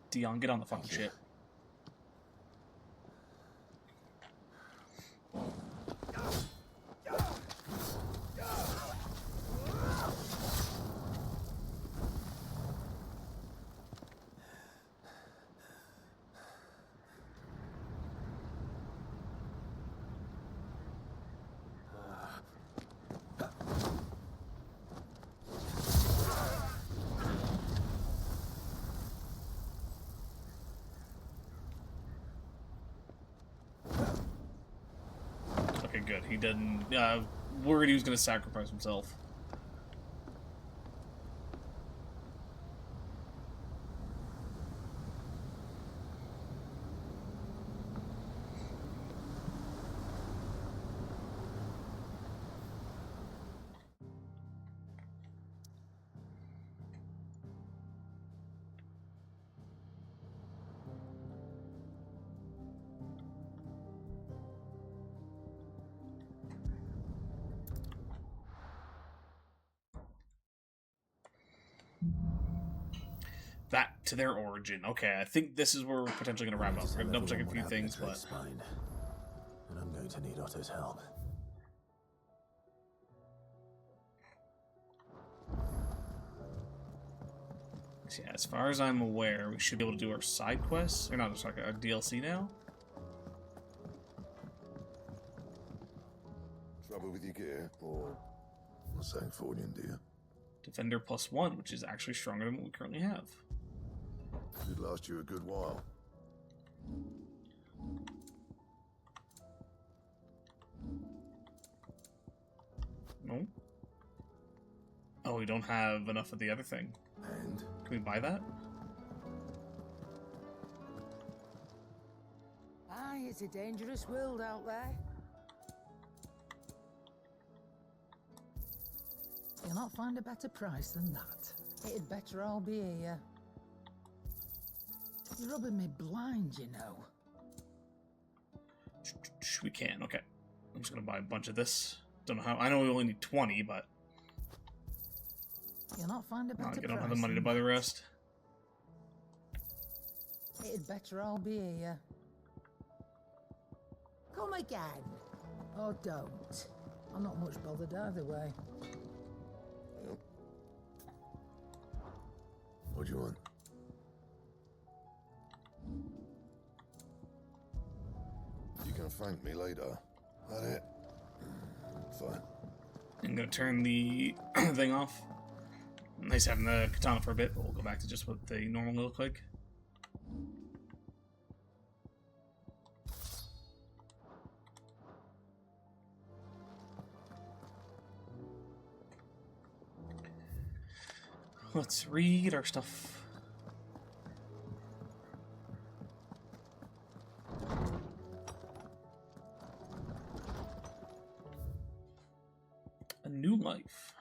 Dion, get on the fucking ship. Okay, good. He didn't. Worried he was going to sacrifice himself. back to their origin. Okay, I think this is where we're potentially going to wrap up. We're going to double check a few things, but... Spine, and I'm going to need Otto's help. So yeah, as far as I'm aware, we should be able to do our side quests. Or not, sorry, our DLC now. Trouble with your gear, or something for you, dear? Defender +1, which is actually stronger than what we currently have. Should last you a good while. No. Oh, we don't have enough of the other thing. And? Can we buy that? Aye, it's a dangerous world out there. You'll not find a better price than that. It'd better all be here. You're rubbing me blind, you know. We can, okay. I'm just gonna buy a bunch of this. Don't know how. I know we only need 20, but You'll not find a better price. I don't have the money to buy the rest. It'd better all be here. Come again. Or don't. I'm not much bothered either way. Yep. What do you want? You can thank me later. That it? Fine. I'm gonna turn the thing off. Nice having the katana for a bit, but we'll go back to just what they normally look like. Let's read our stuff. A new life.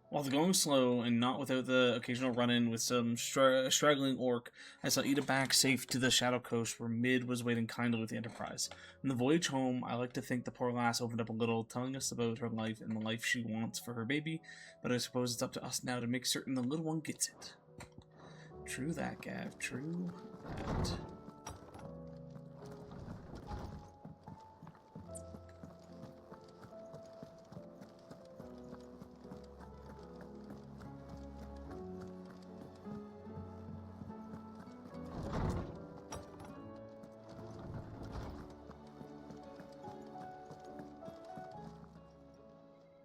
While the going slow and not without the occasional run-in with some straggling orc, I saw Ida back safe to the Shadow Coast where Mid was waiting kindly with the Enterprise. On the voyage home, I like to think the poor lass opened up a little, telling us about her life and the life she wants for her baby, but I suppose it's up to us now to make certain the little one gets it. True that, Gav. True that.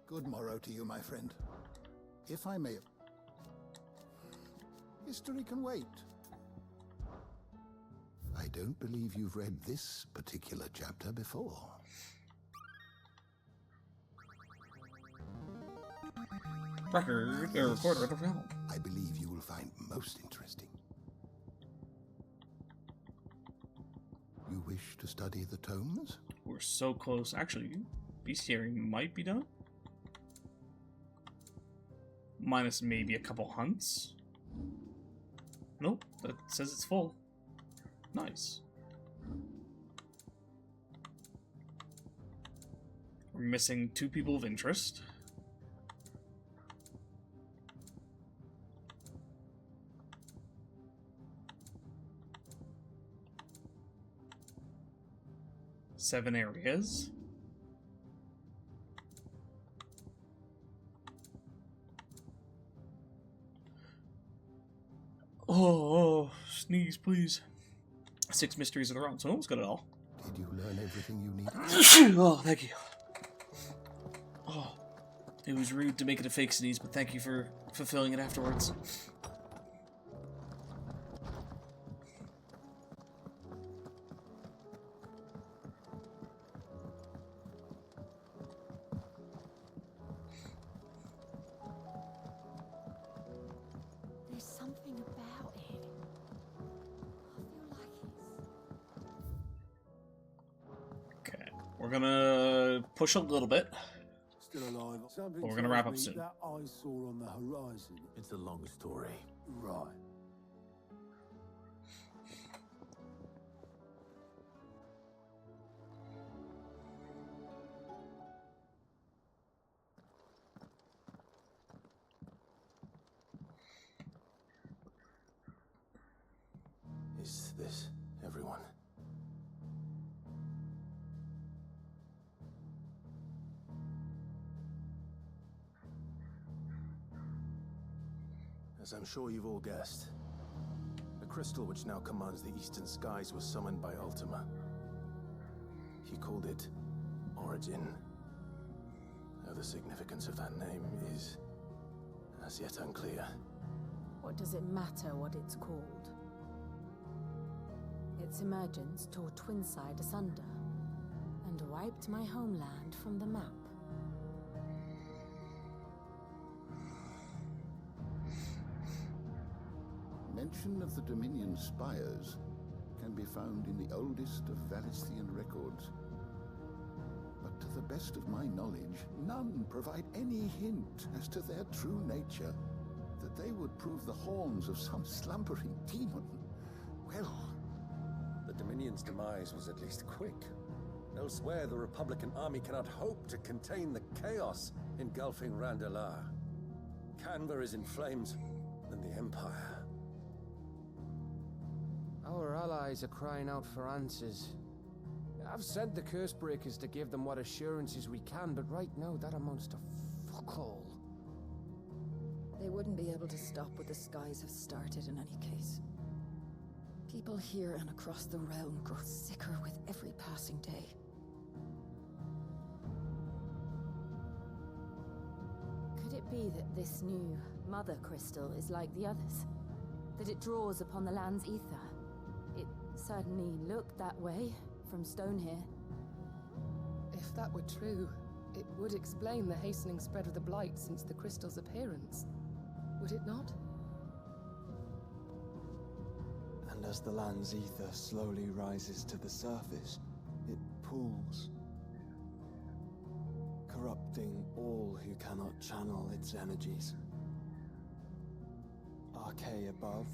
Good morrow to you, my friend. If I may... History can wait. I don't believe you've read this particular chapter before. Recorder of the realm. I believe you will find most interesting. You wish to study the tomes? We're so close. Actually, bestiary might be done. Minus maybe a couple hunts. Nope, that says it's full. Nice. We're missing 2 people of interest. Seven areas. Oh, sneeze, please. 6 mysteries of the realm, so I almost got it all. Did you learn everything you needed? Oh, thank you. Oh, it was rude to make it a fake sneeze, but thank you for fulfilling it afterwards. There's something about it. I feel like it's... Okay, we're gonna push a little bit. Still alive. Something But we're gonna wrap up tells me soon. That I saw on the horizon. It's a long story. Right. this, everyone. As I'm sure you've all guessed, the crystal which now commands the eastern skies was summoned by Ultima. He called it Origin. Though the significance of that name is as yet unclear. What does it matter what it's called? Its emergence tore Twinside asunder and wiped my homeland from the map. Mention of the Dominion spires can be found in the oldest of Valisthian records. But to the best of my knowledge, none provide any hint as to their true nature. That they would prove the horns of some slumbering demon. Well... The Dominion's demise was at least quick. Elsewhere, the Republican army cannot hope to contain the chaos engulfing Randalar. Canva is in flames, and the Empire. Our allies are crying out for answers. I've sent the Cursebreakers to give them what assurances we can, but right now that amounts to fuck all. They wouldn't be able to stop what the skies have started in any case. People here and across the realm grow sicker with every passing day. Could it be that this new Mother Crystal is like the others? That it draws upon the land's ether? It certainly looked that way from stone here. If that were true, it would explain the hastening spread of the Blight since the crystal's appearance. Would it not? And as the land's ether slowly rises to the surface, it pools, corrupting all who cannot channel its energies. Archay above,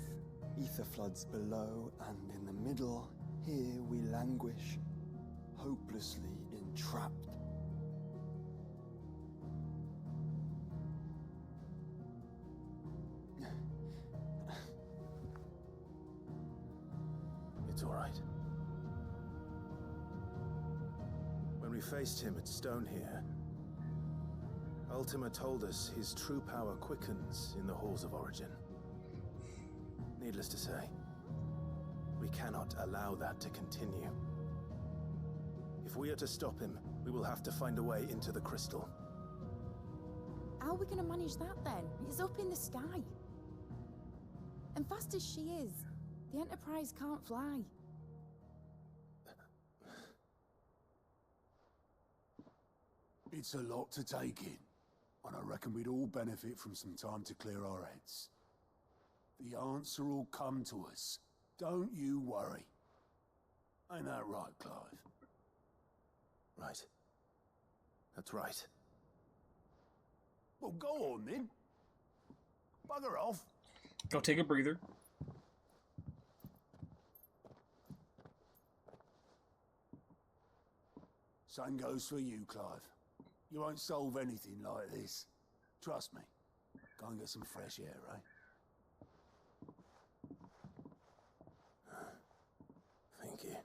ether floods below, and in the middle, here we languish, hopelessly entrapped. It's all right. When we faced him at Stone here, Ultima told us his true power quickens in the halls of Origin. Needless to say, we cannot allow that to continue. If we are to stop him, we will have to find a way into the crystal. How are we gonna manage that then? It's up in the sky. And fast as she is, the Enterprise can't fly. It's a lot to take in, and I reckon we'd all benefit from some time to clear our heads. The answer will come to us. Don't you worry. Ain't that right, Clive? Right. That's right. Well, go on then. Bugger off. Go take a breather. Same goes for you, Clive. You won't solve anything like this. Trust me. Go and get some fresh air, eh? Thank you.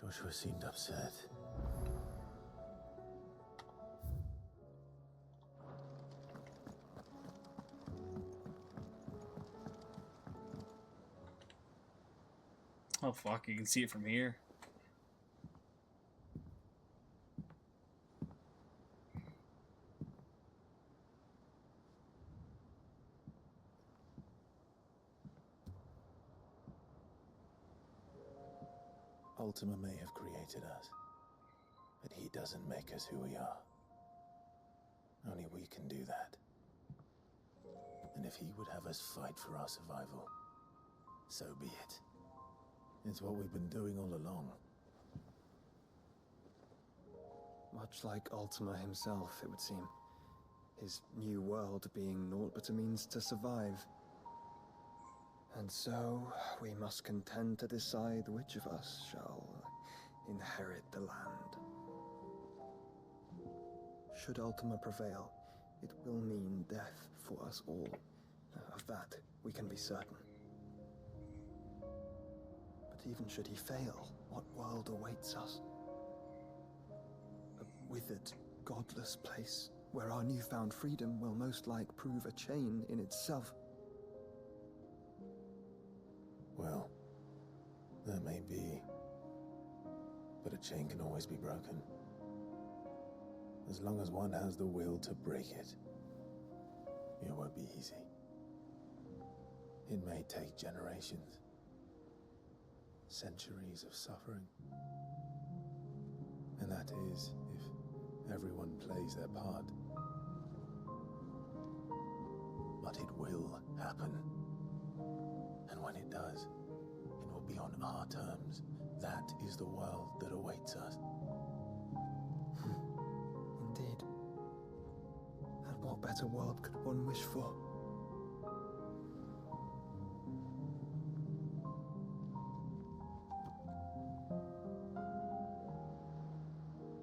Joshua seemed upset. Oh fuck, you can see it from here. Ultima may have created us, but he doesn't make us who we are. Only we can do that. And if he would have us fight for our survival, so be it. It's what we've been doing all along. Much like Ultima himself, it would seem. His new world being naught but a means to survive. And so, we must contend to decide which of us shall inherit the land. Should Ultima prevail, it will mean death for us all. Of that, we can be certain. But even should he fail, what world awaits us? A withered, godless place, where our newfound freedom will most like prove a chain in itself. Well, that may be. But a chain can always be broken. As long as one has the will to break it. It won't be easy. It may take generations. Centuries of suffering. And that is, if everyone plays their part. But it will happen. And when it does, it will be on our terms. That is the world that awaits us. Indeed. And what better world could one wish for?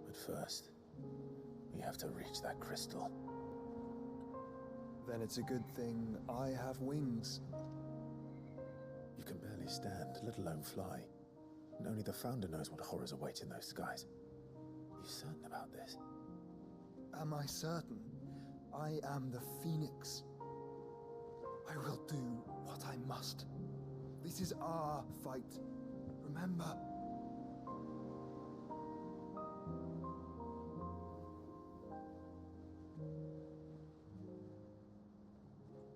But first, we have to reach that crystal. Then it's a good thing I have wings. You can barely stand, let alone fly. And only the Founder knows what horrors await in those skies. Are you certain about this? Am I certain? I am the Phoenix. I will do what I must. This is our fight. Remember?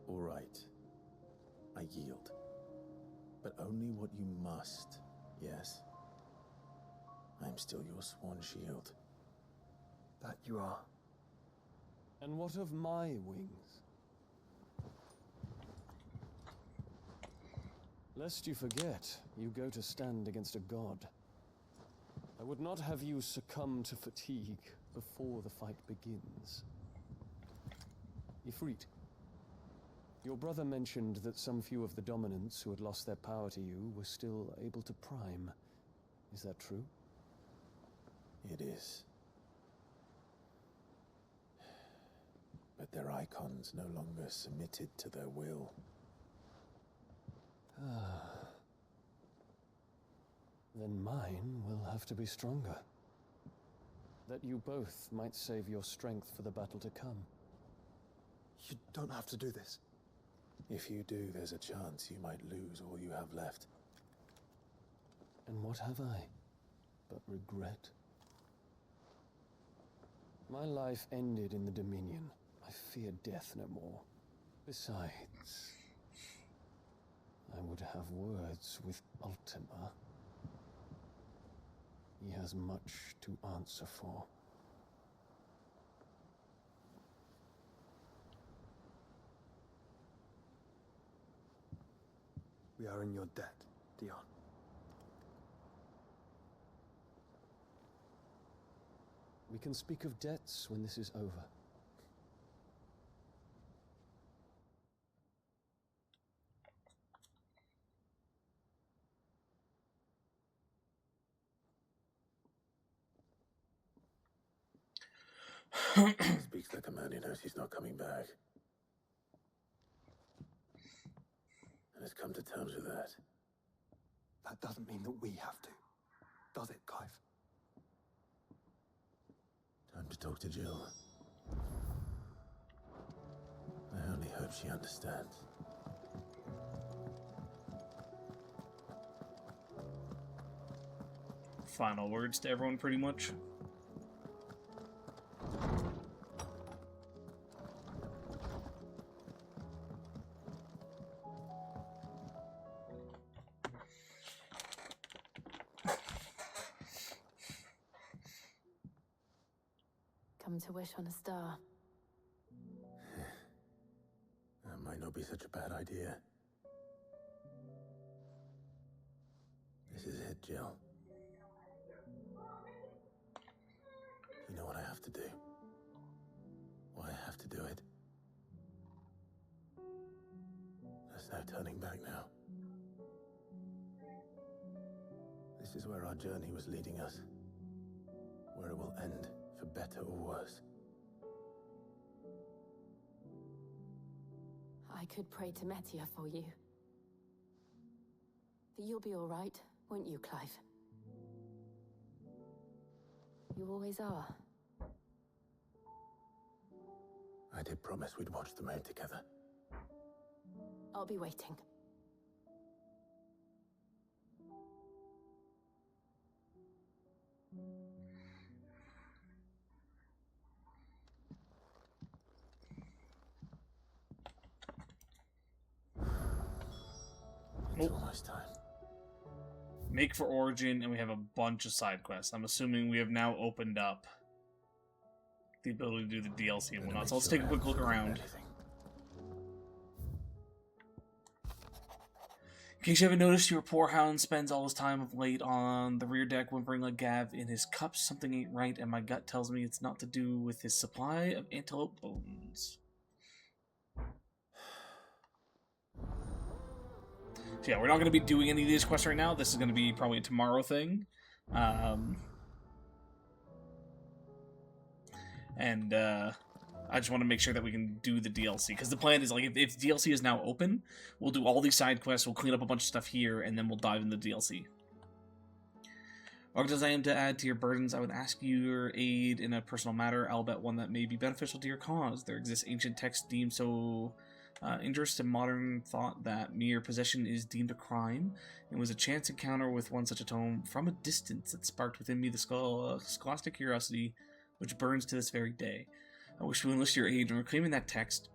All right. I yield. But only what you must. Yes. I'm still your sworn shield. That you are. And what of my wings? Lest you forget, you go to stand against a god. I would not have you succumb to fatigue before the fight begins. Ifrit, your brother mentioned that some few of the dominants who had lost their power to you were still able to prime. Is that true? It is. But their icons no longer submitted to their will. Then mine will have to be stronger. That you both might save your strength for the battle to come. You don't have to do this. If you do, there's a chance you might lose all you have left. And what have I but regret? My life ended in the Dominion. I fear death no more. Besides, I would have words with Ultima. He has much to answer for. We are in your debt, Dion. We can speak of debts when this is over. Speaks like a man who knows he's not coming back. And has come to terms with that. That doesn't mean that we have to, does it, Clive? Time to talk to Jill. I only hope she understands. Final words to everyone, pretty much. Come to wish on a star. That might not be such a bad idea. This is it, Jill. You know what I have to do. Why I have to do it. There's no turning back now. This is where our journey was leading us. Where it will end, for better or worse. I could pray to Metia for you. But you'll be all right, won't you, Clive? You always are. I did promise we'd watch the moon together. I'll be waiting. It's almost time. Make for Origin, and we have a bunch of side quests. I'm assuming we have now opened up the ability to do the DLC and whatnot. So let's take a quick look around. In case you haven't noticed, your poor hound spends all his time of late on the rear deck whimpering like Gav in his cups. Something ain't right, and my gut tells me it's not to do with his supply of antelope bones. So yeah, we're not going to be doing any of these quests right now. This is going to be probably a tomorrow thing. I just want to make sure that we can do the DLC. Because the plan is, like, if DLC is now open, we'll do all these side quests, we'll clean up a bunch of stuff here, and then we'll dive into the DLC. As I am to add to your burdens, I would ask your aid in a personal matter, albeit one that may be beneficial to your cause. There exists ancient texts deemed so injurious to modern thought that mere possession is deemed a crime. It was a chance encounter with one such a tome from a distance that sparked within me the scholastic curiosity which burns to this very day. I wish to enlist your aid in reclaiming that text.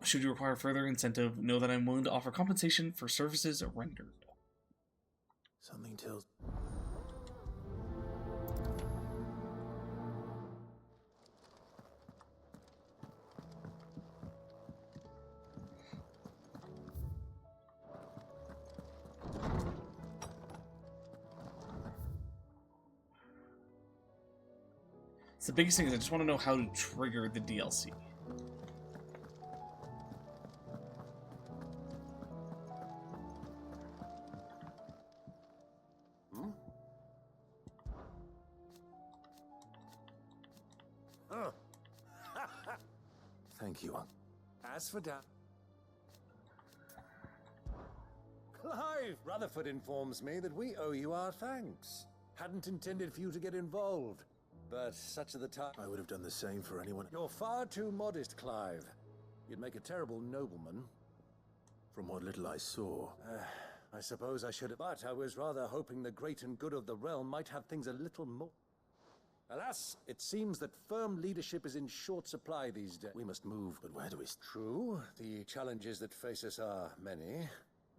Should you require further incentive, know that I am willing to offer compensation for services rendered. Something tells... So the biggest thing is I just want to know how to trigger the DLC. Hmm? Oh. Thank you. As for that... Clive! Rutherford informs me that we owe you our thanks. Hadn't intended for you to get involved. But such are the time. I would have done the same for anyone. You're far too modest, Clive. You'd make a terrible nobleman. From what little I saw. I suppose I should have. But I was rather hoping the great and good of the realm might have things a little more. Alas, it seems that firm leadership is in short supply these days. We must move. But where do we... True, the challenges that face us are many.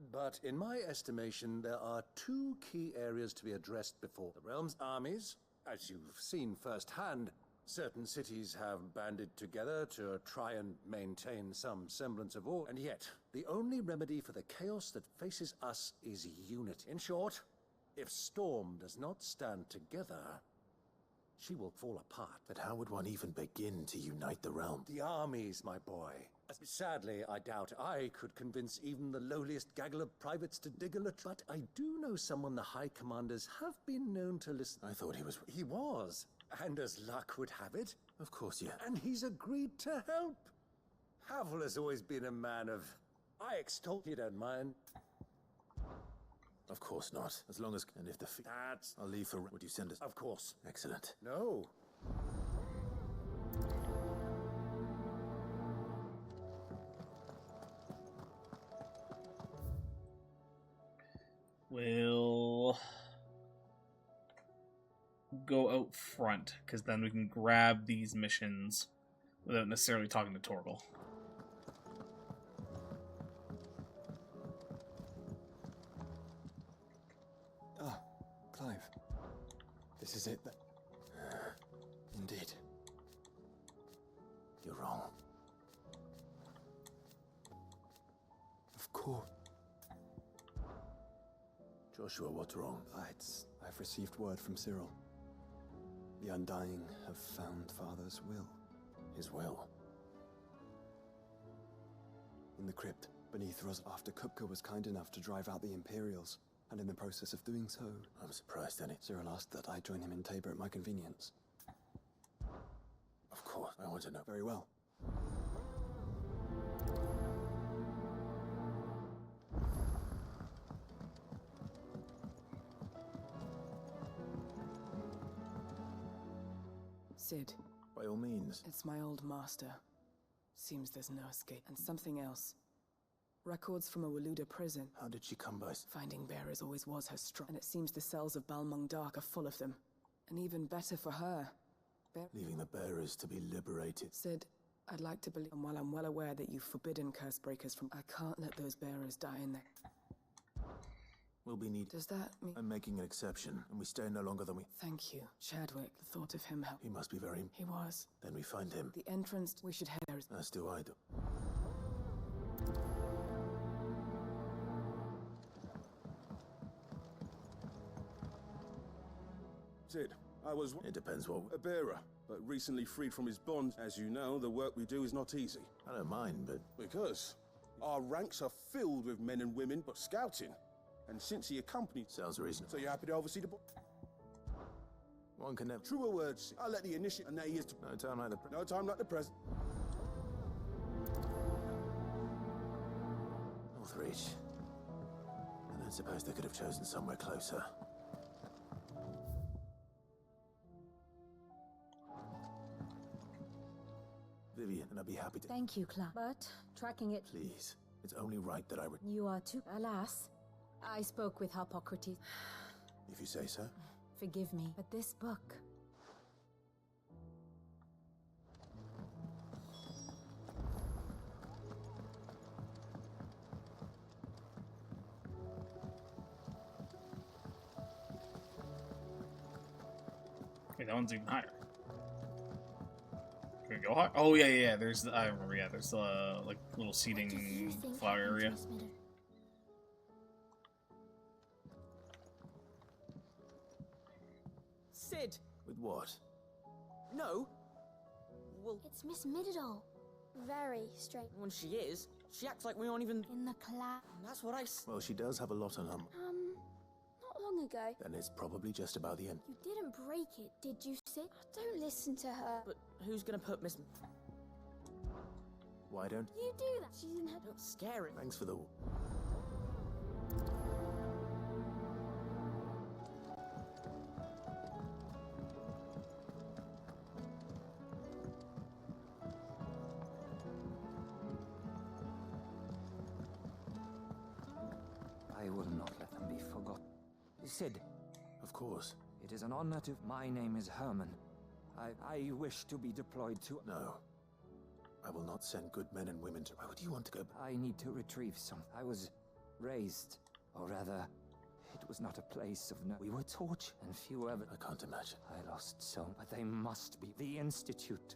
But in my estimation, there are two key areas to be addressed before the realm's armies. As you've seen firsthand, certain cities have banded together to try and maintain some semblance of order. And yet, the only remedy for the chaos that faces us is unity. In short, if Storm does not stand together, she will fall apart. But how would one even begin to unite the realm? The armies, my boy. Sadly, I doubt I could convince even the lowliest gaggle of privates to dig a little. But I do know someone the High Commanders have been known to listen. I thought he was... He was. And as luck would have it... Of course, yeah. And he's agreed to help. Havel has always been a man of... I extol... You don't mind? Of course not. As long as... And if the... That's... I'll leave for... Would you send us... Of course. Excellent. No. We'll go out front, because then we can grab these missions without necessarily talking to Torgal. Ah, Clive. This is it. Indeed. You're wrong. Of course. Joshua, what's wrong? I've received word from Cyril. The Undying have found Father's will. His will? In the crypt, beneath Ros after Kupka was kind enough to drive out the Imperials, and in the process of doing so... I'm surprised, Annie. Cyril asked that I join him in Tabor at my convenience. Of course, I want to know. Very well. Sid. By all means. It's my old master. Seems there's no escape. And something else. Records from a Waluda prison. How did she come by? Finding bearers always was her strong. And it seems the cells of Balmung Dark are full of them. And even better for her. Leaving the bearers to be liberated. Sid, I'd like to believe, and while I'm well aware that you've forbidden curse breakers from, I can't let those bearers die in there. Will be needed. Does that mean... I'm making an exception, and we stay no longer than we... Thank you. Chadwick, the thought of him helped. He must be very... He was. Then we find him. The entrance, we should head there. As do I, though. Sid, I was... It depends what... A bearer, but recently freed from his bonds. As you know, the work we do is not easy. I don't mind, but... Because our ranks are filled with men and women, but scouting. And since he accompanied... Sounds reasonable. So you're happy to oversee the... One can never... Truer words. I'll let the initiate... And now he is to... No time like the... No time like the present. Northreach. I don't suppose they could have chosen somewhere closer. Vivian, and I'd be happy to... Thank you, Clark. But tracking it... Please. It's only right that I would... You are too... Alas, I spoke with Hippocrates. If you say so. Forgive me, but this book... Okay, that one's even higher. Can we go high? Oh, yeah. There's the... I remember, yeah. There's the, like, little seating flower area. Sid! With what? No. Well... It's Miss Middledore. Very strange. When she is, she acts like we aren't even... In the class. That's what I... Well, she does have a lot on her... Not long ago. Then it's probably just about the end. You didn't break it, did you, Sid? Don't listen to her. But who's gonna put Miss... Why don't... You do that. She's in her... Don't scare him. Thanks for the... I will not let them be forgotten. Sid. Of course. It is an honor to... My name is Herman. I wish to be deployed to... No. I will not send good men and women to... Why would you want to go... I need to retrieve some... I was raised, or rather, it was not a place of no... We were taught, and few ever... I can't imagine. I lost so... But they must be... The Institute.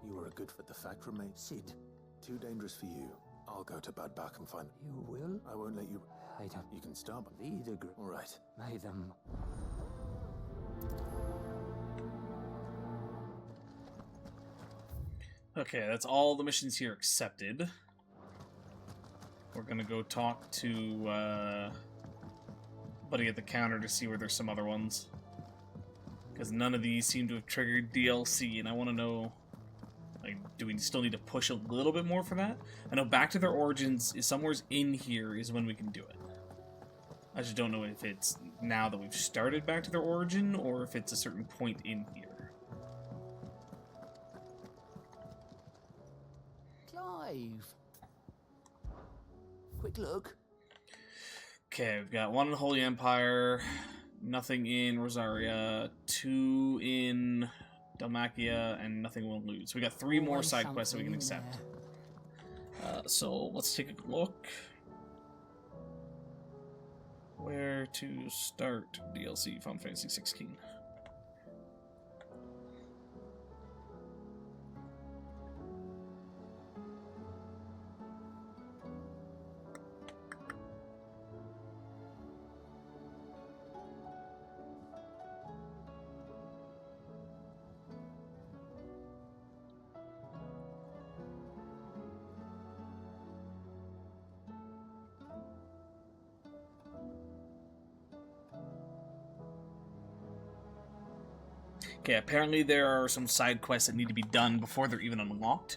You were a good... But the fact remains... Sid. Too dangerous for you. I'll go to Bad Bach and find them. You will? I won't let you... I don't... You can start, but... Lead a group. All right. May them... Okay, that's all the missions here accepted. We're gonna go talk to Buddy at the counter to see where there's some other ones. Because none of these seem to have triggered DLC, and I want to know, like, do we still need to push a little bit more for that? I know Back to Their Origins is somewhere in here is when we can do it. I just don't know if it's now that we've started Back to Their Origin, or if it's a certain point in here. Clive. Quick look. Okay, we've got one in the Holy Empire, nothing in Rosaria, 2 in Dalmacia, and nothing will lose. So we got 3 more side quests that we can accept. So let's take a look. Where to start DLC Final Fantasy 16? Okay, apparently there are some side quests that need to be done before they're even unlocked.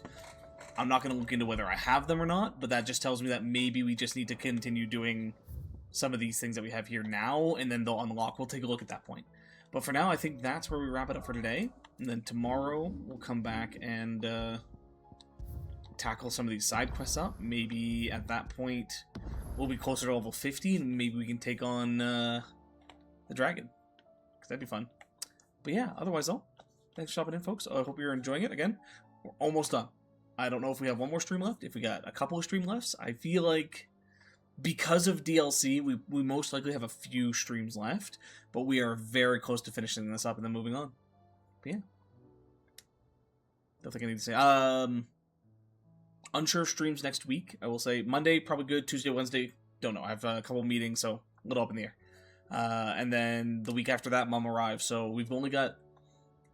I'm not going to look into whether I have them or not, but that just tells me that maybe we just need to continue doing some of these things that we have here now, and then they'll unlock. We'll take a look at that point. But for now, I think that's where we wrap it up for today. And then tomorrow, we'll come back and tackle some of these side quests up. Maybe at that point, we'll be closer to level 50, and maybe we can take on the dragon. Because that'd be fun. But yeah, otherwise though, thanks for stopping in, folks. I hope you're enjoying it. Again, we're almost done. I don't know if we have one more stream left, if we got a couple of stream lefts. I feel like because of DLC, we most likely have a few streams left, but we are very close to finishing this up and then moving on. But yeah. Don't think I need to say. Unsure streams next week. I will say Monday, probably good. Tuesday, Wednesday, don't know. I have a couple meetings, so a little up in the air. And then the week after that, Mom arrives. So we've only got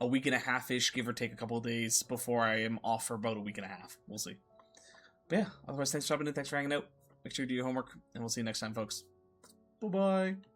a week and a half-ish, give or take a couple of days, before I am off for about a week and a half. We'll see. But yeah, otherwise, thanks for stopping in. Thanks for hanging out. Make sure you do your homework, and we'll see you next time, folks. Bye-bye.